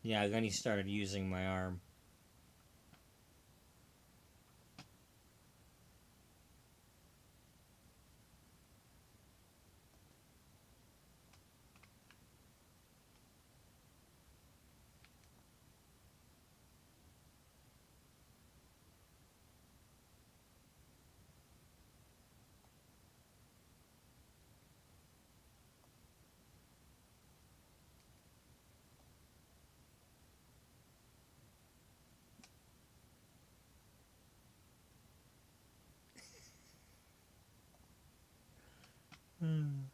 Yeah, then he started using my arm. Hmm.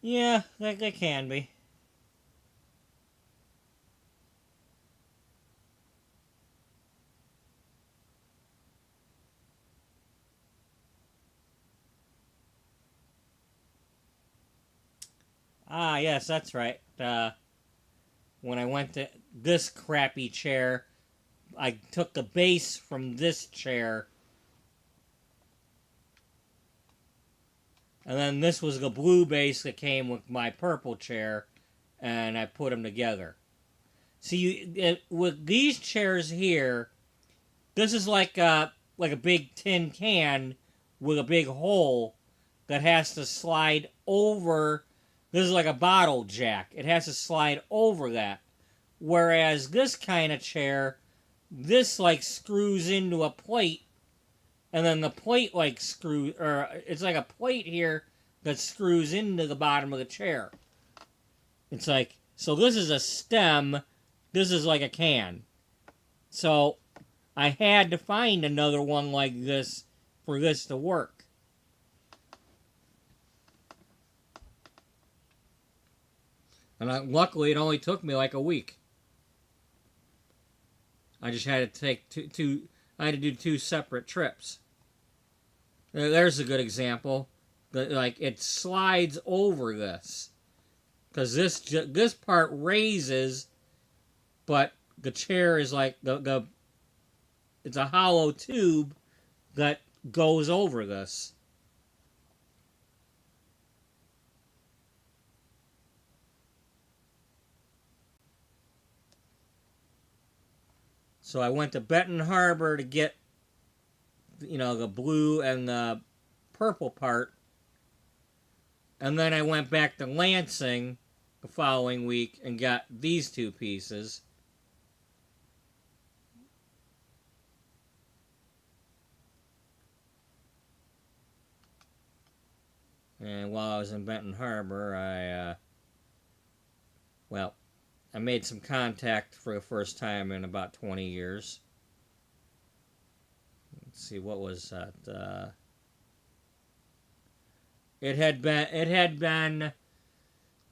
Yeah, that can be. Ah, yes, that's right. When I went to this crappy chair, I took the base from this chair, and then this was the blue base that came with my purple chair, and I put them together. See, with these chairs here, this is like a big tin can with a big hole that has to slide over. This is like a bottle jack. It has to slide over that. Whereas this kind of chair, this like screws into a plate, and then the plate like screws, or it's like a plate here that screws into the bottom of the chair. It's like, so this is a stem, this is like a can. So I had to find another one like this for this to work. And luckily, it only took me like a week. I just had to take two. I had to do two separate trips. There's a good example. Like it slides over this because this part raises, but the chair is like the it's a hollow tube that goes over this. So I went to Benton Harbor to get, the blue and the purple part. And then I went back to Lansing the following week and got these two pieces. And while I was in Benton Harbor, I made some contact for the first time in about 20 years. Let's see, what was that? It had been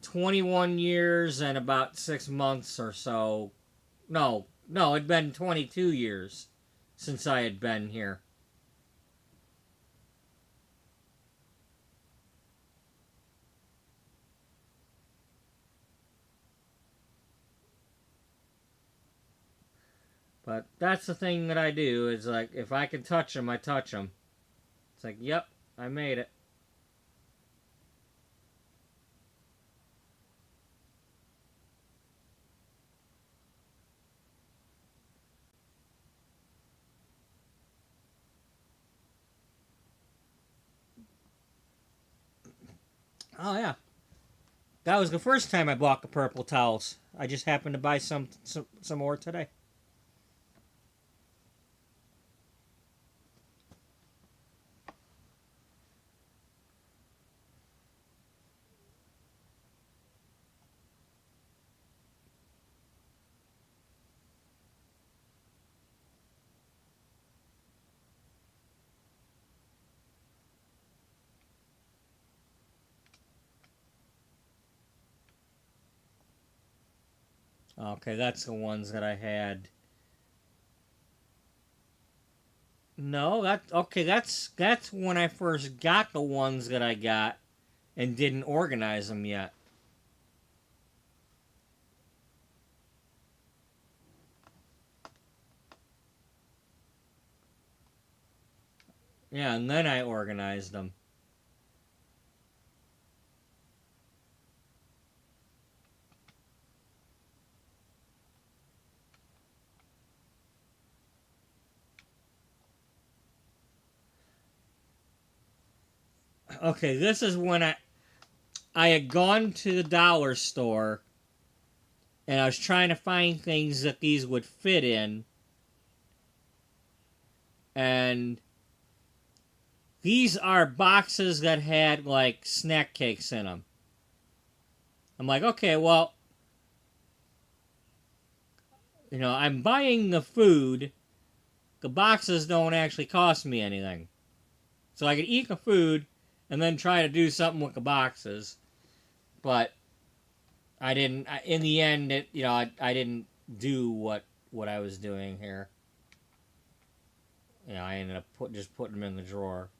21 years and about 6 months or so. No, it'd been 22 years since I had been here. But that's the thing that I do is like if I can touch them, I touch them. It's like, yep, I made it. Oh yeah, that was the first time I bought the purple towels. I just happened to buy some more today. Okay, that's the ones that I had. No, that's when I first got the ones that I got and didn't organize them yet. Yeah, and then I organized them. Okay, this is when I had gone to the dollar store and I was trying to find things that these would fit in, and these are boxes that had like snack cakes in them. I'm like, okay, well, I'm buying the food. The boxes don't actually cost me anything. So I could eat the food and then try to do something with the boxes. But I didn't. In the end, I didn't do what I was doing here. I ended up just putting them in the drawer.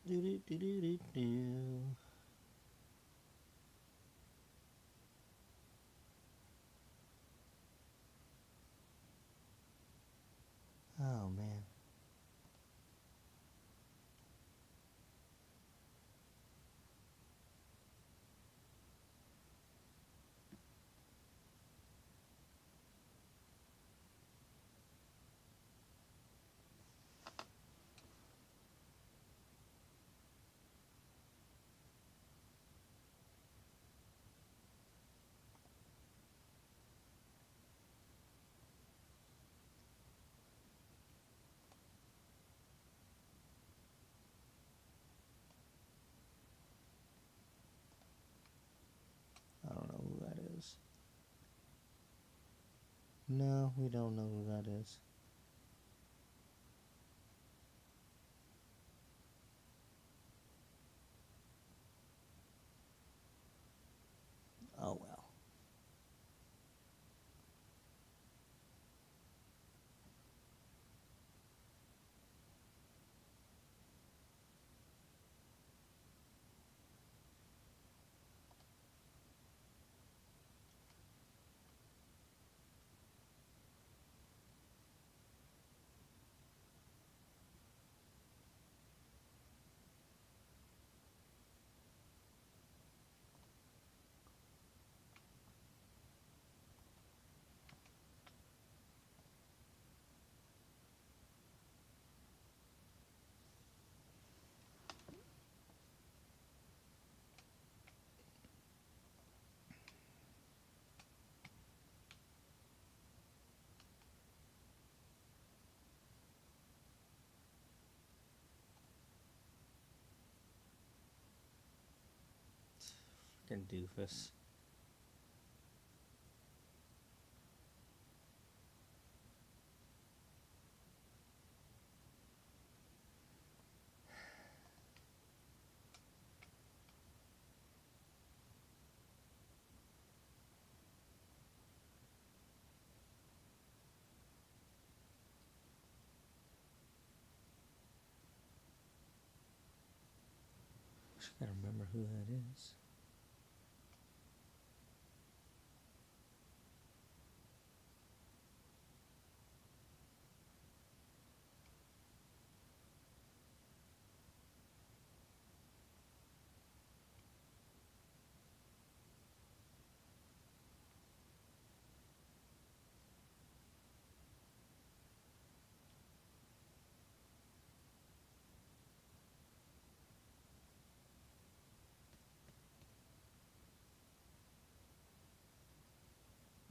Do do do do do do. Oh man. I don't know who that is. No, we don't know who that is. Oh well. Fucking doofus. I gotta remember who that is.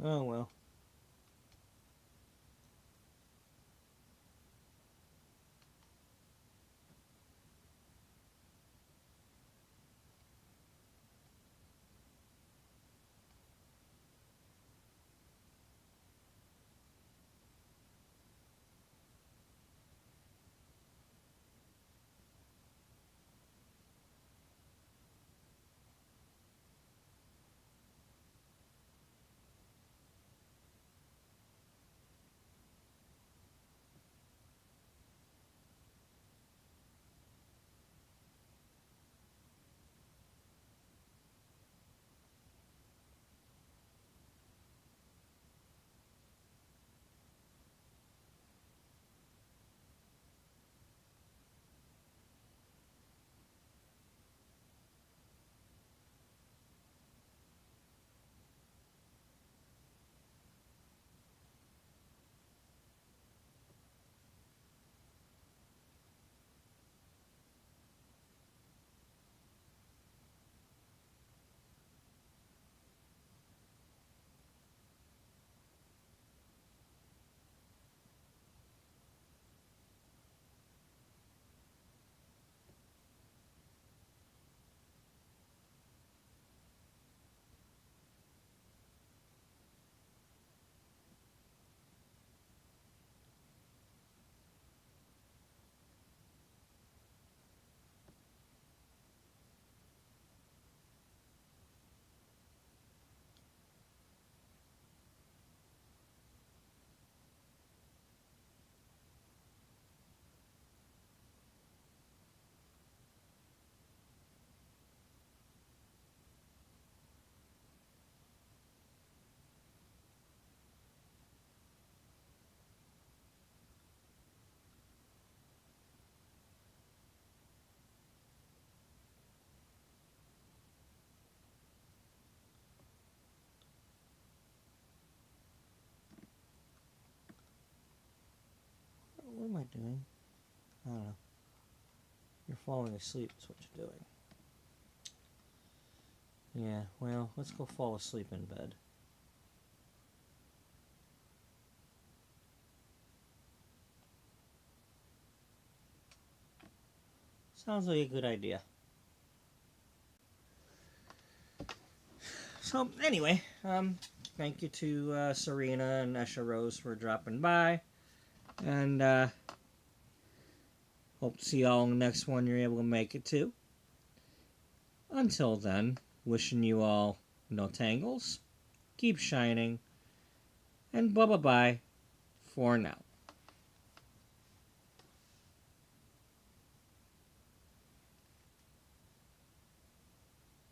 Oh well. doing? I don't know. You're falling asleep is what you're doing. Yeah, well, let's go fall asleep in bed. Sounds like a good idea. So, anyway, thank you to Serena and Esha Rose for dropping by. And hope to see y'all in the next one you're able to make it to. Until then, wishing you all no tangles, keep shining, and bye bye for now.